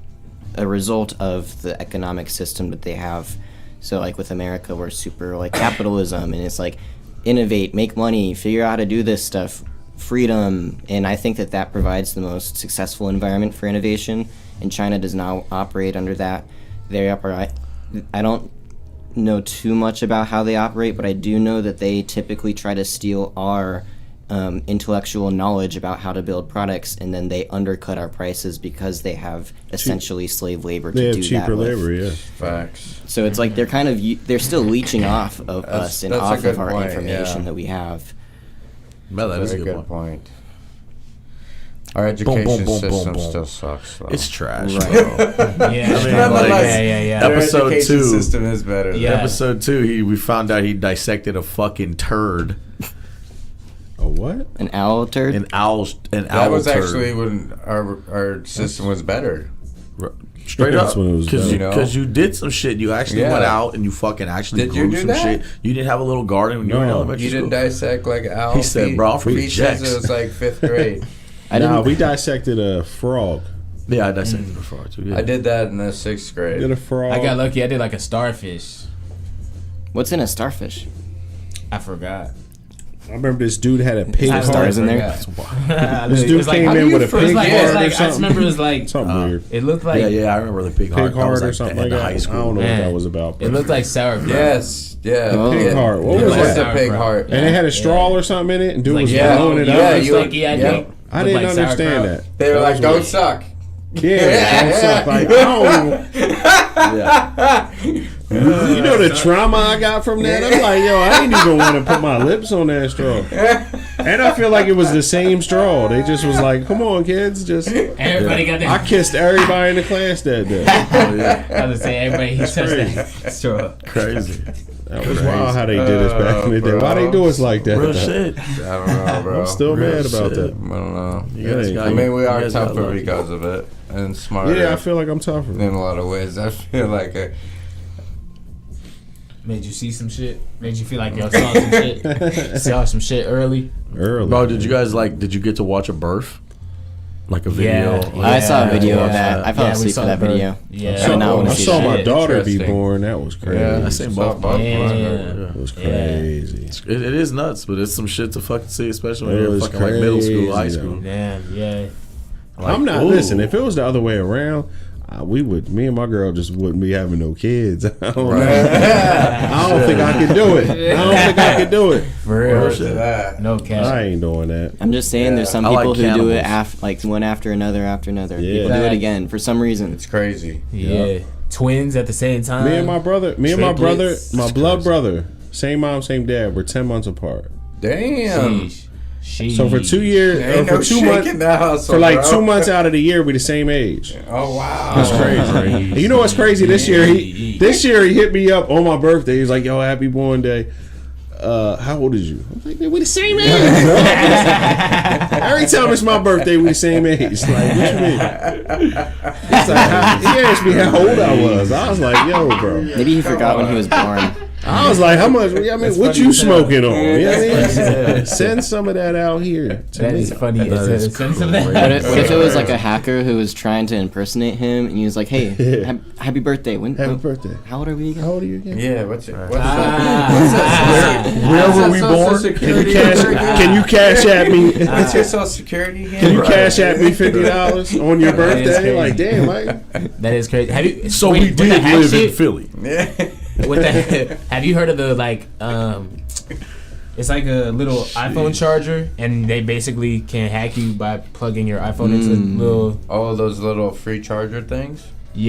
a result of the economic system that they have. So like with America, we're super like capitalism, and it's like innovate, make money, figure out how to do this stuff, freedom. And I think that provides the most successful environment for innovation. And China does not operate under that. They operate. I don't know too much about how they operate, but I do know that they typically try to steal our intellectual knowledge about how to build products, and then they undercut our prices because they have essentially slave labor to They have do cheaper that with. labor, yeah. Facts. So it's like they're still leeching off of us and that's a off good of our point, information yeah. that we have. No, that is a Very good good point. point. Our education boom, boom, system boom. still sucks, though. It's trash, Right. bro. Yeah, I mean, yeah. Their Episode education 2. system is better. Yeah. Episode 2, we found out he dissected a fucking turd. A what? An owl turd? An owl That was turd. actually when our system was better. Straight That's up, when it was because better. you did some shit. You actually Yeah. went out and you fucking actually Did you grew do some that? shit. You didn't have a little garden when you were in No. elementary You school. didn't dissect like an owl. He said, bro, I'm from He says Jacks. it was like 5th grade. I Nah, didn't. we dissected a frog. Yeah, I dissected the frog too. Yeah. I did that in the 6th grade. Did a frog. I got lucky. I did like a starfish. What's in a starfish? I forgot. I remember this dude had a pig Have heart. stars in there? This dude came how do in you with a forget? pig Like, heart it's or like, I just something. remember it was like Something weird. it looked like Yeah, I remember the pig heart. Pig That was heart like or something in like the that. high I school. don't know Man. what that was about. it looked like sauerkraut. Yes. Yeah. Oh. Pig heart. What It was was that? a pig heart. And it had a straw or something in it, and dude Like, was yeah, blowing it yeah, up. you- Sticky, I yeah. think. I Looked didn't like understand sauerkraut. that. They were That like, was don't weird. suck. Yeah, don't suck. Like, I don't. You know the trauma I got from that? I'm like, yo, I didn't even want to put my lips on that straw. And I feel like it was the same straw. They just was like, come on, kids. Just Everybody got I that. kissed everybody in the class that day. Oh yeah, I was saying everybody touched that straw. crazy. That was wild how they did us back in the day. Why they do us like that? Real though? shit. I don't know, bro. I'm still Real mad about shit. that. I don't know. You guys Yeah. got- I mean, we you are guys got tougher lucky. because of it and smarter. Yeah, I feel like I'm tougher. in a lot of ways. I feel like Made you see some shit. Made you feel like y'all saw some shit. Saw some shit early. Early. Bro, did you guys did you get to watch a birth? Like a video? Yeah. I saw a video of watched that. I fell Yeah, we asleep saw for that the bird. video. Yeah. I did not want I to see saw that. my daughter be Interesting. born. That was crazy. yeah, I seen saw both. both. Yeah. It was crazy. It is nuts, but it's some shit to fucking see, especially when It you're was fucking like middle school, high crazy, school. Damn, yeah. Like, I'm not. ooh. Listen, if it was the other way around, me and my girl just wouldn't be having no kids. I don't think I could do it. I don't think I could do it. For real. Where's it at? No cash. I ain't doing that. I'm just saying, there's some I like people who do it cannibals. like one after another after another. Yeah. People do it again for some reason. It's crazy. Yeah. Twins at the same time. Me and my brother, Triplets. my blood brother, same mom, same dad. We're 10 months apart. Damn. Sheesh. Sheesh. So for 2 years, or Ain't for no 2 months, shaking that hustle, for like bro. 2 months out of the year, we the same age. Oh wow. That's crazy. And you know what's crazy? This year he hit me up on my birthday. He's like, "Yo, happy born day." How old is you? I'm like, "Man, we the same age." Every time it's my birthday, we the same age. Like, what you mean? He's like, he asked me how old I was. I was like, "Yo, bro." Maybe he forgot when he was born. I was like, "How much? I mean, what funny you as hell. smoking on? You know what I mean? Send some of that out here to That me." is funny. That Is is it- send some of crazy. that. What if it was like a hacker who was trying to impersonate him, and he was like, "Hey, happy birthday! Happy birthday. How old are we again?" How old are you again? Yeah. What's it? What's Where were we born? Can you cash at me? What's your social security again? Can you cash at me $50 on your That is birthday? crazy. Like, damn, Mike. That is crazy. Have you? So wait, we with did the hack live in shit- Philly. With that, have you heard of the it's like a little iPhone charger, and they basically can hack you by plugging your iPhone into the little Oh, those little free charger things. and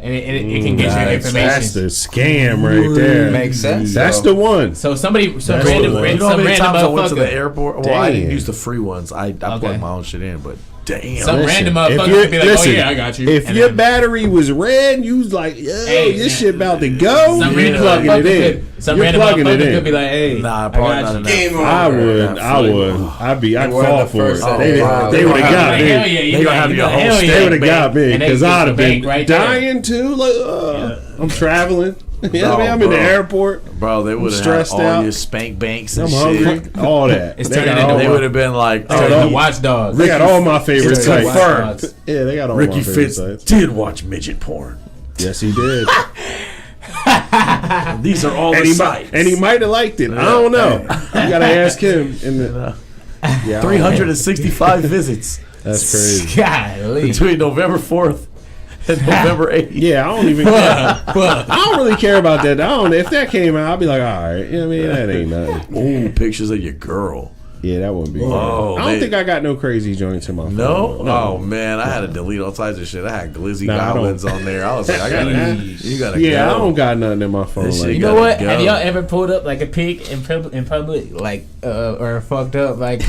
it can get your That's information. the scam right there. Makes sense. That's though. the one. So some That's random, the one. You know how some many random times I went to the motherfucker, airport? Well, I didn't Damn. use the free ones. I plugged my own shit in, but damn. some Listen, random if motherfucker you- would be like, listen, "Oh yeah, I got you." If And your then battery was red, you was like, yo, Hey, this man. shit about to go. some You random plugging it motherfucker in. could, some You're random plugging it motherfucker in. could be like, "Hey, Nah, I probably got not you." enough. Game over. I would. I'd You fall weren't the for first it. at They the bar. would have got Hell me. yeah, They gonna have your whole hell state yeah, They would have got me And they because get I'd the have been bank right there. dying too. Like, I'm traveling. You know what I mean? I'm in the bro. airport. Bro, they would have had stressed all out. your spank banks and I'm shit. hungry. All that. It's They turning got all into They my- would have been like, Oh, the the watchdogs. They got all my favorite It's sites. confirmed. Yeah, they got all Ricky my favorite Fitz sites. did watch midget porn. Yes, he did. These are all the sites. And he might have liked it. I don't know. You gotta ask him. 365 visits That's crazy. Golly. between November 4th and November 8th. Yeah, I don't even care. I don't really care about that. If that came out, I'd be like, all right. You know what I mean? That ain't nothing. Ooh, pictures of your girl. Yeah, that wouldn't be. Oh, I don't think I got no crazy joints in my phone. No? Oh, man. I had to delete all types of shit. I had glizzy goblins on there. I was like, you gotta Yeah, go. I don't got nothing in my phone. This shit Like You that. know what? go. Have y'all ever pulled up like a pic in public, like or fucked up, like,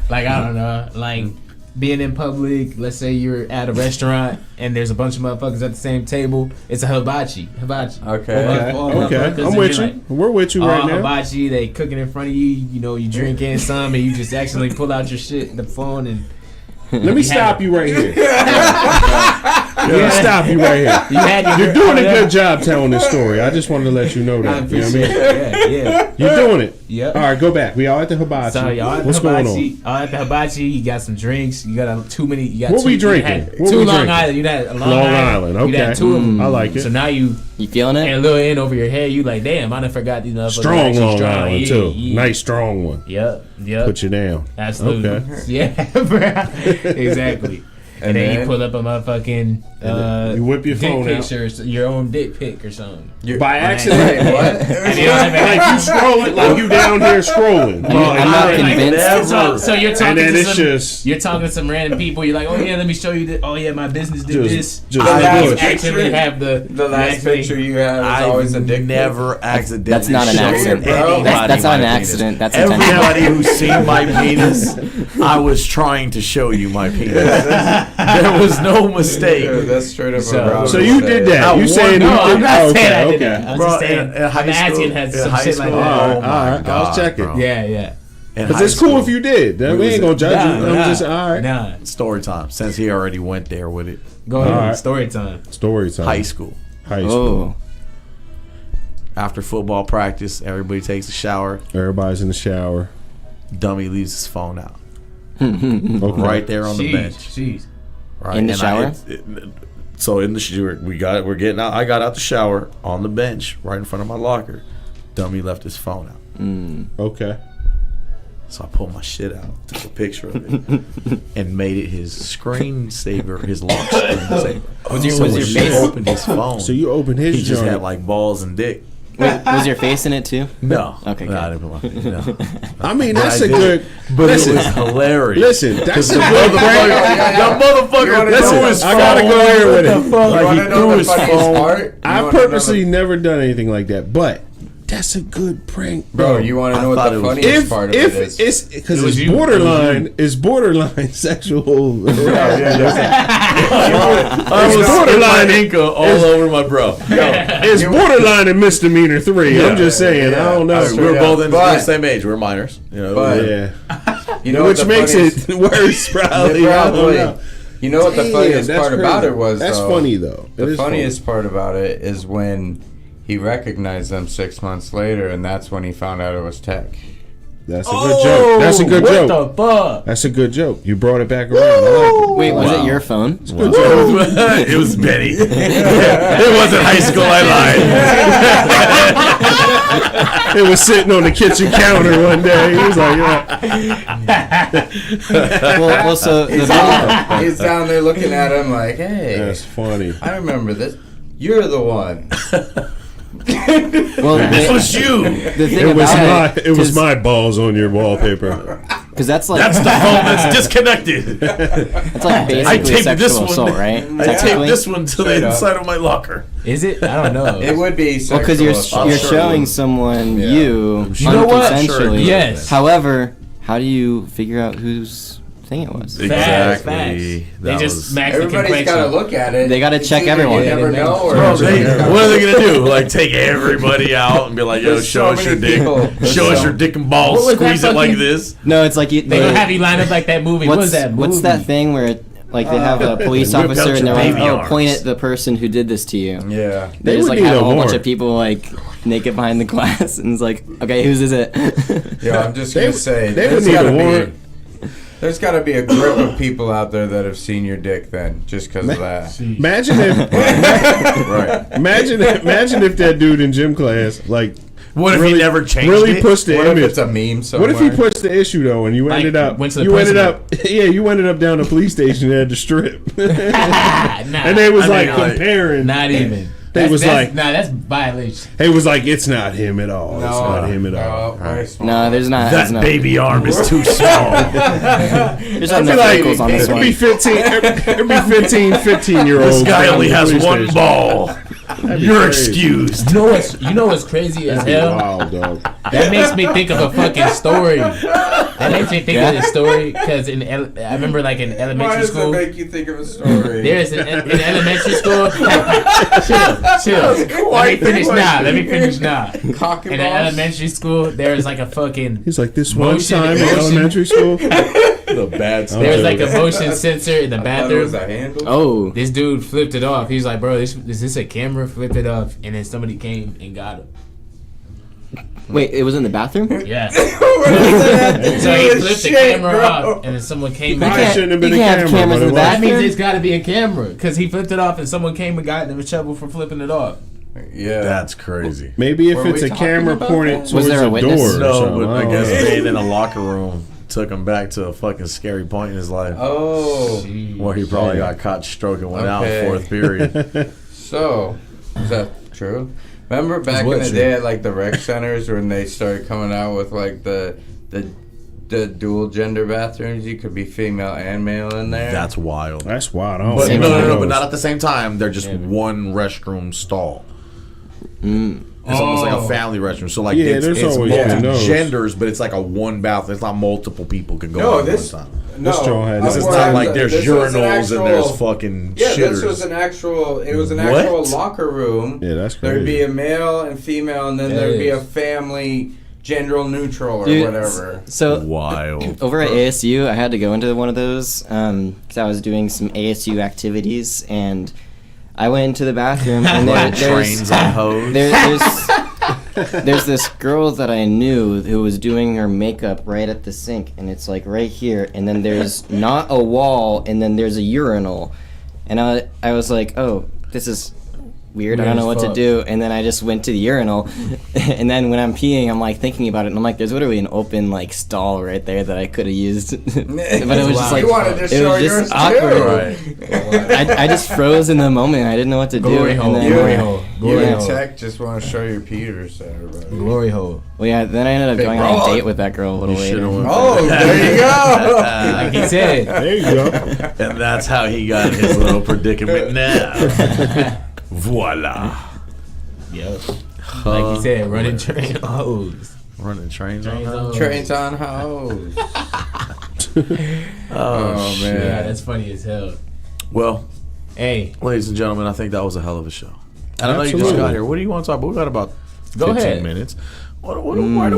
like I don't know, like being in public. Let's say you're at a restaurant and there's a bunch of motherfuckers at the same table. It's a hibachi. Okay. Okay, I'm with you. We're with you right now. Hibachi, they cooking in front of you. You know, you drinking some and you just accidentally pull out your shit, the phone, and Let me stop you right here. Let me stop you right here. You're doing a good job telling this story. I just wanted to let you know I that. You know what I appreciate mean? it. Yeah. You're doing it. Yep. All right, go back. We all at the hibachi. So y'all at What's the going hibachi, on? all at the hibachi, you got some drinks. You got too many. You got What two, we you drinking? had What two we Long drinking? Island. You had a Long Island. You Okay. had two of them. I like it. So now you feeling and a it? little in over your head. You like, damn, I done forgot these motherfuckers. Strong actually Long strong. Island Yeah, too. yeah. Nice strong one. Yep. Put you down. Absolutely. Okay. Yeah, bro. Exactly. And then you then- pull up a motherfucking you whip your dick phone out. picture, your own dick pic or something. By accident. Wait, what? And you know what I mean? Like you scrolling, like you down here scrolling. I'm not convinced. So you're talking And then to it's some, just- you're talking to some random people. You're like, oh yeah, let me show you this. Oh yeah, my business did this. just I push. actually have the last actually- picture you have is always a dick never accidentally. That's not an showed accident. anybody That's not an my accident. penis. That's intentional. Everybody who's seen my penis, I was trying to show you my penis. There was no mistake. Yeah, that's straight up So- what Rob So would you say. did that. I You saying won- you No, did? I'm not Oh, saying I okay, did that. okay. I'm Bro, just saying. in high I'm school- asking had in some high shit like school, that. All right, Oh my all right. I was God, checking. bro. Yeah. In Because high it's cool school, if you did. We ain't gonna judge you. I'm just all right. Nah. story time. Since he already went there with it. Go ahead. All right. Story time. Story time. High school. High school. Oh, After football practice, everybody takes a shower. Everybody's in the shower. Dummy leaves his phone out Okay. right there on the Jeez, bench. jeez. Right? In the shower? So in the shower, we're getting out. I got out the shower on the bench right in front of my locker. Dummy left his phone out. Okay. So I pulled my shit out, took a picture of it, and made it his screensaver, his lock screensaver. Was your when he face- opened his phone, So you opened his he just joint. had like balls and dick. wait, was your face in it too? No. Okay, No, good. I didn't put my face. No. I mean, But that's I a did good. it. But Listen, it was hilarious. listen, that's a The good prank. That motherfucker Listen, threw his I gotta phone. go here with What it. the fuck? Like, wanna he know threw the his funniest phone. part? You I wanna know purposely never done anything like that, but that's a good prank, Bro, you want to I know what thought the it was- funniest part of it if is? it's because It was it's you. borderline, it's borderline sexual. I was borderline. borderline Inca all over my bro. It's borderline in misdemeanor 3. I'm just saying. I don't know. I mean, we're both in But- the same age. We're minors. You know, But- Yeah, You know which what the makes funniest- it worse, probably. Yeah, I don't probably. know. You know what the Damn, funniest that's part about crazy. it was? That's though? funny though. It The is funniest part about it is when he recognized them 6 months later, and that's when he found out it was tech. funny. That's a good joke. That's a good what joke. the fuck? That's a good joke. You brought it back around. I like it. Wait, was Wow. it your phone? Good joke. it was Benny. It wasn't high school. I lied. It was sitting on the kitchen counter one day. He was like, Well, so the video, He's down there looking at him like, "Hey, "That's funny." I remember this. You're the one." well, This was you. the thing It was about my. It was my balls on your wallpaper. because that's like That's the phone that's disconnected. that's like I basically taped sexual this one. assault, right? I taped Technically. this one to the Straight up. inside of my locker. Is it? I don't know. It would be Well, because you're sexual you're assault. showing someone Yeah. you You know what? unconsensually. Yes. However, how do you figure out whose thing it was? Facts. Exactly. They That just was- max the Everybody's got to complaint. look at it. They gotta It's check either everyone. You Yeah, never they know, or Bro, it's just- what are they gonna do? Like take everybody out and be like, "Yo, There's show so us your many dick, people. show us your dick and What balls, was that squeeze it like fucking- this." No, it's like you. They gonna have you line up like that movie. What was that movie? What's that thing where like they have a police Whip out officer and your they're like, baby "Oh, arms." point at the person who did this to you." Yeah. They They just would like need have a a whole bunch warrant. of people like naked behind the glass, and it's like, okay, whose is it? Yeah, I'm just They gonna say they would there's need gotta a be- warrant. There's got to be a group of people out there that have seen your dick then, just because of that. Imagine if, Right. imagine if that dude in gym class, like, What if really, he never changed really it? pushed the What if image? it's a meme somewhere? What if he pushed the issue though, and you Like, ended up, went to the you ended president. up, yeah, you ended up down the police station at the strip, Nah, and they was I mean, like, comparing. not even. They was like, that's violation. They was like, it's not him at all. It's not him at all. No, there's not. That there's no, baby arm is too small. There's not I'd be enough like, vehicles on this it'd one. be 15-year-olds. This guy only has one ball. You're excused. You know what's crazy as hell? Wow, dog. That makes me think of a fucking story. That makes me think of this story because I remember like in Why elementary does school. that make you think of a story? There's in elementary school. chill. Let me finish now. Cock and In balls? elementary school, there was like a fucking. He's like, this one Motion- time in motion. elementary school. The bad stuff. There was like a motion sensor in the I thought it was bathroom. a handle. Oh, This dude flipped it off. He was like, "Bro, is this a camera?" Flipped it off, and then somebody came and got him. wait, it was in the bathroom? Yeah. What does that have to do So he with flipped the shit, camera bro? off, and then someone came Probably back. shouldn't have been you a can't have camera, cameras but in it the was. That means bathroom? it's got to be a camera because he flipped it off, and someone came and got him in trouble for flipping it off. Yeah. That's crazy. Maybe if Were it's we a talking camera about pointed that? towards Was there a a witness? door or No, something. but I don't guess know. being in a locker room took him back to a fucking scary point in his life Oh. where he probably got caught stroking one out in Okay. fourth period. So, is that true? Remember back what in the true? day at like the rec centers when they started coming out with like the dual gender bathrooms? You could be female and male in there. That's wild. That's wild. I don't But see no, none of but those. not at the same time. They're just one restroom stall. It's almost like a family restroom. So like Yeah, it's there's always multiple been those. genders, but it's like a one bathroom. It's not multiple people can go No, at this- one time. no. This joint had This that. is Well, not like there's this was an urinals and there's actual- fucking Yeah, shitters. this was an actual. It was an What? actual locker room. Yeah, that's There'd be crazy. a male and female, and then That there'd be a is. family gender neutral or Dude, whatever. So Wild. over at ASU, I had to go into one of those because I was doing some ASU activities, and I went into the bathroom, and Like trains on hose. there's this girl that I knew who was doing her makeup right at the sink, and it's like right here, and then there's not a wall, and then there's a urinal, and I was like, oh, this is weird. I don't know what to do, and then I just went to the urinal, and then when I'm peeing, I'm like thinking about it, and I'm like, there's literally an open like stall right there that I could have used, but it was just like you wanted to it show was yours just awkward. Right. I just froze in the moment. I didn't know what to do. Glory and hole, then, glory uh, hole, You glory and hole, Tech just want to show your Peters to everybody. glory hole. Well, yeah. Then I ended up Big going on a broad. date with that girl a little You later. should've went Oh, there you go. Like he said, There you go. And that's how he got his little predicament now. Voila. yo, like he said, running train hose. Running trains on Trains that? on Trains on hose. Oh, man. Yeah, that's funny as hell. Well, Hey, ladies and gentlemen, I think that was a hell of a show. And I know you just Absolutely. got here. What do you want to talk about? We got about 15 Go ahead. minutes. Where do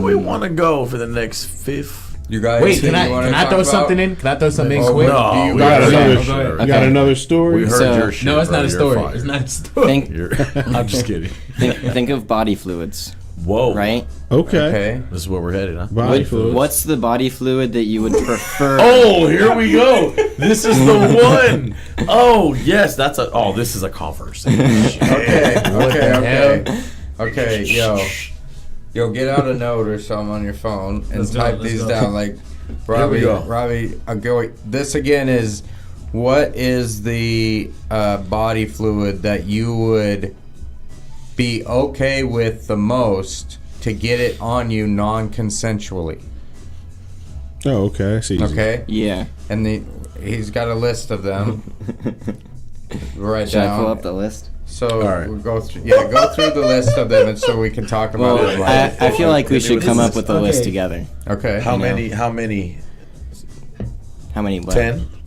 we want to go for the next fifth? You guys, wait, you can wanna I talk throw about- something in? Can I throw something in Oh, quick? no, do you we got guys- another, go ahead. you got Okay. another story? We heard So- your shit. No, it's bro. not a You're story. fired. It's not a story. Think, I'm just kidding. think of body fluids, Whoa. right? Okay. Okay. This is where we're headed, huh? Body fluids. What's the body fluid that you would prefer? Oh, here we go. This is the one. Oh, yes, that's a. Oh, this is a conversation. Okay, yo, get out a note or something on your phone and Let's go, type let's these go. down. Like, Robbie, this again is what is the body fluid that you would be okay with the most to get it on you non-consensually? Oh, okay. I see. Okay, Yeah. and he's got a list of them. Write Should I down. pull up the list? So All right. we'll go through the list of them, and so we can talk about Well, it. Like, I feel like we should come up with a list Okay. together. okay, How You know. many? How many? How many? What?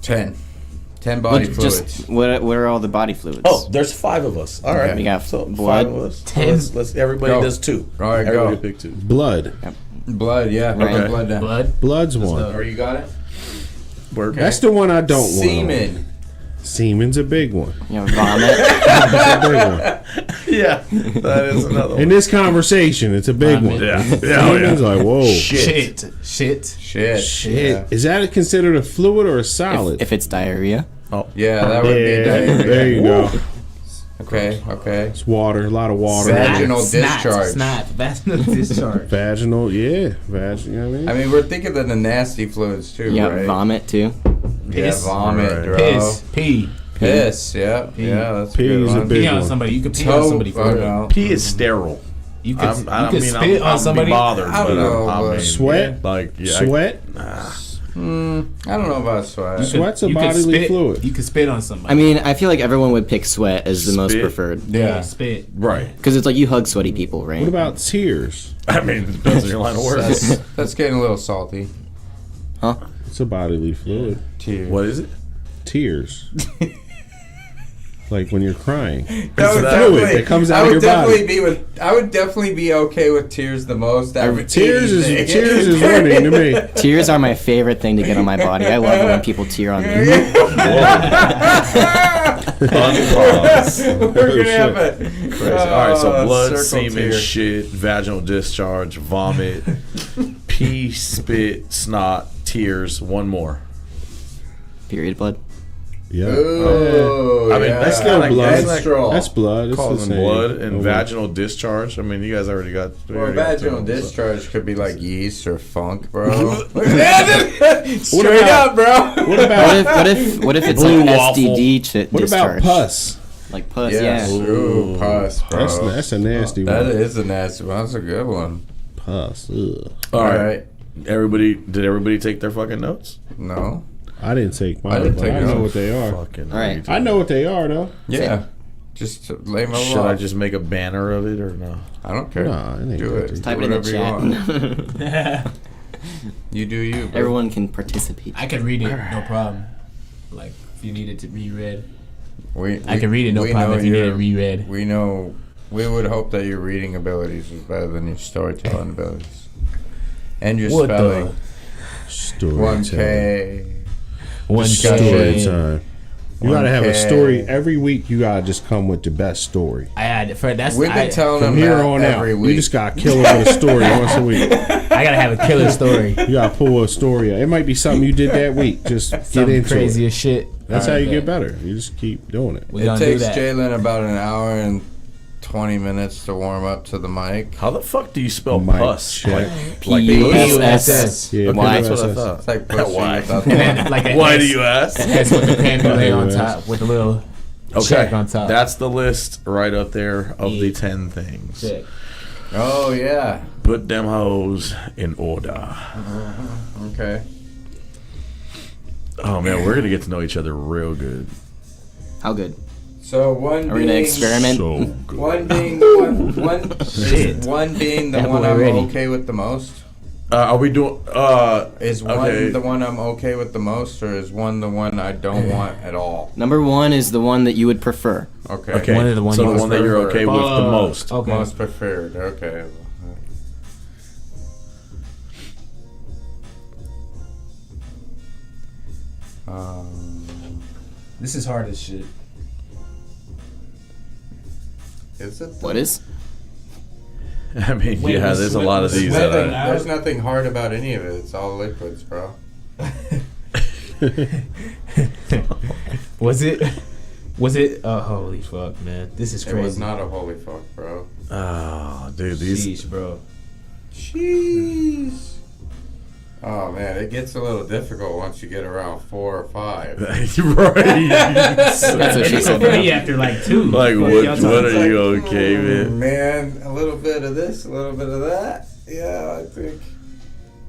10? 10 body Well, fluids. just what are all the body fluids? Oh, there's 5 of us. All right. We got so blood. 5 of us. 10. Let's everybody Go. does 2. All right, everybody go. pick 2. Blood. Blood, yeah. Right. Write blood down. Blood. Blood's one. Or you got it? Word. That's the one I don't want. Semen. Semen's a big one. You know, vomit. It's a big one. Yeah, that is another In one. this conversation, it's a big one. Yeah. Semen's like, whoa. Shit. Shit. Shit. Is that considered a fluid or a solid? If it's diarrhea. Yeah, that would be diarrhea. There you go. Okay. It's water, a lot of water. Vaginal discharge. Vaginal discharge. Vaginal, yeah. You know what I mean? I mean, we're thinking of the nasty fluids too, Yeah, right? vomit too. Piss. Yeah, vomit, Right. bro. Piss. Pee. Piss, yeah. Yeah, that's a Pee good is a one. big Pee on one. somebody. You can pee on somebody for real. no. P is sterile. You can I spit on I'm somebody. Be bothered, I don't but know, I but- mean, Sweat? like yeah, Sweat? I don't know about sweat. Sweat's a You can bodily spit. fluid. You can spit on somebody. I mean, I feel like everyone would pick sweat as the most Spit. preferred. Yeah. spit. right. Because it's like you hug sweaty people, right? What about tears? I mean, it depends on your line of work. That's getting a little salty. Huh? It's a bodily fluid. Tears. What is it? Tears. Like when you're crying. That would It's a fluid definitely- that comes out I of would your definitely body. I would definitely be okay with tears the most. Out of Tears anything. is winning to me. Tears are my favorite thing to get on my body. I love it when people tear on me. Unpause. We're gonna have it. Crazy. All right, so blood, circle semen, tear. shit, vaginal discharge, vomit, pee, spit, snot, tears. One more. Period blood. Yeah. Ooh, I mean, yeah. that's still kinda blood. Menstrual. That's blood. It's the Calling same. blood and Oh, vaginal discharge. I mean, you guys already got. we Well, already got vaginal two, so. discharge could be like yeast or funk, bro. Straight about- up, bro. What about What if it's Blue like waffle. STD what discharge? about pus? Like pus, Yes, yeah. ooh, pus, bro. That's a nasty That one. is a nasty one. That's a good one. Pus. Ugh. All right. Did everybody take their fucking notes? No. I didn't take mine. I didn't but take I know notes. what they are. Fucking. All right. I know what they are though. Yeah. Just to lay my Should law. I just make a banner of it or no? I don't care. Nah, it ain't Do good. it. Type Do it in the whatever you want. chat. You do you, bro. Everyone can participate. I can read it, no problem. Like if you need it to be read, I We can read it, no we problem. know If you need it your- reread, We know. We would hope that your reading abilities is better than your storytelling abilities. And your What the- spelling. Story 1K. one Discussion. Story K. time. You gotta have a 1K. story every week. You gotta just come with the best story. I had for that's We've been telling From them here that on out, every you week. just gotta kill it with a story once a week. I gotta have a killer story. You gotta pull a story out. It might be something you did that week. Just get Something into crazy it. as shit. That's how Alright, you get bet. better. You just keep doing it. We It gonna do takes that. Jalen about an hour and 20 minutes to warm up to the mic. How the fuck do you spell Mic pus? check. Like P-U-S-S. Yeah, Okay, Why? that's what I PUSS. thought. It's like pussy Why? without And the then, like a Why S- do you ask? S with the pen delay on Yes. top with a little Okay, check on top. that's the list right up there of the Yeah. 10 things. Check. Oh, yeah. Put them hoes in order. Okay. Oh man, we're gonna get to know each other real good. How good? So one Are we gonna being- experiment? So good. One being Shit. is one being the That one boy I'm ready. okay with the most. Are we doing? Is one Okay. the one I'm okay with the most, or is one the one I don't want at all? Number one is the one that you would prefer. Okay. Okay, One of the ones so the most one that you're okay with the most. Okay. Most preferred. Okay. This is hard as shit. Is it? What is? I mean, Wait, yeah, was there's a sweat- lot of was these sweat that an are. hour? There's nothing hard about any of it. It's all liquids, bro. Was it? Was it? Oh, holy fuck, man! This is It crazy. was not a holy fuck, bro. Oh, dude, these. Sheesh, bro. Jeez. Oh man, it gets a little difficult once you get around 4 or 5. right. That's what she said. Me after like 2. Like, Fuck, what y'all talking are you like- okay with? Man, a little bit of this, a little bit of that. Yeah,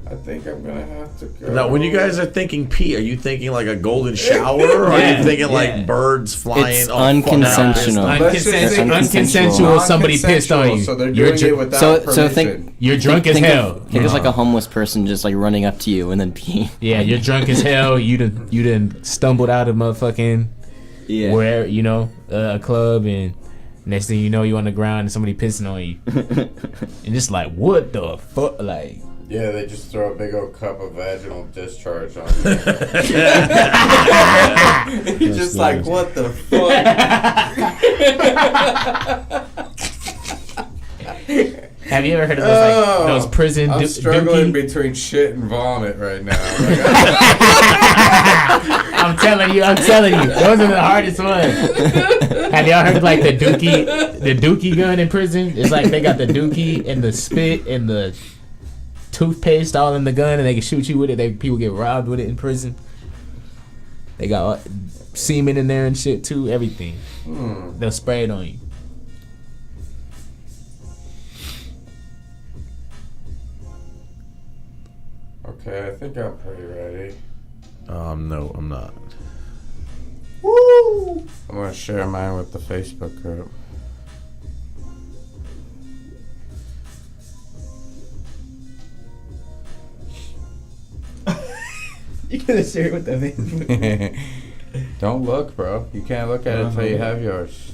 I think I'm gonna have to go. Now, when you guys are thinking pee, are you thinking like a golden shower, or are Yeah, you thinking yeah. like birds flying? It's Oh, fuck, unconsensual. now Let's just say Unconsensual. Somebody pissed on you. So they're You're doing dr- it without So permission. think You're drunk as think hell. Of, think of like a homeless person just like running up to you and then peeing. Yeah, you're drunk as hell. You done stumbled out of motherfucking Yeah. where a club, and next thing you know, you on the ground and somebody pissing on you, and just like what the fuck, like Yeah, they just throw a big old cup of vaginal discharge on you. You're just like, nice. what the fuck? Have you ever heard of those prison I'm struggling dookie? between shit and vomit right now. I'm telling you, those are the hardest ones. Have y'all heard like the dookie gun in prison? It's like they got the dookie and the spit and the toothpaste all in the gun, and they can shoot you with it. People get robbed with it in prison. They got semen in there and shit too. Everything. They'll spray it on you. Okay, I think I'm pretty ready. No, I'm not. Woo! I'm gonna share mine with the Facebook group. You gonna share it with the Facebook? Don't look, bro. You can't look at it until you have yours.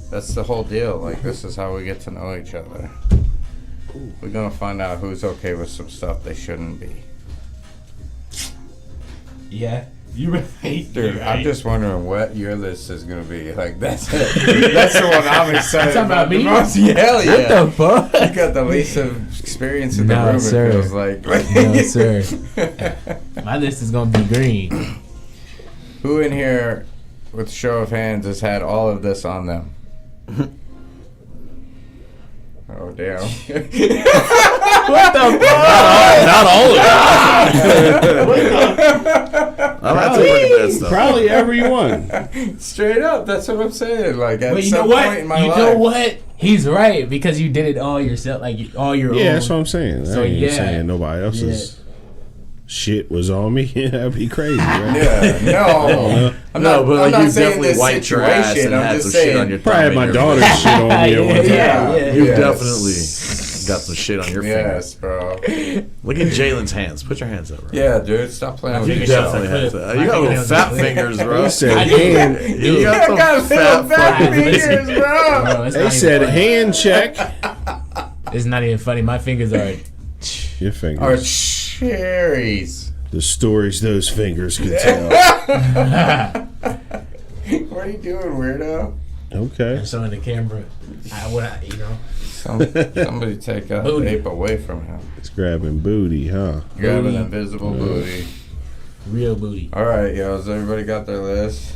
That's the whole deal. Like, this is how we get to know each other. We're gonna find out who's okay with some stuff they shouldn't be. Yeah, you right. Dude, I'm just wondering what your list is gonna be. Like, that's it. That's the one I'm excited Talking about the me? most. Hell yeah. What the fuck? You got the least of experience in the No, room, sir. it feels like. No, sir. My list is gonna be green. Who in here, with show of hands, has had all of this on them? Oh, damn. What the fuck? Not all of it. I'm not taking that stuff. Probably everyone. Straight up, that's what I'm saying. Like, at But you some know what? point in my You life. know what? He's right because you did it all yourself, like all your own. Yeah, that's what I'm saying. So, I ain't yeah. saying nobody else's shit was on me. That'd be crazy, right? Yeah, no. I'm No, not, but I'm like not you saying definitely this wiped your ass situation. and I'm had just some shit on saying. your Probably had my your- daughter's shit on me at one time. Yeah. You Yes. definitely got some shit on your Yes, finger. bro. Look at Jalen's hands. Put your hands up, bro. Yeah, dude, stop playing with You yourself. definitely have to. My You got little fingernails fat are fingers, bro. They said I do. hand. You got some got fat little fat fucking fingers, bro. Bro, it's They not said even funny. hand check. It's not even funny. My fingers are. Your Or fingers. cherries. The stories those fingers could tell. What are you doing, weirdo? Okay. showing the camera. Somebody take that Booty. ape away from him. It's grabbing booty, huh? Grab an Booty. invisible booty. Real booty. All right, yo, has everybody got their list?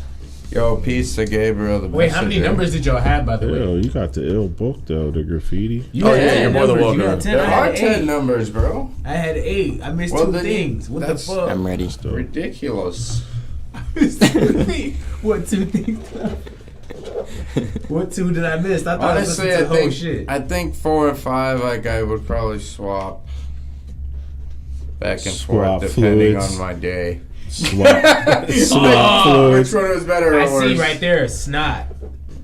Yo, peace to Gabriel the Wait, how many messenger. numbers did y'all have, by the way? Yo, you got the ill book though, the graffiti. You Oh, had yeah, 10 you're more than numbers. You welcome. had 10, There I are had 10 8. numbers, bro. I had 8. I missed Well, 2 then things. What the that's- fuck? I'm ready. Ridiculous. What 2 things? What 2 did I miss? I thought Honestly, I I listened to the whole think shit. I think 4 and 5, like I would probably swap back and Swap forth depending fluids. on my day. Swap Which fluids. one was better or I worse? see right there, snot.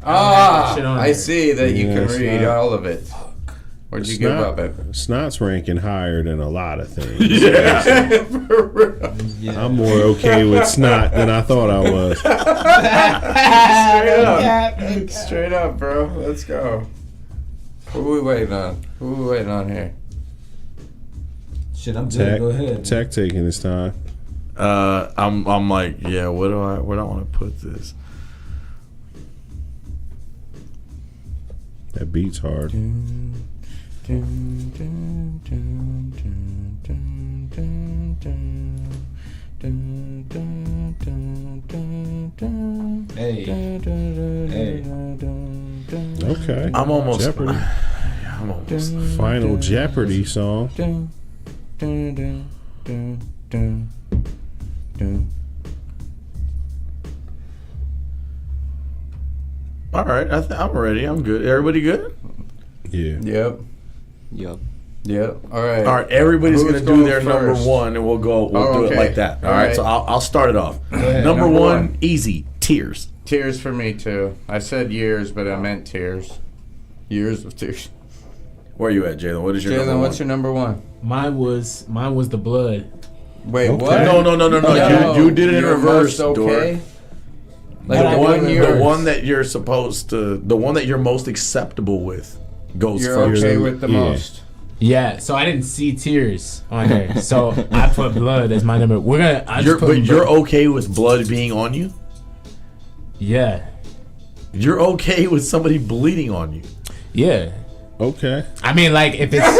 Ah, Shit on I there. see that you Yeah, can it's read not- all of it. Where'd you give up at? Snot's ranking higher than a lot of things. For real. I'm more okay with snot than I thought I was. Straight up, bro. Let's go. Who we waiting on? Who we waiting on here? Shit, I'm good. Tech, Go ahead. Tech taking his time. I'm like, yeah. Where do I want to put this? That beat's hard. Hey. Hey. Okay. I'm almost. Jeopardy. I'm almost. Final Jeopardy song. All right, I'm ready. I'm good. Everybody good? Yeah. Yep. Yup. Yep. All right. All right, everybody's Who's gonna do going their number first? one, and we'll do okay. it like that. All All right, right. so I'll start it off. ahead, Number number one, one. easy. Tears. Tears for me too. I said years, but I meant tears. Years of tears. Where are you at, Jalen? What is your number Jalen, one? what's your number one? Mine was the blood. Wait, Okay. what? No. You did it in You're reverse, most okay. Dork. Like The one, yours. the one that you're supposed to, the one that you're most acceptable with, goes You're first. okay with the Yeah. most. Yeah, so I didn't see tears on there, so I put blood as my number. You're okay with blood being on you? Yeah. You're okay with somebody bleeding on you? Yeah. Okay. I mean, like, if it's it's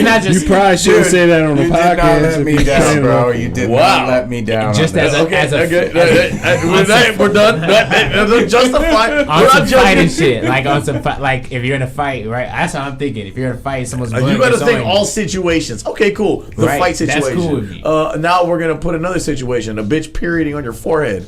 not just You probably shouldn't say that on the You podcast. did not let me if you down, saying bro. that. You did Wow. not let me down. just on as that. We're done. Justify. on some fighting shit, like on some like if you're in a fight, right? That's what I'm thinking. If you're in a fight, someone's blood You got to gets think on all you. situations. Okay, cool. The Right, fight that's situation. cool with me. Now we're gonna put another situation: a bitch perioding on your forehead.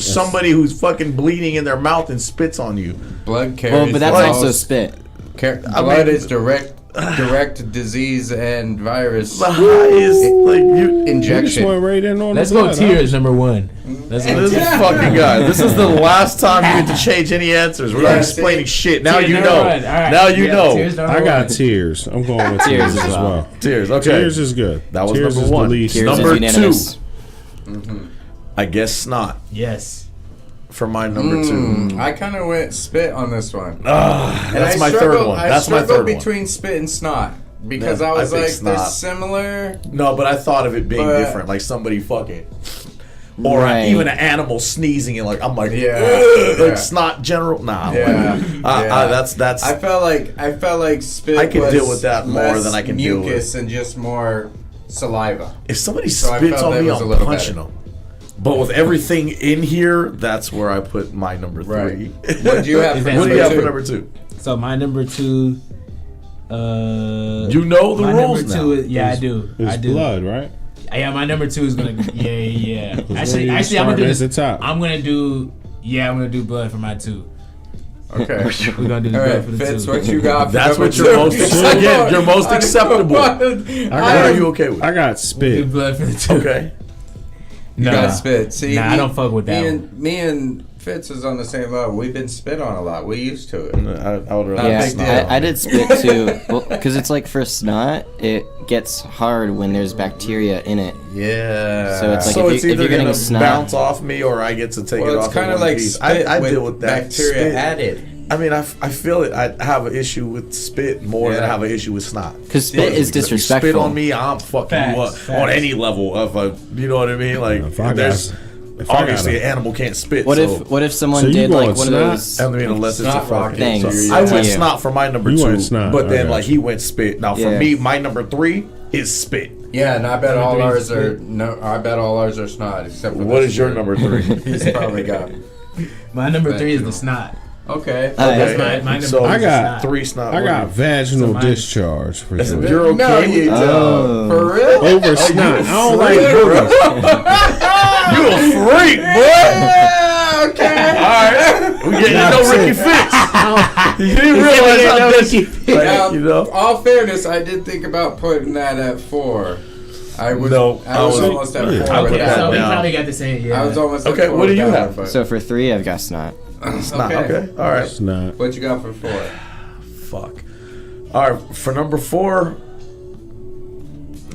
Somebody who's fucking bleeding in their mouth and spits on you. Blood carries. Well, but that's the also most- spit. Blood is direct disease and virus The highest, like you. You just injection. went right in on Let's the go blood, tears number one. Let's go This tears. fucking guy. This is the last time you get to change any answers. We're not Yeah, explaining shit. Now Tears you number know. one. All right. Now you Yeah, know. tears number I got one. tears. I'm going with Tears tears as as well. well. Tears. Okay. Tears is good. That was tears number is one. the least. Tears Number is unanimous. I guess snot Yes. for my number two. I kind of went spit on this one. That's I my third struggled- one. I That's my struggled third one. between spit and snot because Yeah, I was I like, think they're snot. similar. No, but I thought of it being But- different, like somebody fucking, or Right. even an animal sneezing and like I'm like, Yeah, "Ugh," yeah. like snot general. Nah, Yeah, yeah. that's. I felt like spit. I can was deal with that more less than I can deal with- mucus and just more saliva. if somebody So I spits felt on that me, was a I'm little punching better. them. But with everything in here, that's where I put my number Right. three. What do you have Is for that- What do you have for number number two? So my number two. You know the my rules number now. two is, yeah, I do. It's I do. blood, right? Yeah, my number two is gonna. Yeah. Actually, you I'm start gonna do as this. the top. I'm gonna do. Yeah, I'm gonna do blood for my two. two? Okay. We're gonna do the All blood right, for the Fitz, two. what you got? For That's number what you're two? most again. You're most acceptable. What are you okay with? I got Do spit. blood for the two. Okay. You Nah. got spit. See, Nah, I don't fuck with that Me and Fitz is on the same level. We've been spit on a lot. We used to it. I would rather Yeah, big deal. I did spit too. Well, because it's like for snot, it gets hard when there's bacteria in it. Yeah. So it's like- So if it's you- if either you're getting gonna snot- bounce off me or I get to take well, it it's off. kind of like spit I with deal with that. bacteria Spit- added. I mean, I feel it. I have an issue with spit more than I Yeah. have an issue with snot. Because spit is If you disrespectful. spit on me, I'm fucking you up Facts, on facts. any level of a. You know what I mean? Like, If I there's got- if I obviously got an animal can't spit. What so, if someone So you did like going one of snot? those? I mean, unless it's a Snot rocket. fucking. Thanks. I To went you. snot for my number You two, went snot, but then okay. like he went spit. Now for Yeah. me, my number three is spit. Yeah, and I bet Number all three ours is are spit. no. I bet all ours are snot except for What this is your dude. number three? He's probably got. My number three is the snot. Okay. Alright. That's my number So three I is got- snot. three snot. I got vaginal So mine- discharge for That's- sure. You're okay No, with you it? don't. For real? Over snot. I don't like freak, boogers. You a freak, boy. Yeah, okay. All right, we getting to know Ricky Fitz. You didn't realize how this, Now, you know. all fairness, I did think about putting that at 4. I was. No, I was I was- almost at 4 yeah. with Okay, that. so that we down. probably got the same. Yeah. I was almost. At Okay, 4 what do with you that have? one, but- So for 3, I've got snot. Snot. Okay, all right. Snot. What you got for 4? Fuck. All right, for number 4,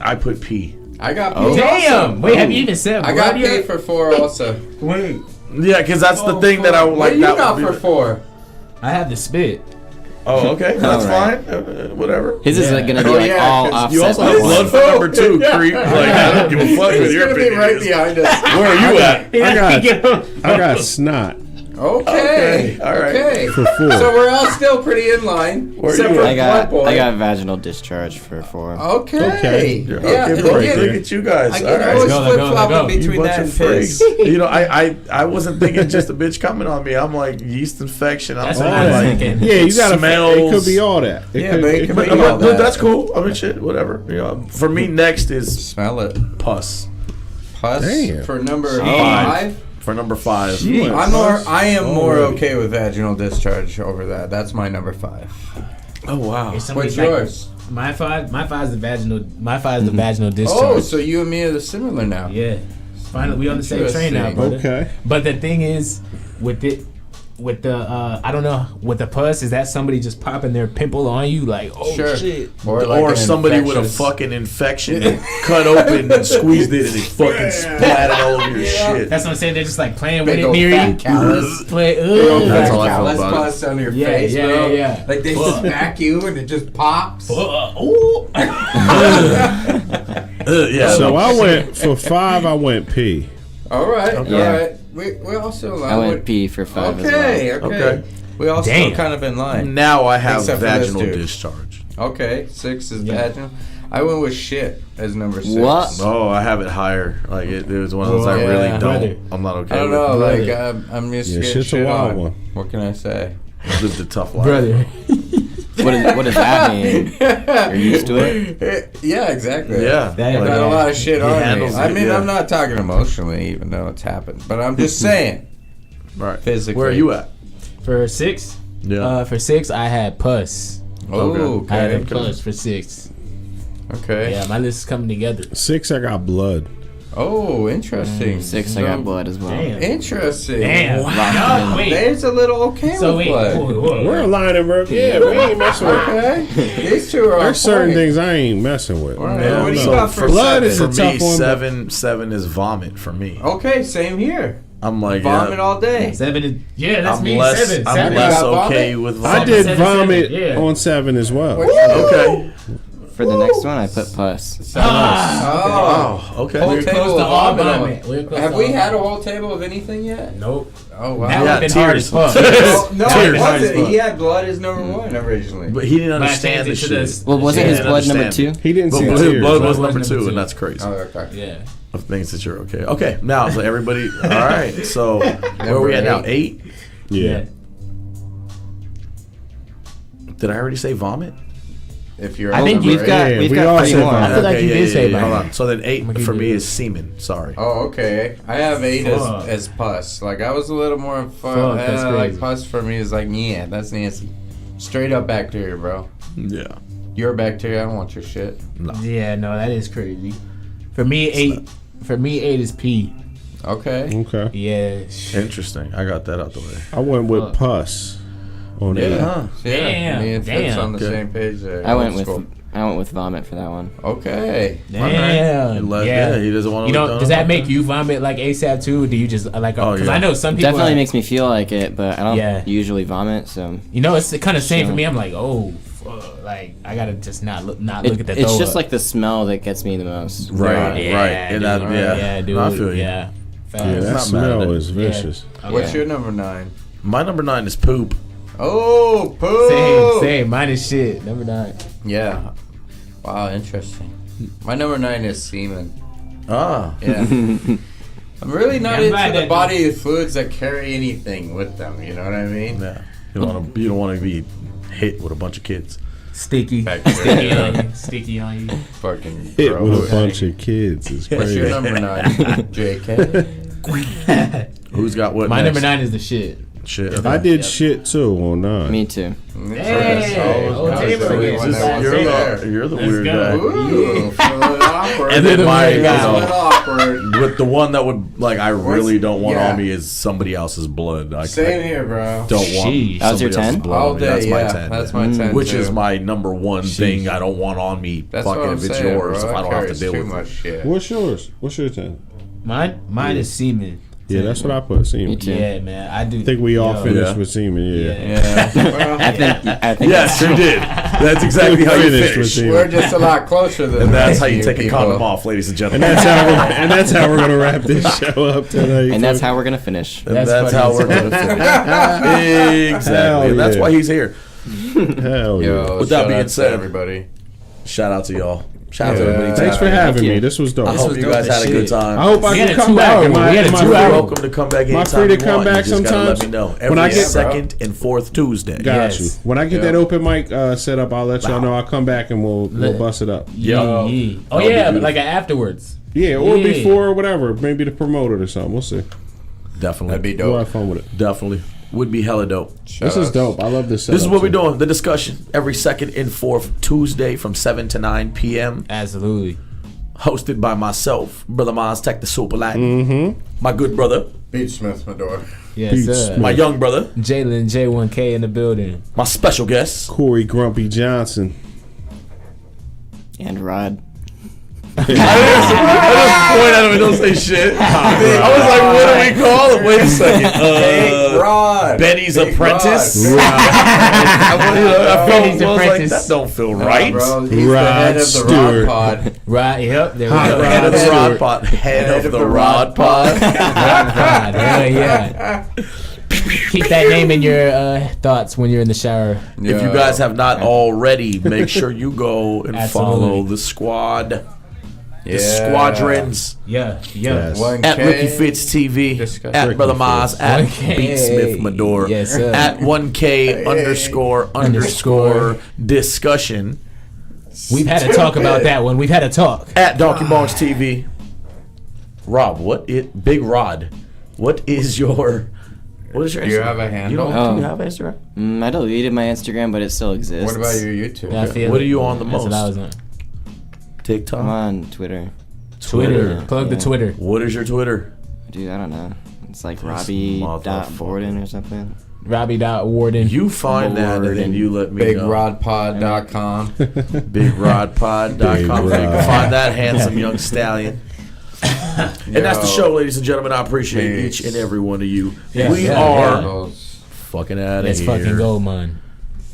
I put P. I got. Oh. P Damn. also. Wait, have you even said I got blood P yet? for 4 also. Wait. Yeah, because that's the thing that I would What like. do you that got would for be- 4? I have the spit. Oh, okay, that's Alright. fine. Whatever. His is like gonna be Oh, like yeah, all 'cause offset. You also by have one. blood for number 2, creep. Like I don't give a fuck with It's your gonna be opinion. right is. behind us. Where are you at? I got snot Okay. Okay, all right. Okay. for 4. So we're all still pretty in line. Where except you for at? I got vaginal discharge for 4. Okay. Okay. You're Yeah. okay, and bro. again, Look at you guys. I All can right. always go, flip go, flop go. in You between bunch that of and freaks. Fitz. You know, I wasn't thinking just a bitch coming on me. I'm like yeast infection. I'm That's all what I was like, thinking. Yeah, you got to. It Smells. could be all that. Yeah, but it could But, be all that. that's cool. I mean, shit, whatever. You know, for me, next is Smell it. pus. Pus Damn. for number 5. 5. For number 5. I am more Already. okay with vaginal discharge over that. That's my number 5. Oh wow. If somebody What's like- yours? My 5 is the vaginal. My 5 is the vaginal discharge. Oh, so you and me are similar now. Yeah. Finally, we on the same train now, brother. Okay. But the thing is, with it, with the I don't know, with the pus, is that somebody just popping their pimple on you like, oh Sure. shit? Or somebody with a infectious- fucking infection cut open and squeezed it and it fucking splattered all over your shit. That's what I'm saying. They're just like playing Big with it old near fat you. callus. Play, That's all I feel Callus about it. pus on your Yeah, face, yeah, bro. yeah. Like they just smack you and it just pops. Ooh. Yeah. So I went for 5. I went P. All right, Yeah. all right. We also I went P for 5 Okay, as well. okay. Okay. We also Damn. kind of in line. Now I have Except for this vaginal dude. discharge. Okay, 6 is Yeah. vaginal. I went with shit as number 6. What? Oh, I have it higher. Like it was one of those I Yeah. really don't. Brother. I'm not okay I don't with. know, Brother. like I'm just Yeah, getting shit's a shit wild on. one. What can I say? Lived a tough life. Brother. What does that mean? You're used to it? Yeah, exactly. Yeah. That- I Like, got a lot of shit He on me. handles I it, mean, yeah. I'm not talking emotionally, even though it's happened, but I'm just saying. right. Physically. Where are you at? For 6? Yeah. For 6, I had pus. Oh, I had a okay. pus for 6. Okay. Yeah, my list is coming together. 6, I got blood. Oh, interesting. 6, I got blood as well. Damn. Interesting. Damn. No, wait. There's a little okay So with wait. blood. We're aligning, bro. Yeah, we ain't messing with. Okay. These two are on There's certain point. things I ain't messing with. All right, Yeah, what do you so got for blood is for a tough me, one. seven is vomit for me. Okay, same here. I'm like Vomit yeah, all day. 7 is, yeah, that's I'm me. less, 7. I'm 7. less got okay vomit? with vomit. I did 7, vomit yeah. on 7 as well. Okay. For the next one, I put pus. Oh. Oh, okay. Whole We're table close to of all vomit. vomit. We're close Have to we all had a vomit. whole table of anything yet? Nope. Oh, wow. That Yeah, would have been hard tears. as fuck. Oh, no, Tears. it Hard as wasn't. fuck. He had blood as number 1 originally. But he didn't But I understand the changed it to shit. this- Well, wasn't Yeah, his I blood number understand. 2? He didn't But see blood tears. was Blood was number number 2, two. and that's crazy. Oh, okay. Yeah. Of things that you're okay. Okay, now so everybody. All right, so where are we at now? 8. Yeah. Did I already say vomit? If you're I on think number you've got- eight. Yeah, we've we got all 3 said more. vomit. I feel like you did say vomit. Hold on. So then 8 I'm gonna for give me you- is semen. Sorry. Oh, okay. I have 8 Fuck. as pus. Like, I was a little more fun. Fuck, that's Like, crazy. pus for me is like, yeah, that's nasty. Straight up bacteria, bro. Yeah. Your bacteria, I don't want your shit. Yeah, no, that is crazy. For me, 8. For me, 8 is P. Okay. Okay. Yeah. Interesting. I got that out the way. I went with pus on 8. Huh. Yeah. Damn, Me and Fitz damn. on the Okay. same page there. I went Old with school. vomit for that one. Okay. Damn. Yeah, he doesn't want to. You know, does that make you vomit like ASAP too? Or do you just like? Oh, Because yeah. I know some people. Definitely are- makes me feel like it, but I don't Yeah. usually vomit, so You know, it's kind of same for So- me. I'm like, oh, fuck, like I gotta just not look at the. it's throw just up. like the smell that gets me the most. Right. Yeah, Right. And dude, that, yeah. yeah, dude. No, I feel you. Yeah. Facts. Yeah, that not mad smell at it. is vicious. What's Yeah. your number 9? My number 9 is poop. Oh, poo. Same. Mine is shit. Number 9. Yeah. Wow, interesting. My number 9 is semen. Ah. Yeah. I'm really not Yeah, I'm glad into the that- body of fluids that carry anything with them. You know what I mean? Yeah. You don't want to be hit with a bunch of kids. Sticky. Bacteria. Sticky on you. Sticky on you. Fucking Hit with a gross. bunch of kids is What's your crazy. number 9? JK. Who's got what? My next? number 9 is the shit. Shit. I did shit too on 9. Me too. Hey, Oh, Taylor the only gets one this that one. wasn't You're there. you're the Let's weird go. guy. Ooh, feeling awkward. And then my, you guy. Feeling know, awkward. with the one that would like I really don't want yeah. on me is somebody else's blood. I Same here, bro. don't want Sheesh. That was your somebody else's 10? blood All on me. day, That's yeah. my 10. That's my 10. Which too. is my number one thing I don't want on me. That's Fucking what I'm if it's saying, yours, bro. if I That don't have to carries deal too with much it. shit. What's yours? What's your 10? Mine is semen. Yeah, that's what I put. Semen. Me too. Yeah, man. I do. I think we all Yo. finished Yeah. with semen. Yeah. Yeah. Well, I think Yes, you did. That's exactly how you Finished with finish. semen. we're just a lot closer than And that's the how you rest of take a people. condom off, ladies and And gentlemen. that's how we're gonna wrap this show up tonight. And that's how we're gonna finish. And That's that's funny how as we're hell. going to finish. Exactly. Hell And that's yeah. why he's here. Hell yeah. Yo, With that shout being out to said- everybody. Shout out to y'all. Shout out to Yeah. everybody. Thanks for tapping in. having Thank me. you. This was dope. I hope was you dope guys as had a shit. good time. I hope I We had can a come back. 2 hour. Am I- We had a am I 2 free- hour. You're welcome to come back Am I anytime free to you come want. back You just gotta sometimes? let me know. When I Every get- second and fourth Tuesday. Got Yes. you. When I get Yeah. that open mic set up, I'll let y'all know. I'll come back and we'll bust it up. Yeah. Yo. Oh That'll be yeah, beautiful. like afterwards. Yeah, or Yeah. before or whatever. Maybe to promote it or something. We'll see. Definitely. That'd be We'll dope. have fun with it. Definitely. Would be hella dope. This is dope. I love this. This is setup, what we're too. doing. The discussion every second and fourth Tuesday from 7 to 9 p.m. Absolutely. Hosted by myself, Brother Maz Tech the Super Latin. My good brother, Beat Smith Medora. Yes, Beats sir. Smith. My young brother, Jalen J1K in the building. my special guest. Corey Grumpy Johnson. And Rod. I just point at him and don't say shit. I was like, what do we call him? Wait a second. Big Rod. Benny's Big apprentice? Rod. Benny's I was like, apprentice. that don't feel right. Bro, he's the Rod head of the Stewart. Rod Pod. Right, yep, there we Hot go. Rod Head of the Stewart. rod pod. Head of the rod pod. God, hell yeah. Keep that name in your thoughts when you're in the shower. If you guys have not already, make sure you go and Absolutely. follow the squad. Yeah. The squadrons. Yeah. Yes. 1K. At Ricky Fitz TV, Discuss. at Ricky Brother Maz, Fitz. at 1K. Beat Smith Medora, Yes, sir. at 1K underscore discussion, We've had to talk about that one. We've had to talk. at Donkey Bones TV. Rob, Big Rod, what is your Instagram? Do you have a handle? Do you have an Instagram? I deleted my Instagram, but it still exists. What about your YouTube? Yeah, I feel What it. are you on the That's what I most? was on. TikTok? I'm on Twitter. Twitter. Yeah. Plug the Yeah. Twitter. What is your Twitter? Dude, I don't know. It's like This Robbie.Borden or something. Robbie.Warden. You find that and then you let me know. BigRodPod.com. BigRodPod.com. Big You can Rod. find that handsome young stallion. And that's the show, ladies and gentlemen. I appreciate Peace. each and every one of you. Yeah, We yeah, are yeah. fucking out of Let's here. fucking go, man.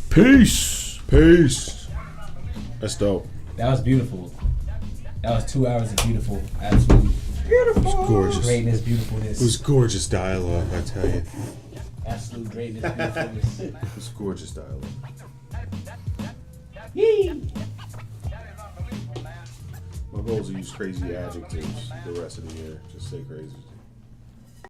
Peace. Peace. That's dope. That was beautiful. That was 2 hours of beautiful. Absolute It was gorgeous. greatness, It beautifulness. was gorgeous dialogue, I tell you. Absolute greatness, beautifulness. It was gorgeous dialogue. My goal is to use crazy adjectives the rest of the year. Just say crazy.